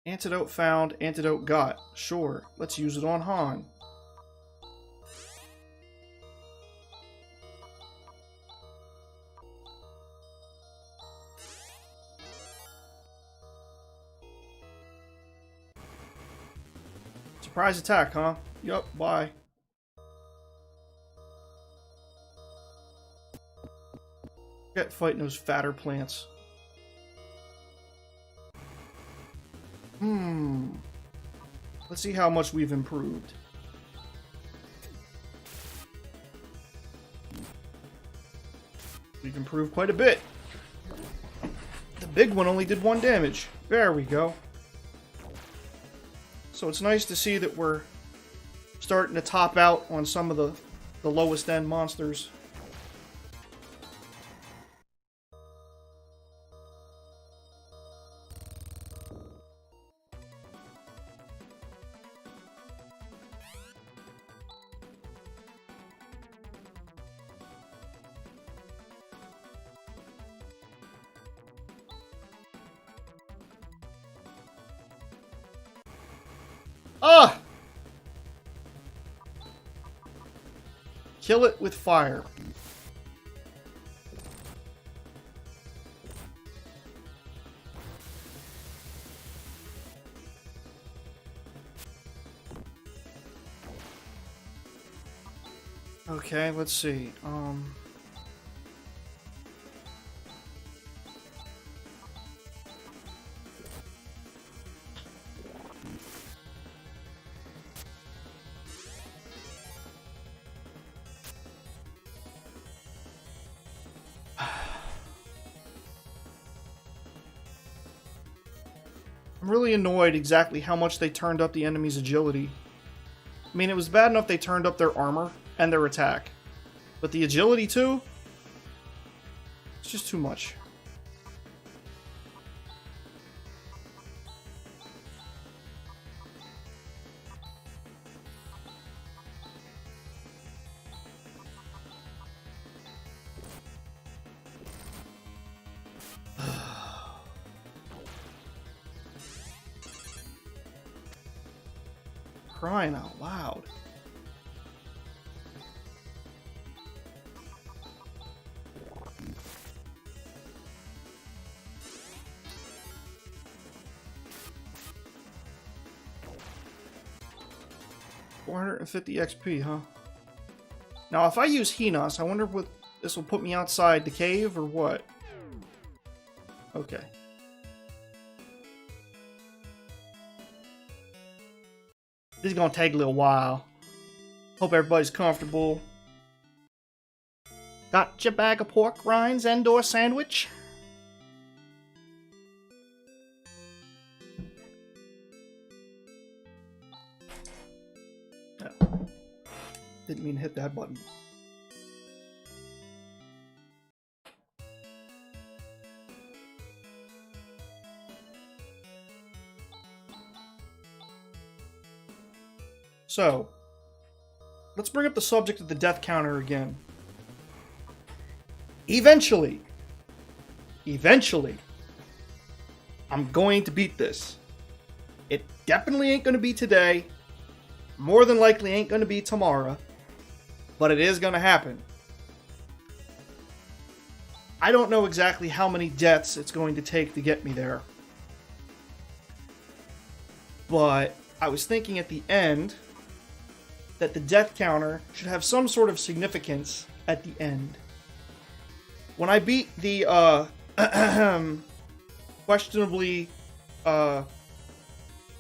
Antidote found, antidote got. Sure, let's use it on Han. Surprise attack, huh? Yup, bye. Get fighting those fatter plants. Let's see how much we've improved. We've improved quite a bit. The big one only did 1 damage. There we go. So it's nice to see that we're starting to top out on some of the lowest end monsters. Ah! Kill it with fire. Okay, let's see. I'm really annoyed exactly how much they turned up the enemy's agility. I mean, it was bad enough they turned up their armor and their attack. But the agility too? It's just too much. Crying out loud. $450 XP, huh? Now, if I use Henos, I wonder what this will put me outside the cave or what? Okay. This is gonna take a little while. Hope everybody's comfortable. Got your bag of pork rinds and/or sandwich? Oh. Didn't mean to hit that button. So, let's bring up the subject of the death counter again. Eventually, I'm going to beat this. It definitely ain't going to be today. More than likely ain't going to be tomorrow. But it is going to happen. I don't know exactly how many deaths it's going to take to get me there. But I was thinking at the end that the death counter should have some sort of significance at the end. When I beat the questionably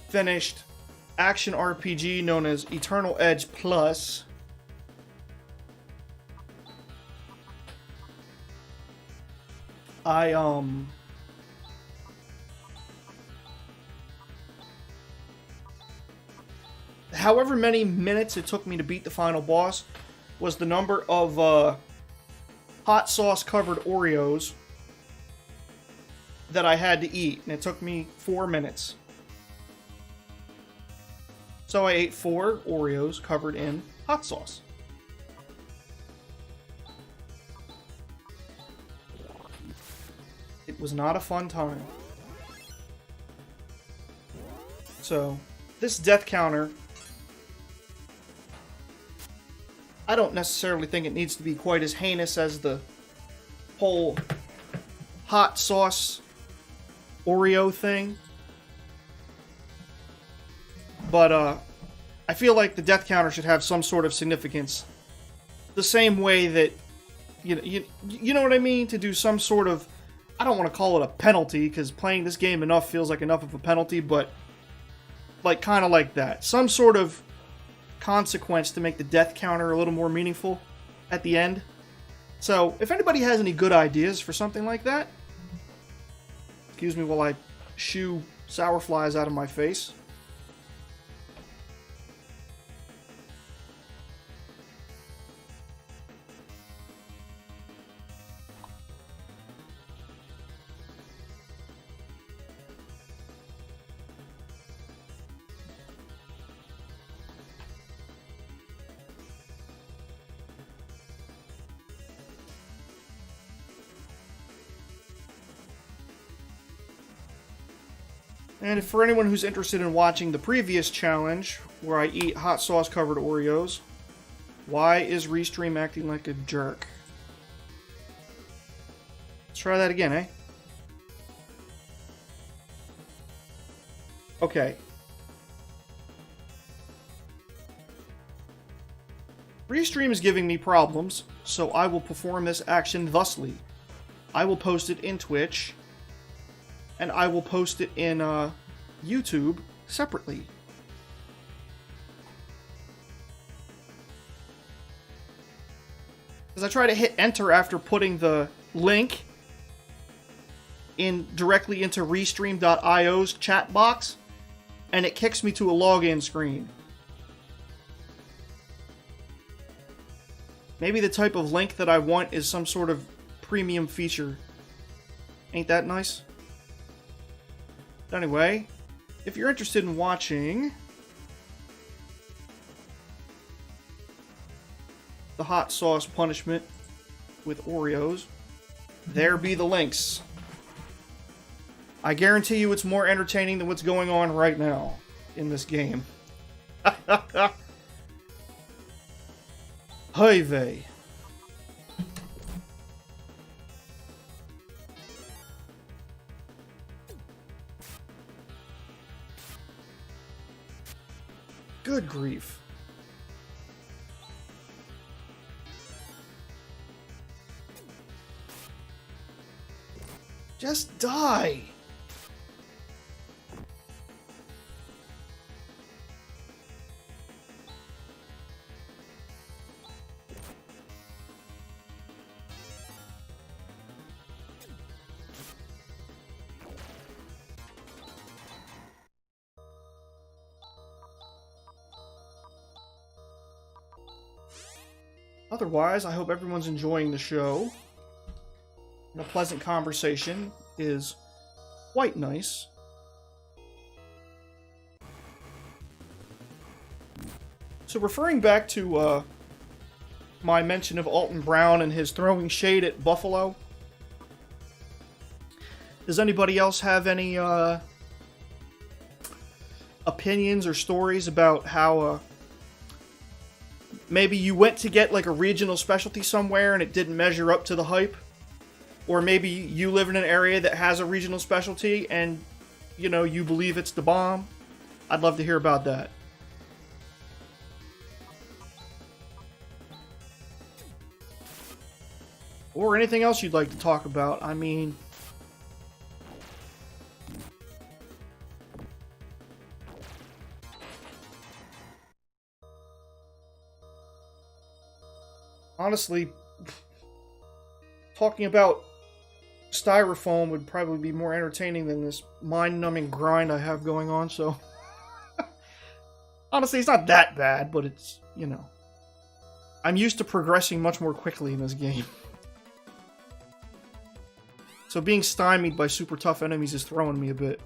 finished action RPG known as Eternal Edge Plus, however many minutes it took me to beat the final boss was the number of hot sauce covered Oreos that I had to eat, and it took me 4 minutes. So I ate 4 Oreos covered in hot sauce. It was not a fun time. So, this death counter, I don't necessarily think it needs to be quite as heinous as the whole hot sauce Oreo thing. But I feel like the death counter should have some sort of significance. The same way that, you know what I mean? To do some sort of, I don't want to call it a penalty, because playing this game enough feels like enough of a penalty, but like kind of like that. Some sort of consequence to make the death counter a little more meaningful at the end. So, if anybody has any good ideas for something like that, excuse me while I shoo sour flies out of my face. And for anyone who's interested in watching the previous challenge, where I eat hot sauce covered Oreos, why is Restream acting like a jerk? Let's try that again, eh? Okay. Restream is giving me problems, so I will perform this action thusly. I will post it in Twitch, and I will post it in YouTube separately. As I try to hit enter after putting the link directly into Restream.io's chat box, and it kicks me to a login screen. Maybe the type of link that I want is some sort of premium feature. Ain't that nice? But anyway, if you're interested in watching the hot sauce punishment with Oreos, there be the links. I guarantee you it's more entertaining than what's going on right now in this game. Hey vey. Good grief. Just die. Otherwise, I hope everyone's enjoying the show. And a pleasant conversation is quite nice. So referring back to my mention of Alton Brown and his throwing shade at Buffalo, does anybody else have any opinions or stories about how maybe you went to get like a regional specialty somewhere and it didn't measure up to the hype? Or maybe you live in an area that has a regional specialty and, you know, you believe it's the bomb? I'd love to hear about that. Or anything else you'd like to talk about. I mean, honestly, talking about styrofoam would probably be more entertaining than this mind-numbing grind I have going on, so... Honestly, it's not that bad, but it's, you know... I'm used to progressing much more quickly in this game. So being stymied by super tough enemies is throwing me a bit.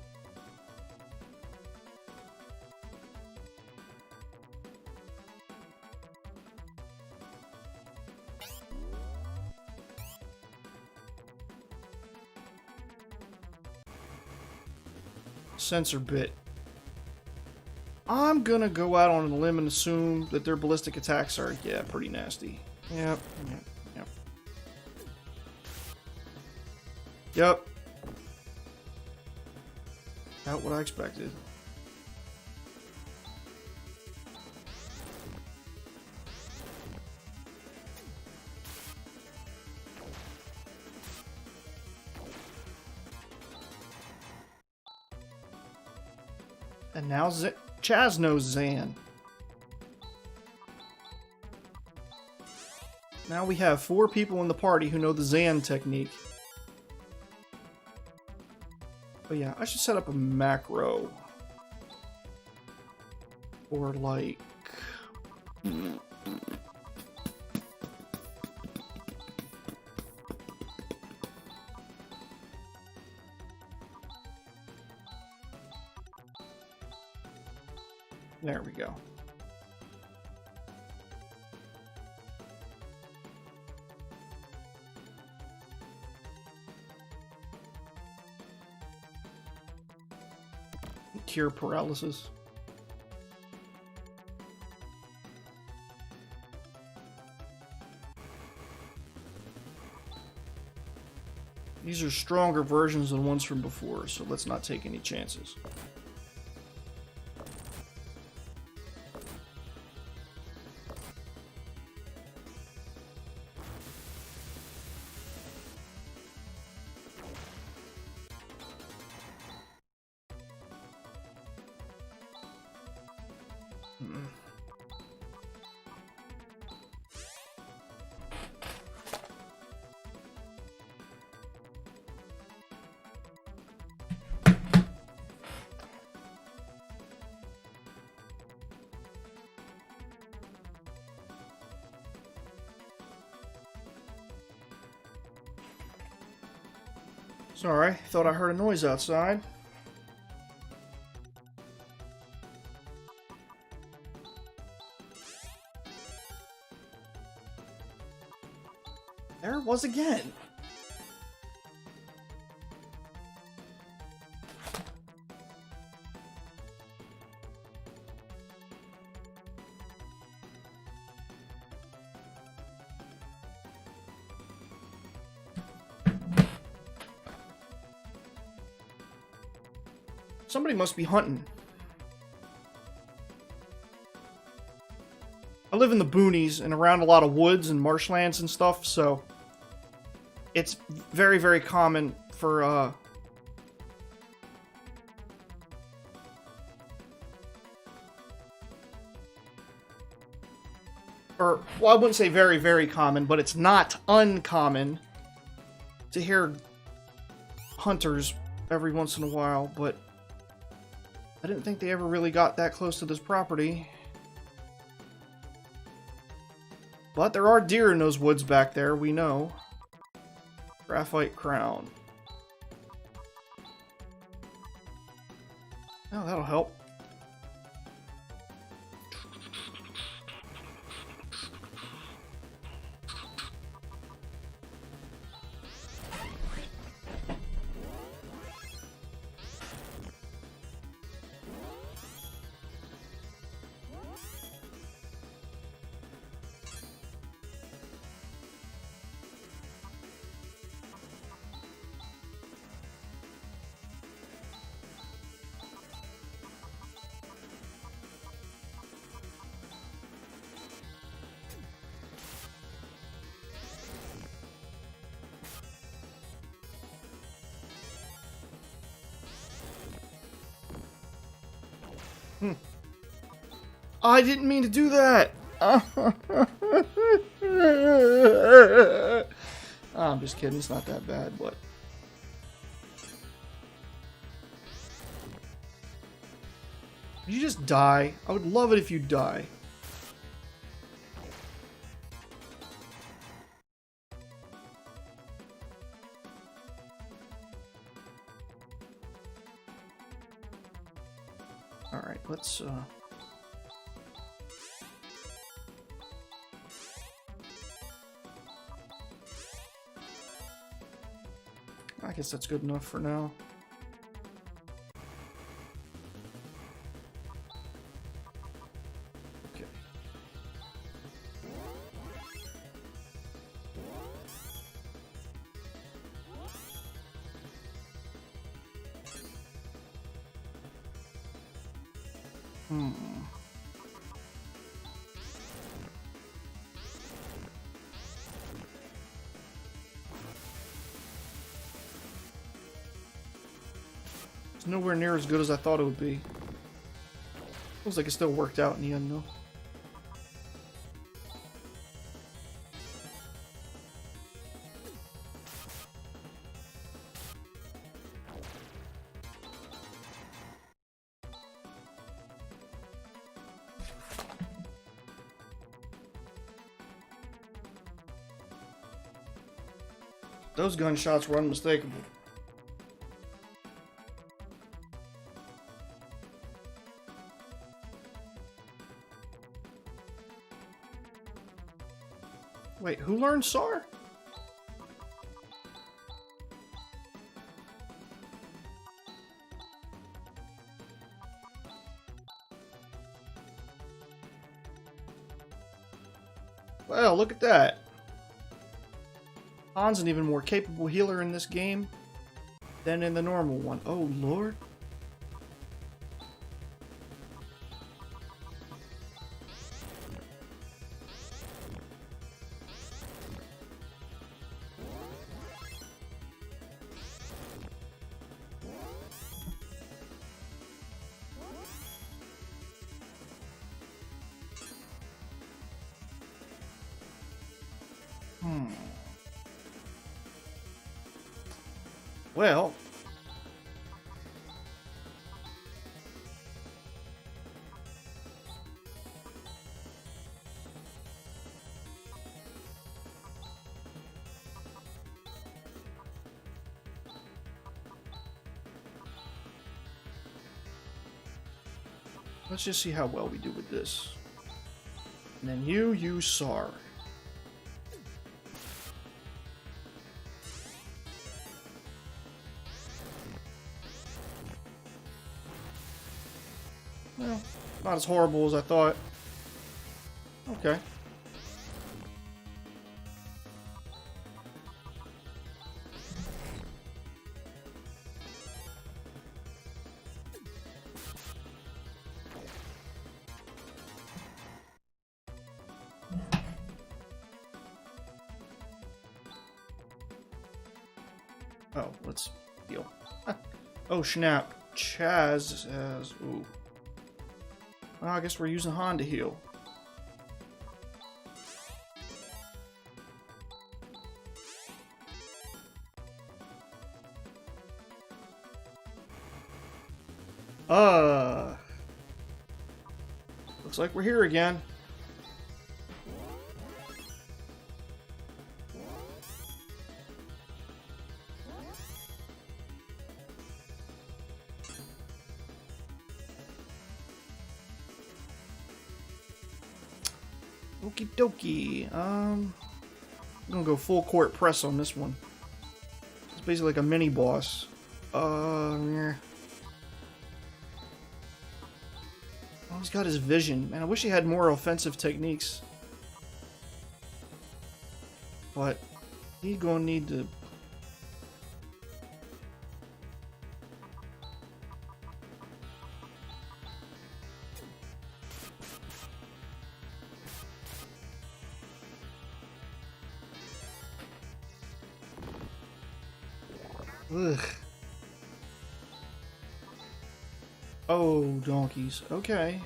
Sensor bit. I'm gonna go out on a limb and assume that their ballistic attacks are, yeah, pretty nasty. Yep. About what I expected. And now Chaz knows Zan. Now we have 4 people in the party who know the Zan technique. But yeah, I should set up a macro. Or like... There we go. Cure paralysis. These are stronger versions than ones from before, so let's not take any chances. Sorry, thought I heard a noise outside. There it was again. Somebody must be hunting. I live in the boonies and around a lot of woods and marshlands and stuff, so it's very, very common for, well, I wouldn't say very, very common, but it's not uncommon to hear hunters every once in a while, but I didn't think they ever really got that close to this property. But there are deer in those woods back there, we know. Graphite crown. Oh, that'll help. I didn't mean to do that! I'm just kidding, it's not that bad, but... Did you just die? I would love it if you die. Alright, let's, I guess that's good enough for now. Okay. It's nowhere near as good as I thought it would be. Looks like it still worked out in the end, though. Those gunshots were unmistakable. Wait, who learned SAR? Well, look at that. Han's an even more capable healer in this game than in the normal one. Oh, Lord. Well, Let's just see how well we do with this. And then you SAR. Well, not as horrible as I thought. Okay. Oh, let's deal. Oh, snap. Chaz has... Ooh. Well, I guess we're using Han to heal. Looks like we're here again. Okie dokie. I'm gonna go full court press on this one. It's basically like a mini boss. Yeah. Oh, he's got his vision. Man, I wish he had more offensive techniques. But he's gonna need to... Ugh. Oh, donkeys. Okay.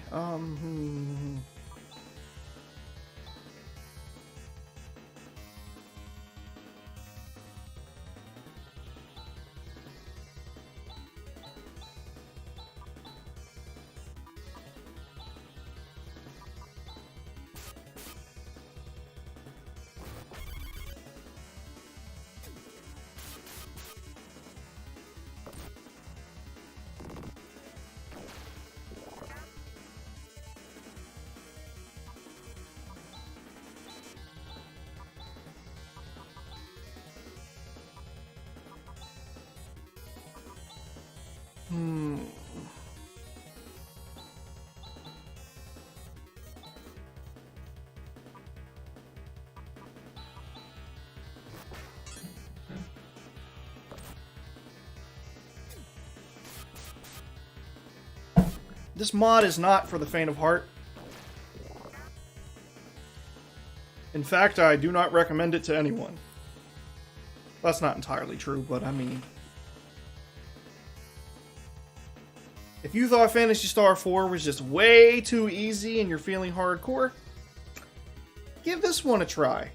This mod is not for the faint of heart. In fact, I do not recommend it to anyone. That's not entirely true, but I mean... If you thought Phantasy Star 4 was just way too easy and you're feeling hardcore, give this one a try.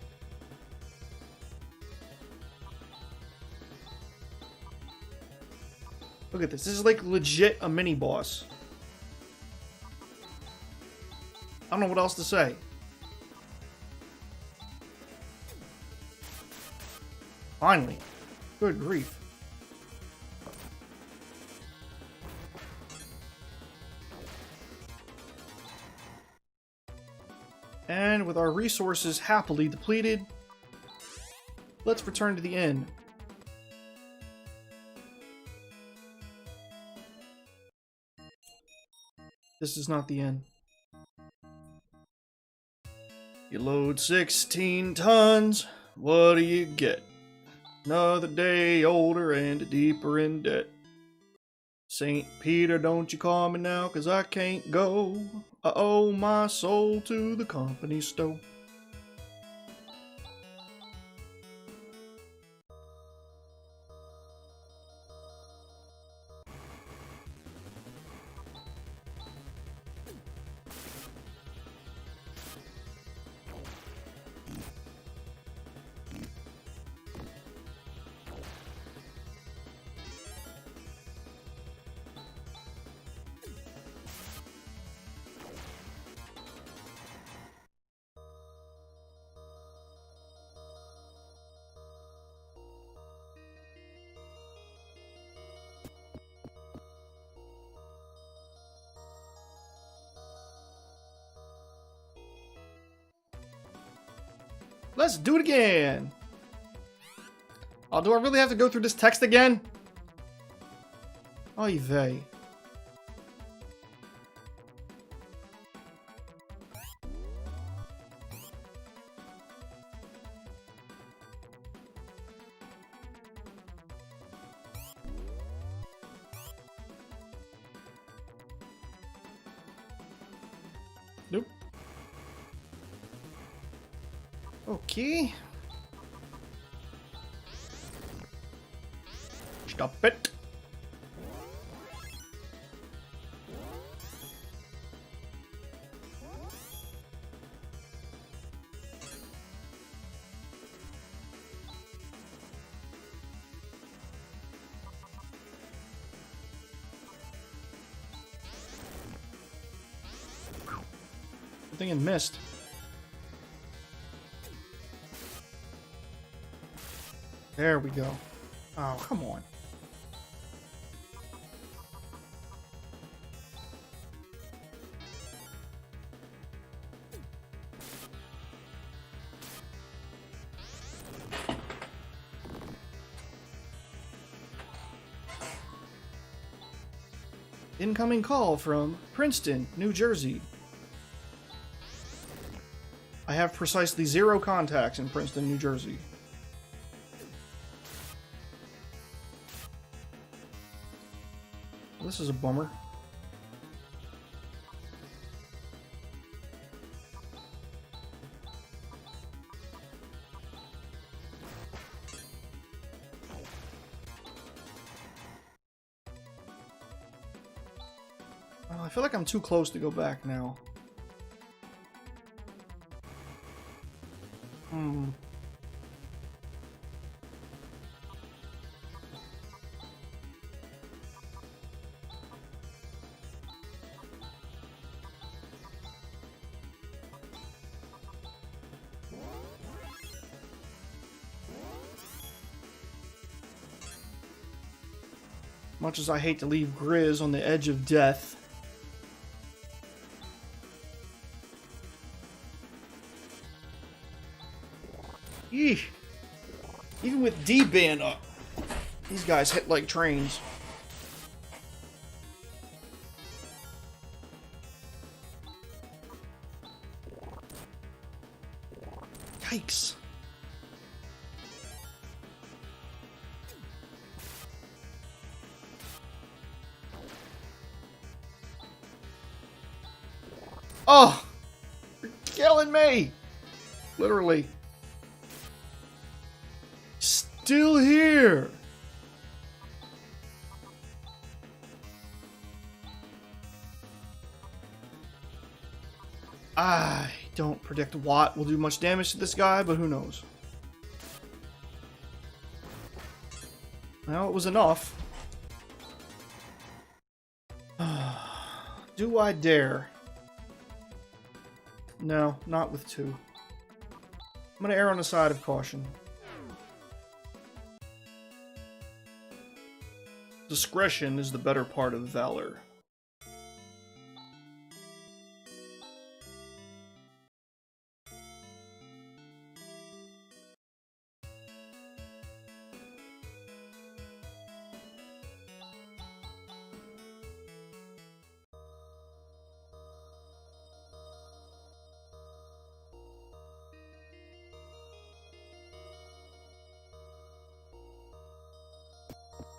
Look at this. This is like legit a mini boss. I don't know what else to say. Finally. Good grief. And with our resources happily depleted, let's return to the inn. This is not the inn. You load 16 tons, what do you get? Another day older and deeper in debt. St. Peter, don't you call me now, 'cause I can't go. I owe my soul to the company store. Let's do it again. Oh, do I really have to go through this text again? Oy vey. Nope. Okay. Stop it. I think it missed. There we go. Oh, come on. Incoming call from Princeton, New Jersey. I have precisely 0 contacts in Princeton, New Jersey. This is a bummer. I feel like I'm too close to go back now. Much as I hate to leave Grizz on the edge of death. Eesh. Even with D-Band up, these guys hit like trains. Yikes. Oh! You're killing me! Literally. Still here! I don't predict Watt will do much damage to this guy, but who knows. Well, it was enough. Do I dare? No, not with 2. I'm gonna err on the side of caution. Discretion is the better part of valor.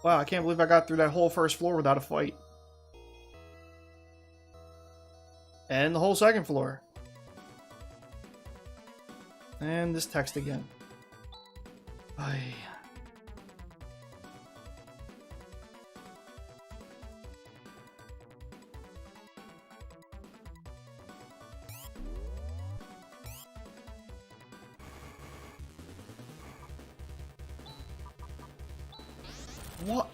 Wow, I can't believe I got through that whole first floor without a fight. And the whole second floor. And this text again. Aye. What?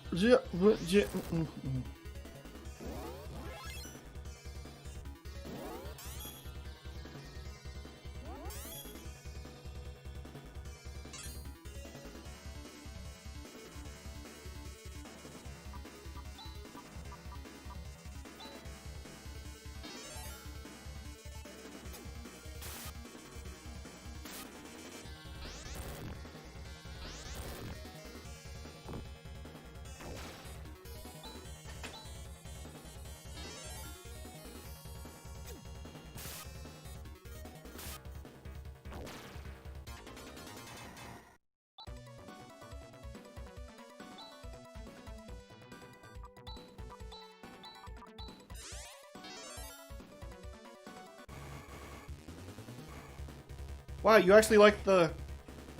Wow, you actually like the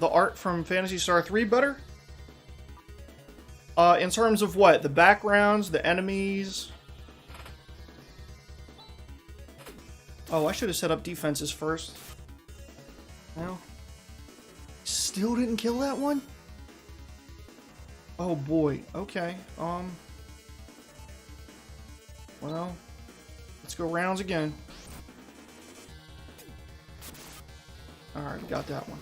art from Phantasy Star 3 better? In terms of what? The backgrounds, the enemies? Oh, I should have set up defenses first. No. Still didn't kill that one? Oh boy. Okay. Well, let's go rounds again. Alright, got that one.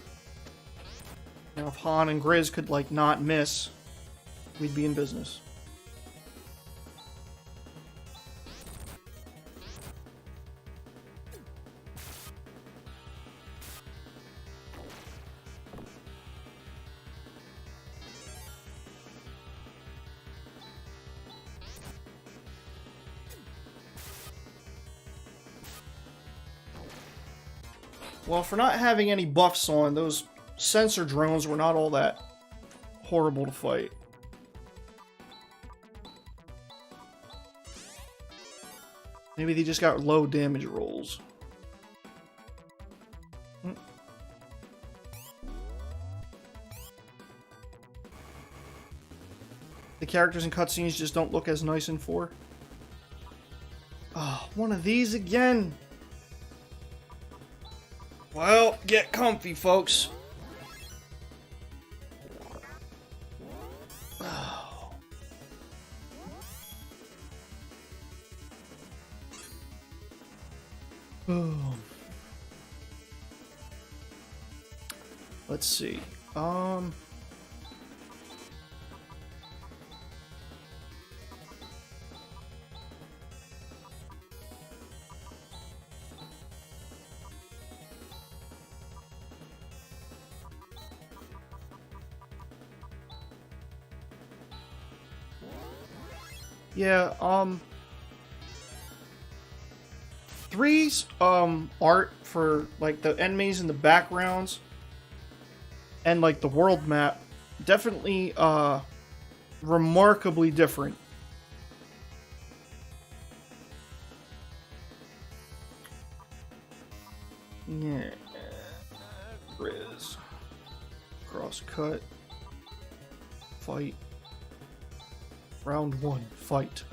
Now if Han and Grizz could, like, not miss, we'd be in business. Well, for not having any buffs on, those sensor drones were not all that horrible to fight. Maybe they just got low damage rolls. The characters in cutscenes just don't look as nice in 4. Oh, one of these again! Well, get comfy, folks. Oh. Oh. Let's see. Yeah, 3's art for like the enemies and the backgrounds and like the world map definitely remarkably different. Yeah. Grizz. Cross cut. Fight. Round 1, fight.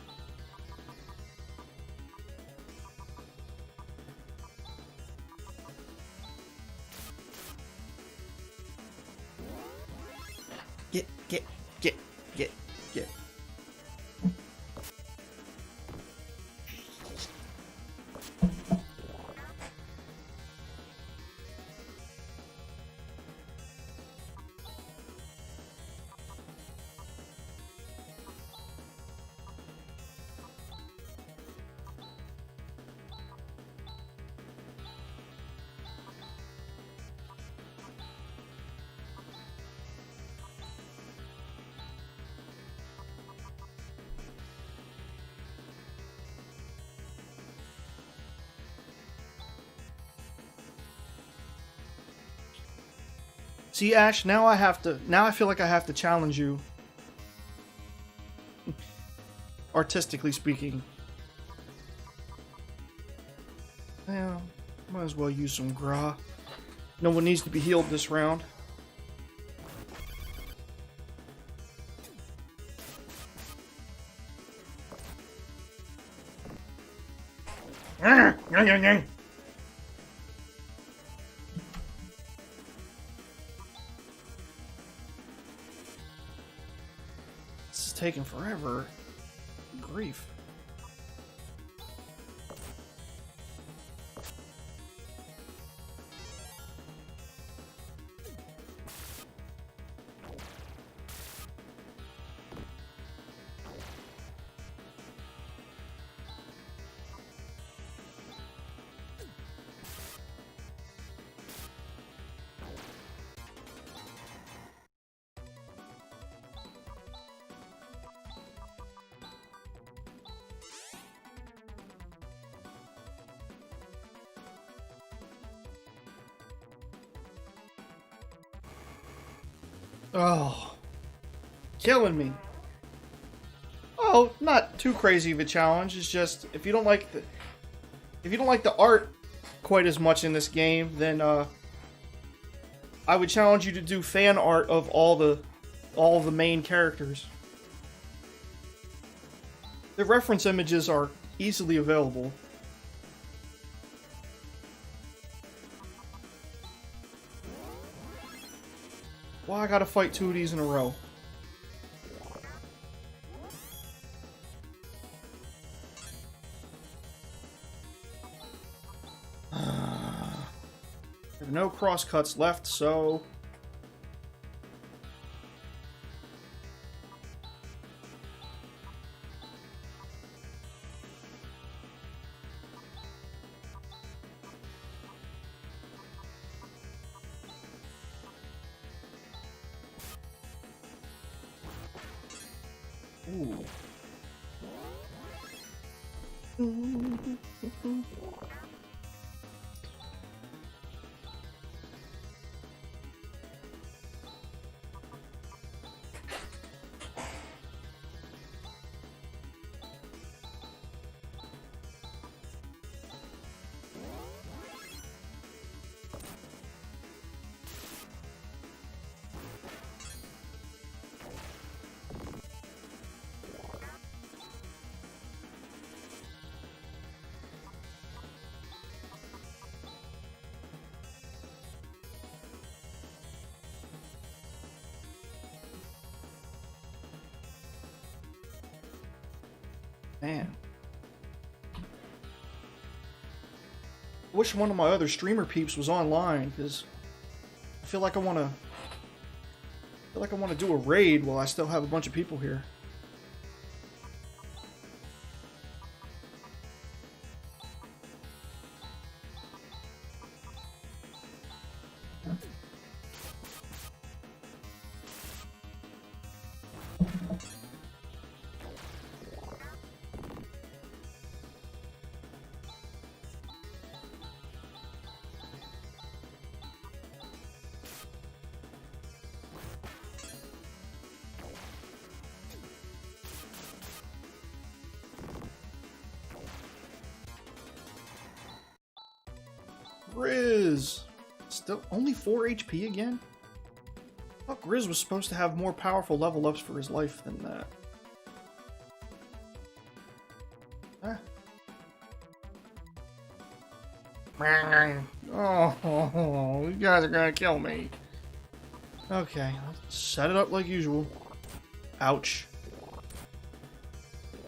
Get. See, Ash, now I feel like I have to challenge you. Artistically speaking. Yeah, might as well use some Gra. No one needs to be healed this round. This is taking forever. Grief. Oh, killing me. Oh, not too crazy of a challenge. It's just if you don't like the art quite as much in this game, then I would challenge you to do fan art of all the main characters. The reference images are easily available. Why I gotta fight 2 of these in a row? There are no crosscuts left, so... Ooh. Man. I wish one of my other streamer peeps was online, because I feel like I want to do a raid while I still have a bunch of people here. Grizz! Still only 4 HP again? I thought Grizz was supposed to have more powerful level ups for his life than that. Ah. Oh, you guys are gonna kill me. Okay, let's set it up like usual. Ouch.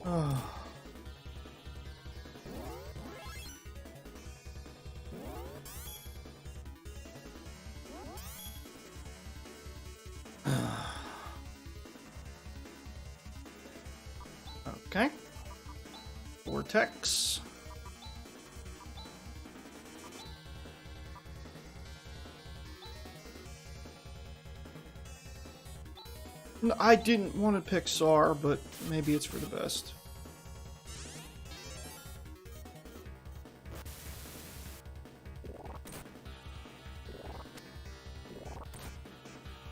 Oh. Okay. Vortex. No, I didn't want to pick SAR, but maybe it's for the best.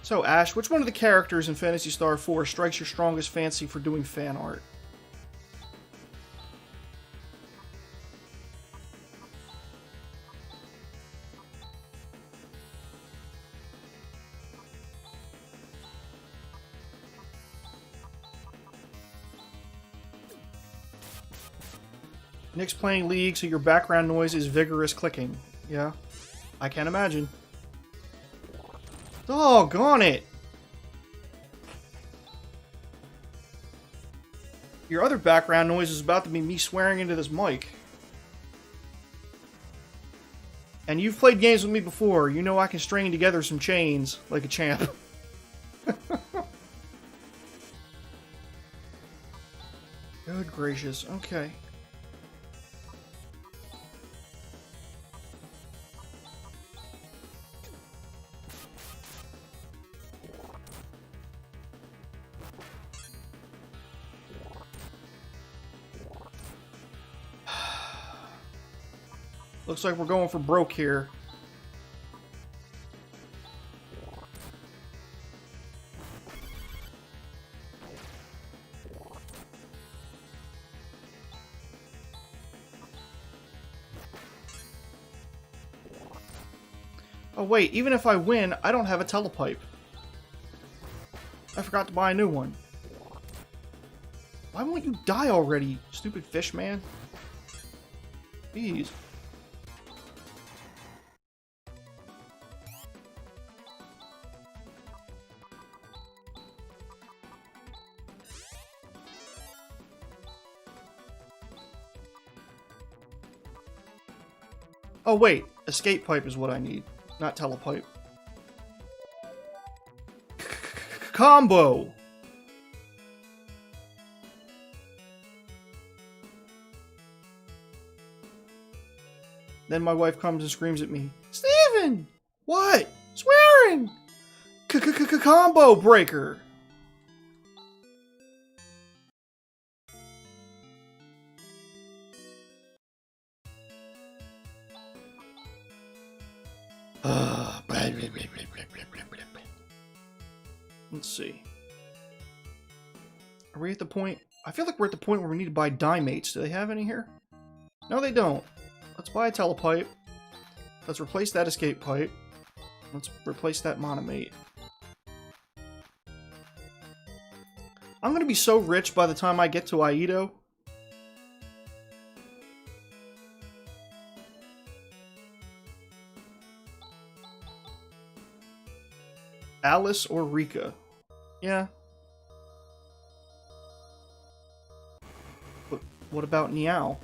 So, Ash, which one of the characters in Phantasy Star 4 strikes your strongest fancy for doing fan art? Nick's playing League, so your background noise is vigorous clicking. Yeah, I can't imagine. Doggone it! Your other background noise is about to be me swearing into this mic. And you've played games with me before. You know I can string together some chains like a champ. Good gracious. Okay. Looks like we're going for broke here. Oh wait, even if I win, I don't have a telepipe. I forgot to buy a new one. Why won't you die already, stupid fish man? Jeez. Oh wait, escape pipe is what I need, not telepipe. Combo! Then my wife comes and screams at me, Steven! What? Swearing! Combo breaker! Let's see. Are we at the point? I feel like we're at the point where we need to buy dimates. Do they have any here? No, they don't. Let's buy a telepipe. Let's replace that escape pipe. Let's replace that monomate. I'm gonna be so rich by the time I get to Aido. Alice or Rika? Yeah. But what about Niao?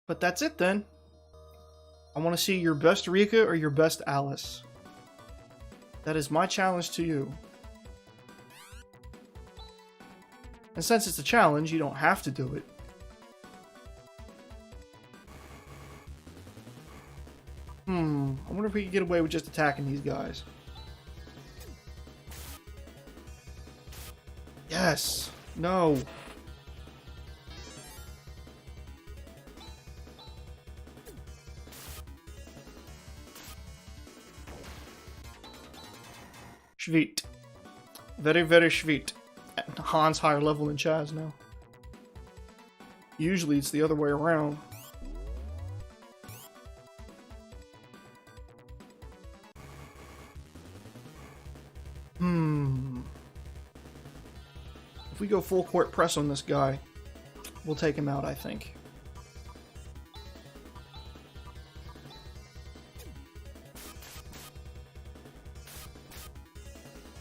But that's it then. I want to see your best Rika or your best Alice. That is my challenge to you. And since it's a challenge, you don't have to do it. I wonder if we could get away with just attacking these guys. Yes. No. Sweet. Very, very sweet. Han's higher level than Chaz now. Usually it's the other way around. If we go full court press on this guy, we'll take him out, I think.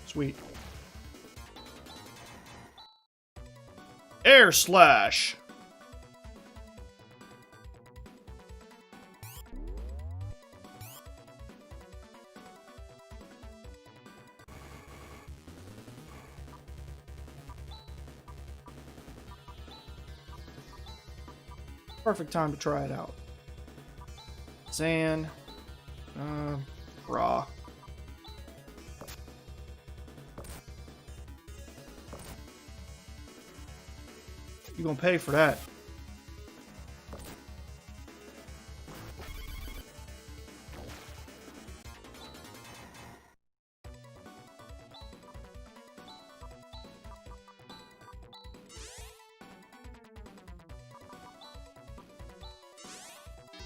Sweet. Air slash! Perfect time to try it out. Zan. Raw. You're gonna pay for that.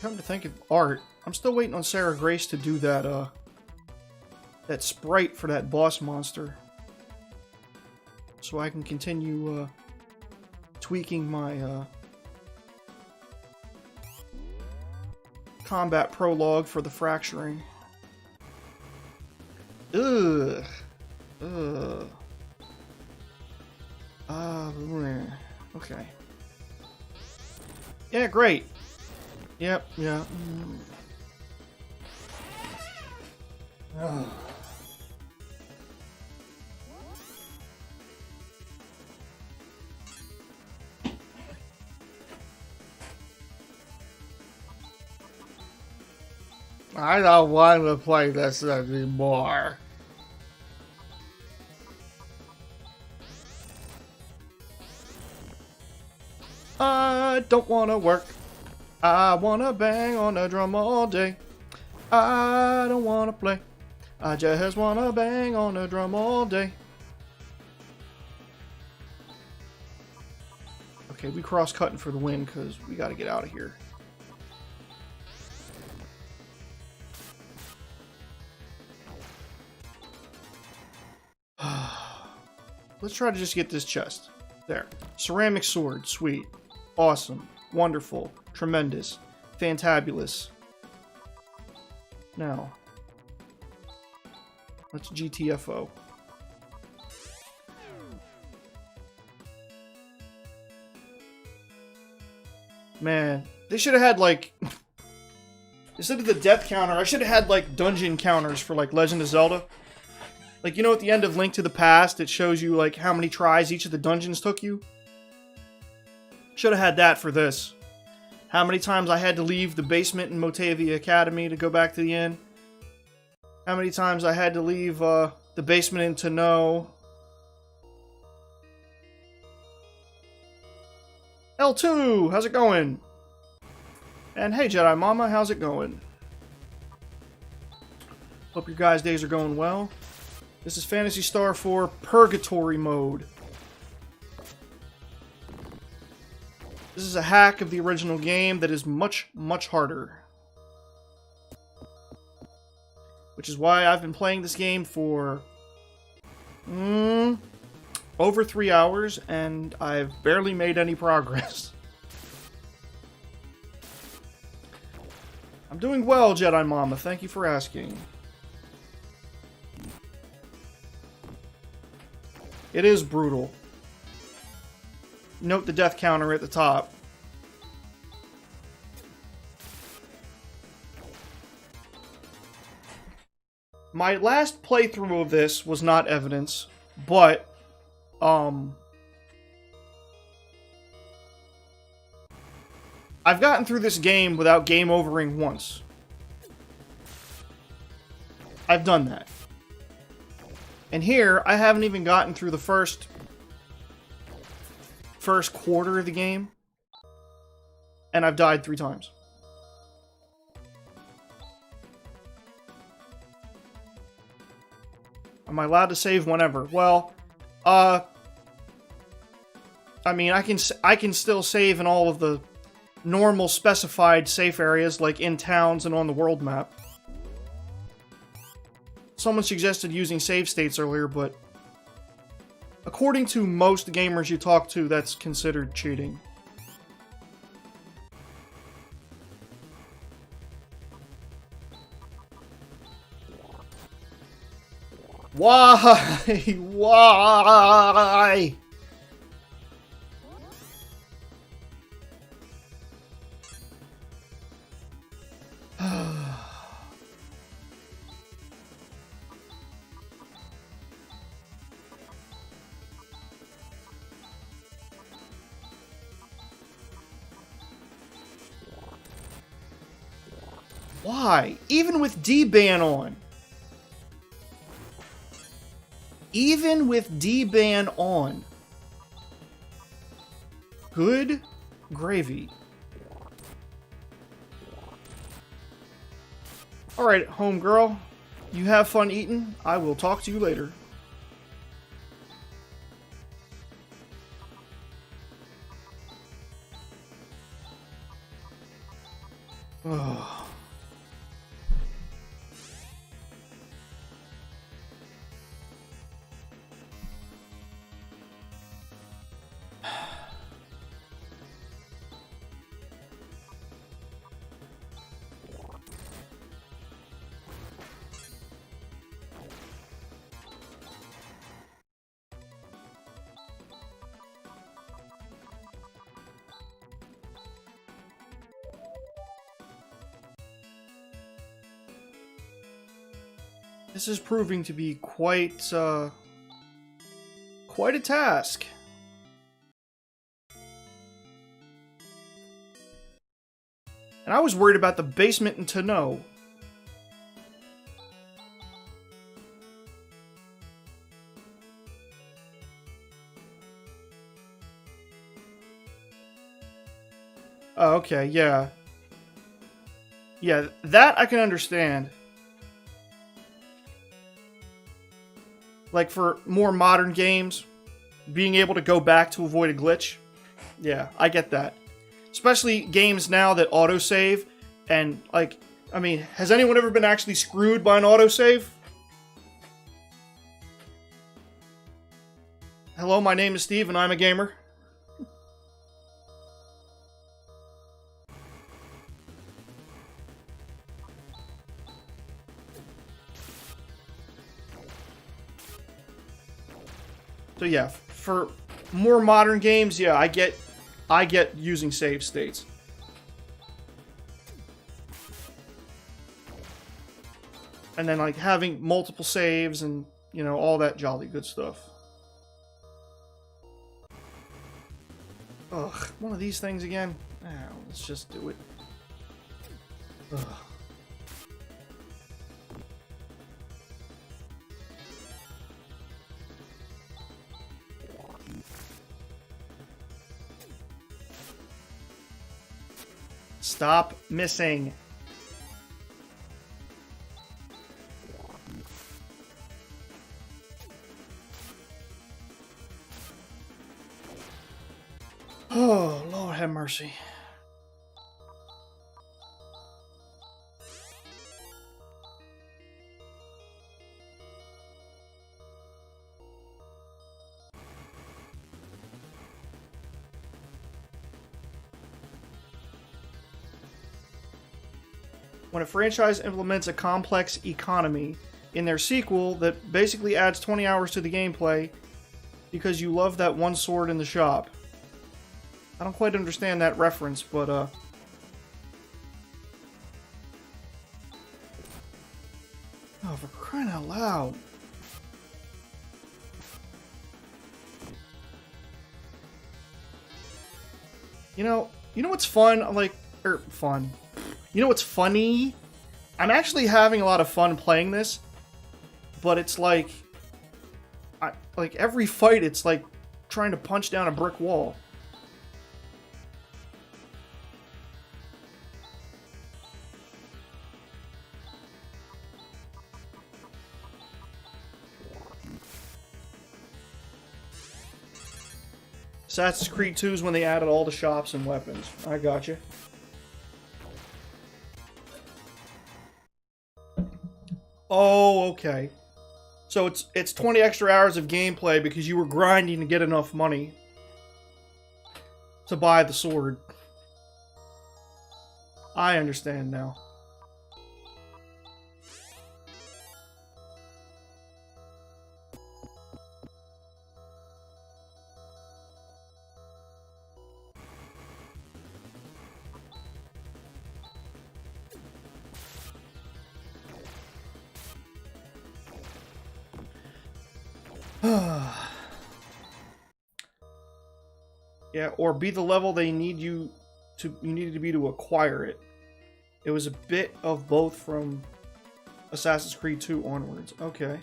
Come to think of art, I'm still waiting on Sarah Grace to do that, that sprite for that boss monster. So I can continue, tweaking my, combat prologue for the fracturing. Ugh. Ugh. Okay. Yeah, great. Yep, yeah. Oh. I don't want to play this anymore. I don't want to work. I want to bang on the drum all day. I don't want to play. I just want to bang on the drum all day. Okay, we cross-cutting for the win because we got to get out of here. Let's try to just get this chest. There. Ceramic sword. Sweet. Awesome. Wonderful. Tremendous. Fantabulous. Now. Let's GTFO. Man. They should have had, like... instead of the death counter, I should have had, like, dungeon counters for, like, Legend of Zelda. Like, you know, at the end of Link to the Past, it shows you, like, how many tries each of the dungeons took you? Should have had that for this. How many times I had to leave the basement in Motavia Academy to go back to the inn. How many times I had to leave, the basement in Tenno. L2, how's it going? And hey, Jedi Mama, how's it going? Hope your guys' days are going well. This is Phantasy Star 4 Purgatory mode. This is a hack of the original game that is much, much harder. Which is why I've been playing this game for... over 3 hours, and I've barely made any progress. I'm doing well, Jedi Mama. Thank you for asking. It is brutal. Note the death counter at the top. My last playthrough of this was not evidence, but, I've gotten through this game without game overing once. I've done that. And here, I haven't even gotten through the first quarter of the game, and I've died 3 times. Am I allowed to save whenever? Well, I mean, I can still save in all of the normal specified safe areas, like in towns and on the world map. Someone suggested using save states earlier, but according to most gamers you talk to, that's considered cheating. Why? Why? Why? Even with D-ban on. Even with D-ban on. Good gravy. Alright, homegirl. You have fun eating. I will talk to you later. Ugh. This is proving to be quite a task. And I was worried about the basement and tonneau. Oh, okay, yeah. Yeah, that I can understand. Like for more modern games, being able to go back to avoid a glitch. Yeah, I get that. Especially games now that autosave, and like, I mean, has anyone ever been actually screwed by an autosave? Hello, my name is Steve and I'm a gamer. So yeah, for more modern games, yeah, I get using save states. And then like having multiple saves and, you know, all that jolly good stuff. Ugh, one of these things again? Oh, let's just do it. Ugh. Stop missing. Oh, Lord have mercy. When a franchise implements a complex economy in their sequel that basically adds 20 hours to the gameplay because you love that one sword in the shop. I don't quite understand that reference, but oh, for crying out loud. You know what's fun? Like, fun. You know what's funny? I'm actually having a lot of fun playing this, but it's like, like every fight, it's like trying to punch down a brick wall. Assassin's Creed 2 is when they added all the shops and weapons. I gotcha. Oh, okay. So it's 20 extra hours of gameplay because you were grinding to get enough money to buy the sword. I understand now. Yeah, or be the level they need you needed to be to acquire it. It was a bit of both from Assassin's Creed 2 onwards. Okay.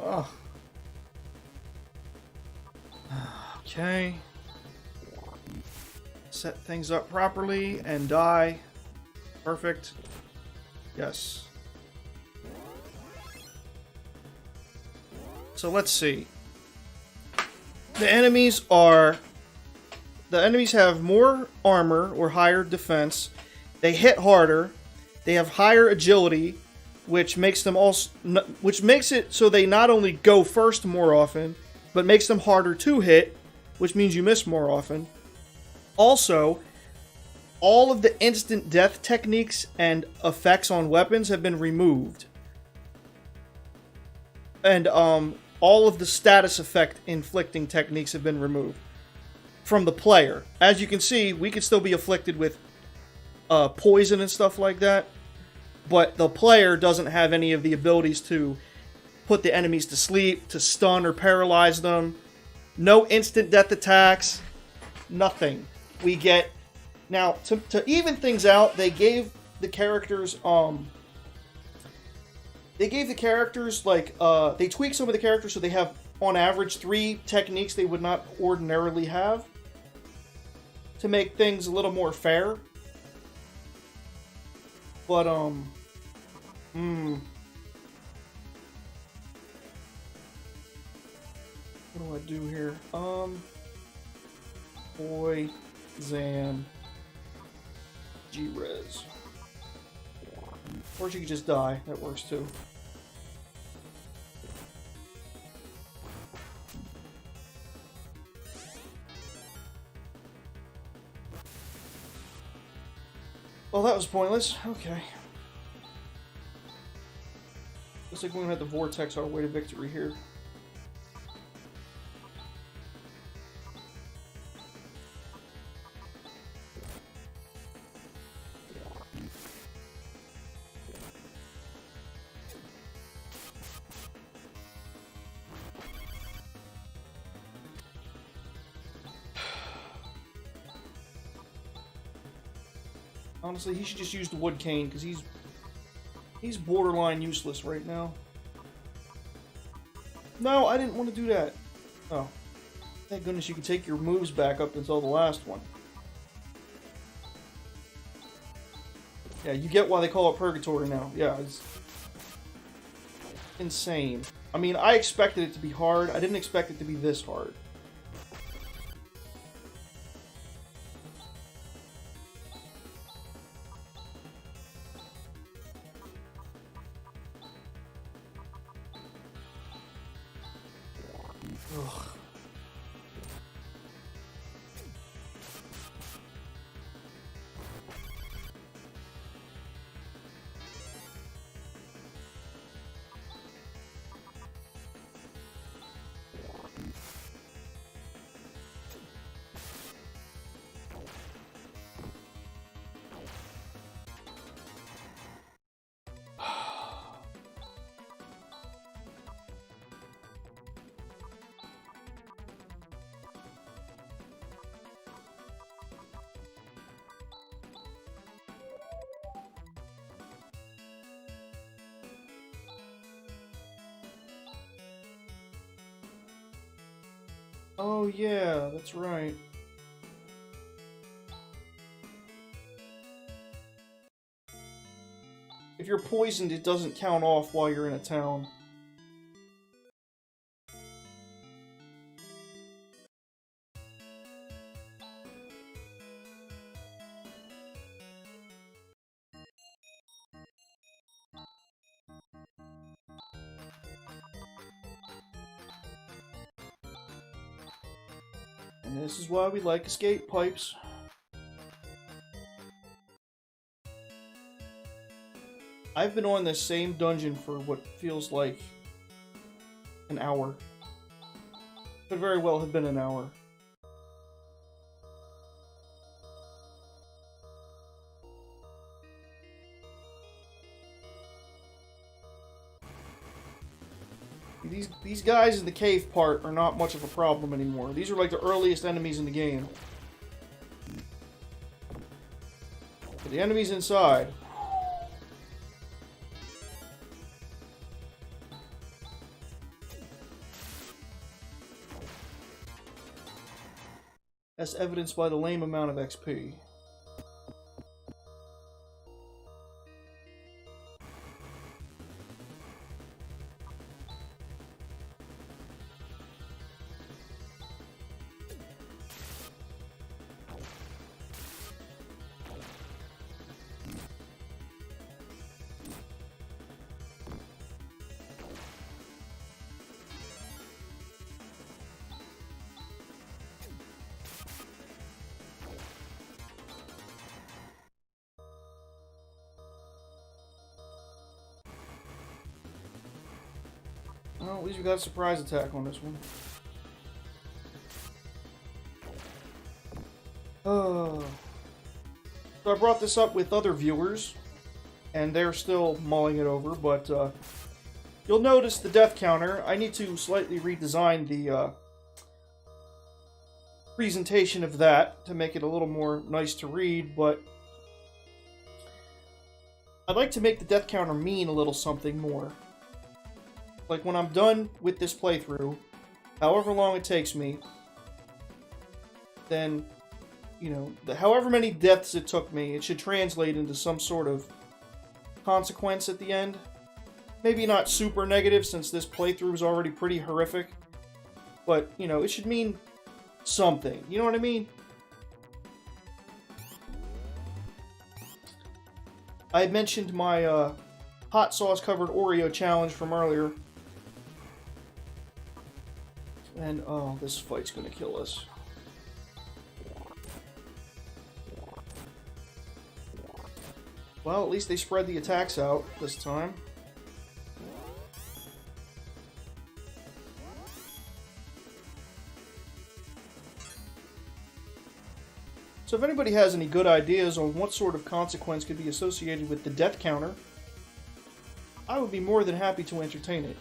Ugh. Okay. Set things up properly and die. Perfect. Yes. So let's see. The enemies have more armor or higher defense. They hit harder. They have higher agility, which makes it so they not only go first more often, but makes them harder to hit, which means you miss more often. Also, all of the instant death techniques and effects on weapons have been removed. And all of the status effect inflicting techniques have been removed from the player. As you can see, we could still be afflicted with poison and stuff like that, but the player doesn't have any of the abilities to put the enemies to sleep, to stun or paralyze them. No instant death attacks. Nothing. We get... Now, to even things out, they gave the characters, they tweaked some of the characters so they have, on average, 3 techniques they would not ordinarily have, to make things a little more fair. But, what do I do here? Poison G-Res. Or you could just die. That works too. Well, that was pointless. Okay. Looks like we're gonna have to vortex our way to victory here. Honestly, he should just use the wood cane, because he's borderline useless right now. No, I didn't want to do that. Oh. Thank goodness you can take your moves back up until the last one. Yeah, you get why they call it Purgatory now. Yeah, it's insane. I mean, I expected it to be hard. I didn't expect it to be this hard. Ugh. Oh yeah, that's right. If you're poisoned, it doesn't count off while you're in a town. And this is why we like escape pipes. I've been on this same dungeon for what feels like an hour. Could very well have been an hour. These guys in the cave part are not much of a problem anymore. These are like the earliest enemies in the game. But the enemies inside... As evidenced by the lame amount of XP. Well, at least we got a surprise attack on this one. So I brought this up with other viewers, and they're still mulling it over, but you'll notice the death counter. I need to slightly redesign the presentation of that to make it a little more nice to read, but I'd like to make the death counter mean a little something more. Like when I'm done with this playthrough, however long it takes me, then, you know, however many deaths it took me, it should translate into some sort of consequence at the end. Maybe not super negative, since this playthrough is already pretty horrific, but, you know, it should mean something. You know what I mean? I had mentioned my hot sauce covered Oreo challenge from earlier. And, oh, this fight's gonna kill us. Well, at least they spread the attacks out this time. So if anybody has any good ideas on what sort of consequence could be associated with the death counter, I would be more than happy to entertain it.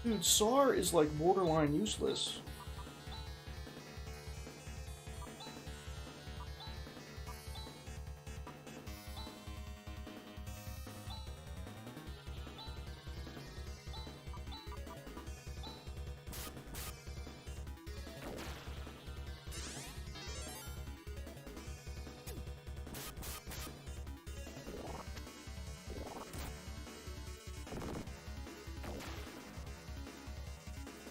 Dude, SAR is like borderline useless.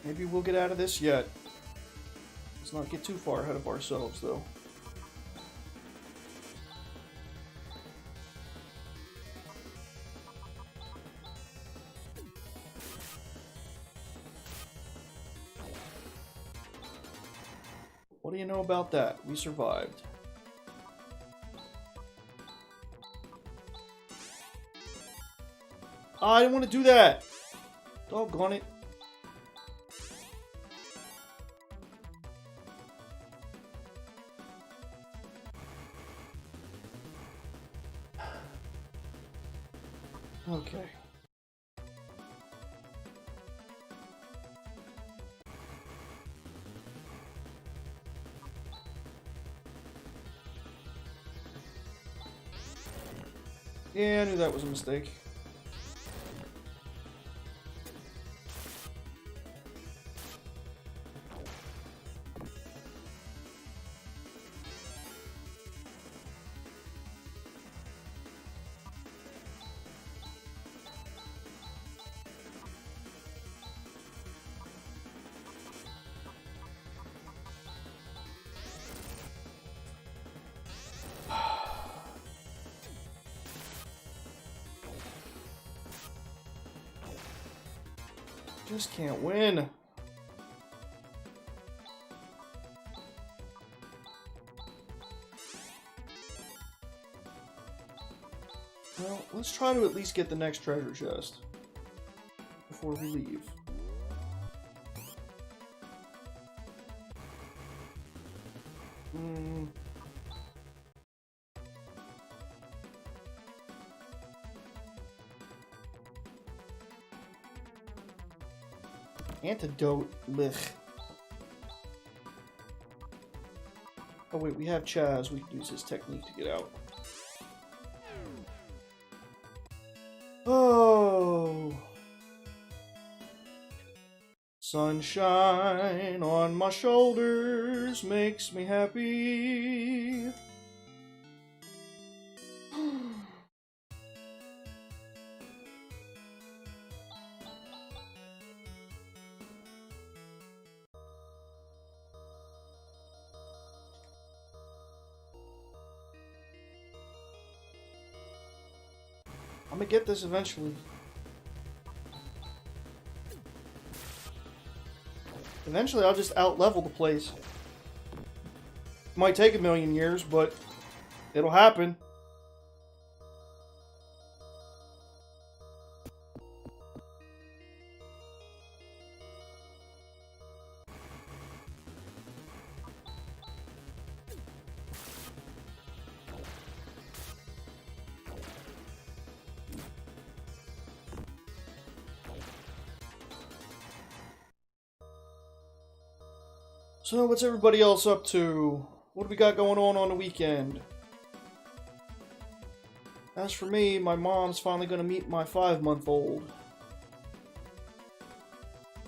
Maybe we'll get out of this yet. Let's not get too far ahead of ourselves, though. What do you know about that? We survived. I didn't want to do that! Doggone it. Okay. Yeah, I knew that was a mistake. Just can't win. Well, let's try to at least get the next treasure chest before we leave. Antidote. Blech. Oh wait, we have Chaz. We can use his technique to get out. Oh. Sunshine on my shoulders makes me happy. gonna get this eventually. Eventually, I'll just out-level the place. Might take 1,000,000 years, but it'll happen. So, what's everybody else up to? What do we got going on the weekend? As for me, my mom's finally gonna meet my 5-month-old.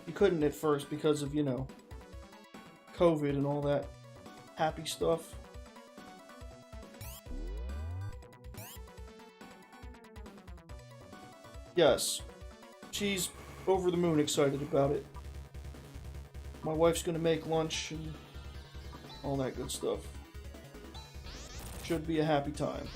You couldn't at first because of, you know, COVID and all that happy stuff. Yes, she's over the moon excited about it. My wife's gonna make lunch and all that good stuff. Should be a happy time.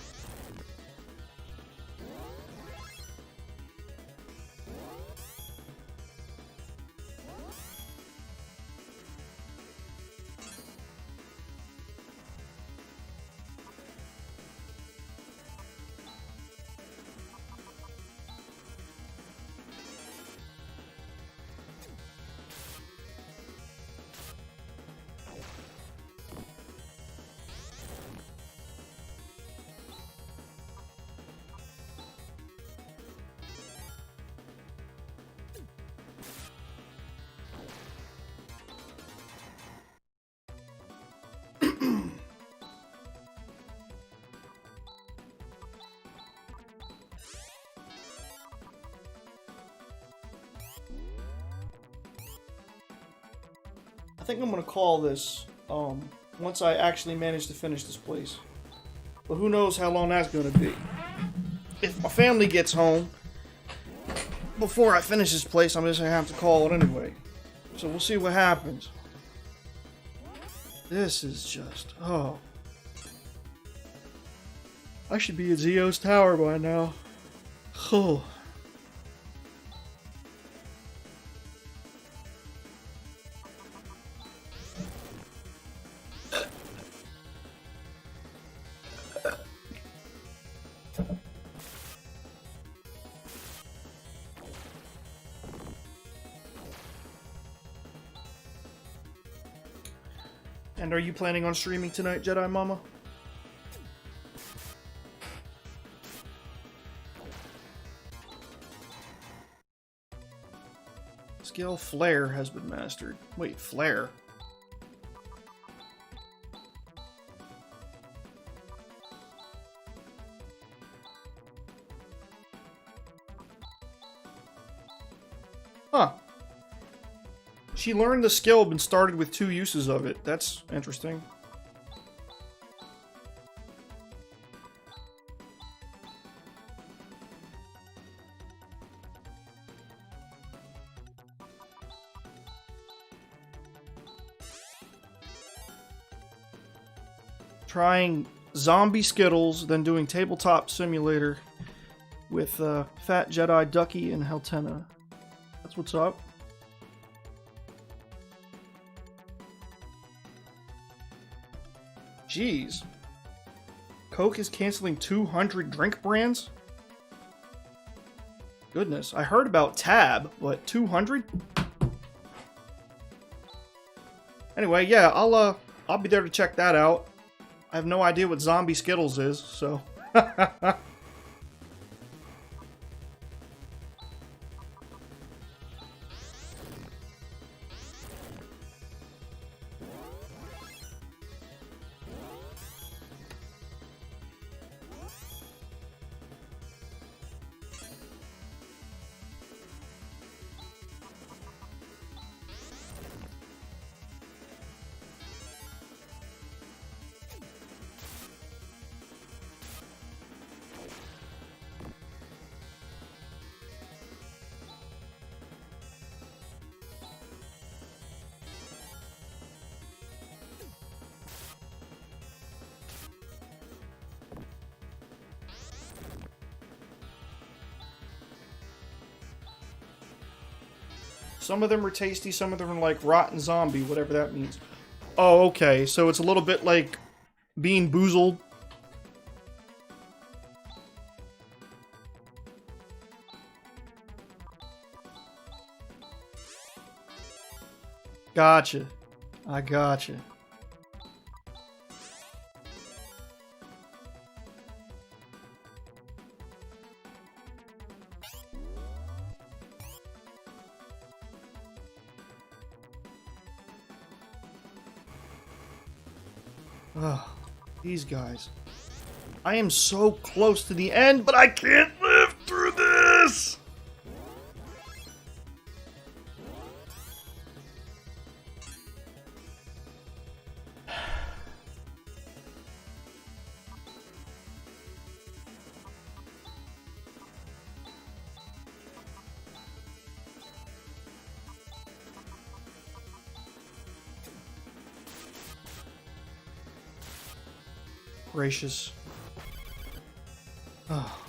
I think I'm gonna call this once I actually manage to finish this place. But who knows how long that's gonna be. If my family gets home before I finish this place, I'm just gonna have to call it anyway. So we'll see what happens. This is just, oh. I should be at Zio's tower by now. Oh. And are you planning on streaming tonight, Jedi Mama? Skill Flare has been mastered. Wait, Flare? Huh. She learned the skill and started with 2 uses of it. That's interesting. Trying zombie Skittles, then doing tabletop simulator with Fat Jedi, Ducky, and Heltenna. That's what's up. Jeez. Coke is canceling 200 drink brands? Goodness, I heard about Tab, but 200? Anyway, yeah, I'll be there to check that out. I have no idea what Zombie Skittles is, so... Some of them are tasty, some of them are like rotten zombie, whatever that means. Oh, okay, so it's a little bit like being boozled. Gotcha. I gotcha. Ugh, these guys. I am so close to the end, but I can't live through this! Gracious. Oh.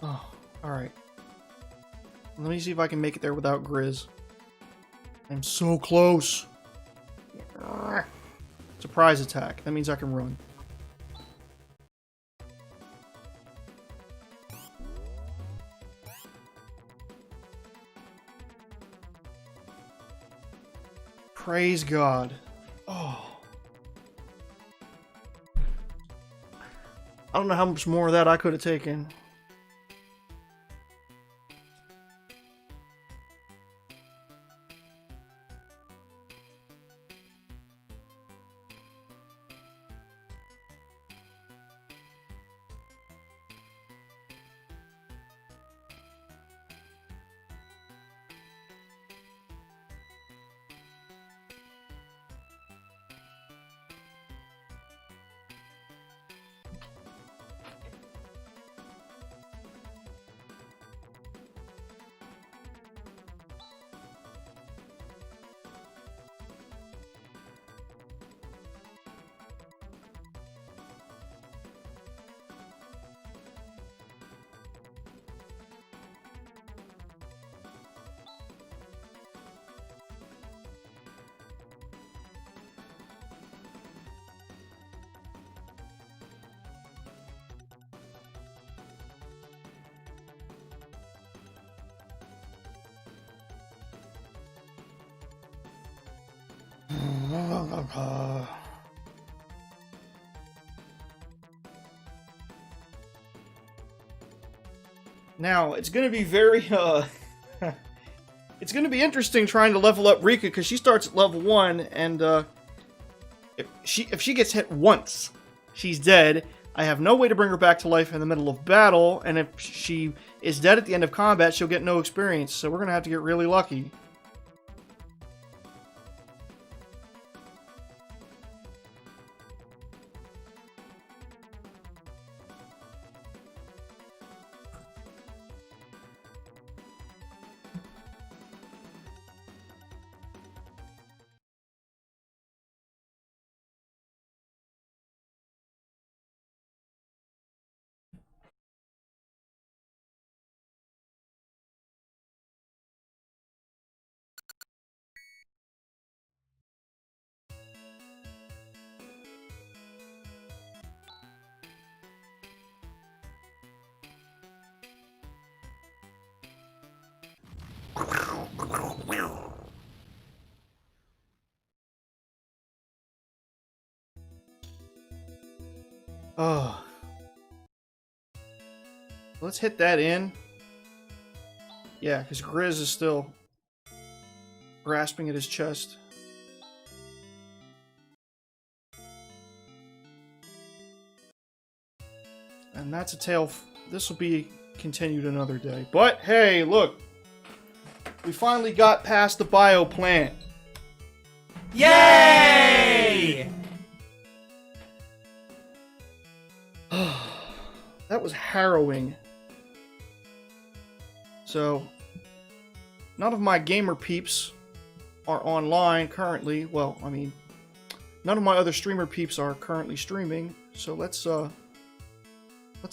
Oh, alright. Let me see if I can make it there without Grizz. I'm so close. Surprise attack. That means I can run. Praise God. Oh. I don't know how much more of that I could have taken. Now, it's going to be very, it's going to be interesting trying to level up Rika, because she starts at level 1, and, if she gets hit once, she's dead. I have no way to bring her back to life in the middle of battle, and if she is dead at the end of combat, she'll get no experience, so we're going to have to get really lucky. Oh. Let's hit that in. Yeah, because Grizz is still grasping at his chest. And that's a tale. This will be continued another day. But hey, look. We finally got past the bio plant. Yay! That was harrowing. So, none of my gamer peeps are online currently. Well, I mean, none of my other streamer peeps are currently streaming. So let's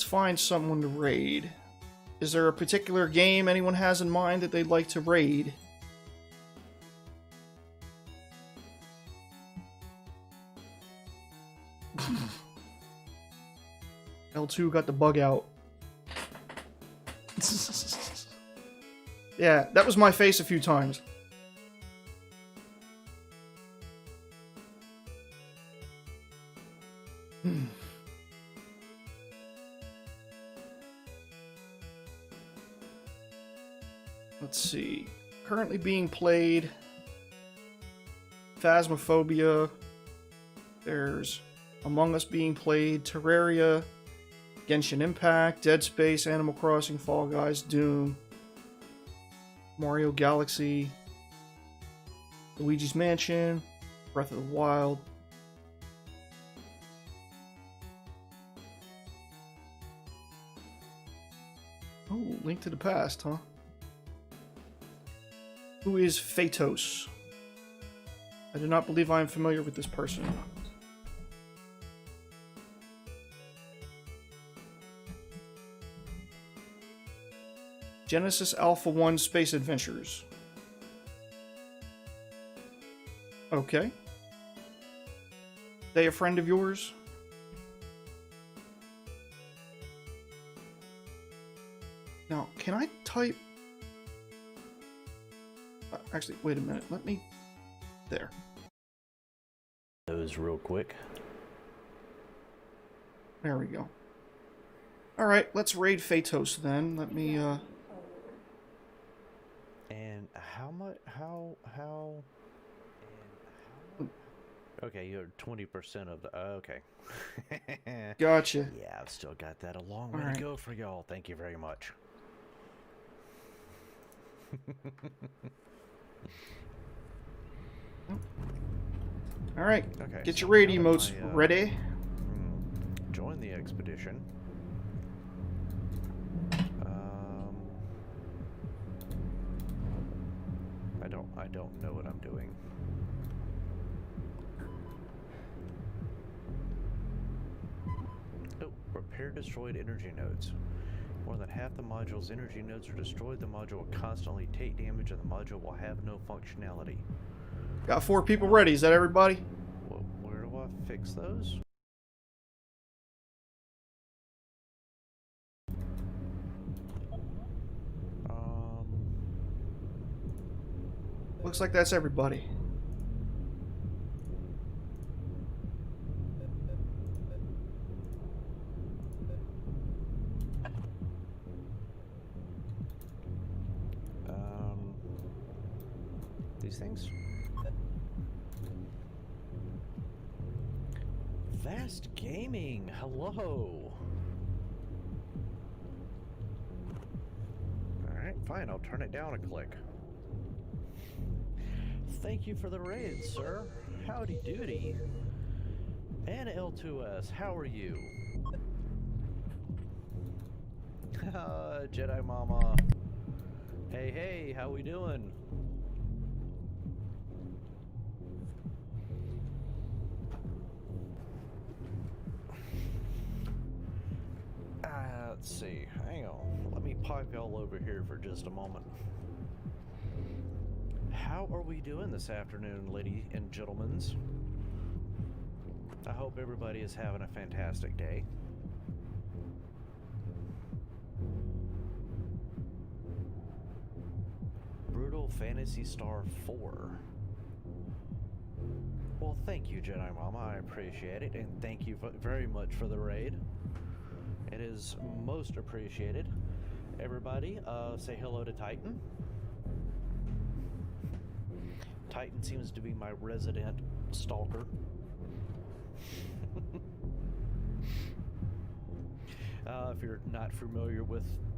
find someone to raid. Is there a particular game anyone has in mind that they'd like to raid? L2 got the bug out. Yeah, that was my face a few times. Let's see. Currently being played. Phasmophobia. There's Among Us being played. Terraria. Genshin Impact. Dead Space. Animal Crossing. Fall Guys. Doom. Mario Galaxy. Luigi's Mansion. Breath of the Wild. Oh, Link to the Past, huh? Who is Phatos? I do not believe I am familiar with this person. Genesis Alpha 1 Space Adventures. Okay. They a friend of yours? Now, can I type... actually, wait a minute. Let me... There. Those real quick. There we go. Alright, let's raid Phatos then. Let me, And how much... How... Okay, you're 20% of the... okay. Gotcha. Yeah, I've still got that a long way to go for y'all. Thank you very much. Alright, Okay, get so your raid now that emotes ready. Join the expedition. I don't know what I'm doing. Oh, repair destroyed energy nodes. More than half the module's energy nodes are destroyed. The module will constantly take damage and the module will have no functionality. Got 4 people ready. Is that everybody? Well, where do I fix those? Looks like that's everybody. These things? Vast Gaming, hello! Alright, fine, I'll turn it down a click. Thank you for the raid, sir. Howdy doody. And L2S, how are you? Jedi Mama. Hey, hey, how we doing? Let's see. Hang on. Let me pipe y'all over here for just a moment. How are we doing this afternoon, ladies and gentlemen? I hope everybody is having a fantastic day. Brutal Phantasy Star 4. Well, thank you, Jedi Mama. I appreciate it, and thank you very much for the raid. It is most appreciated. Everybody, say hello to Titan. Titan seems to be my resident stalker. If you're not familiar with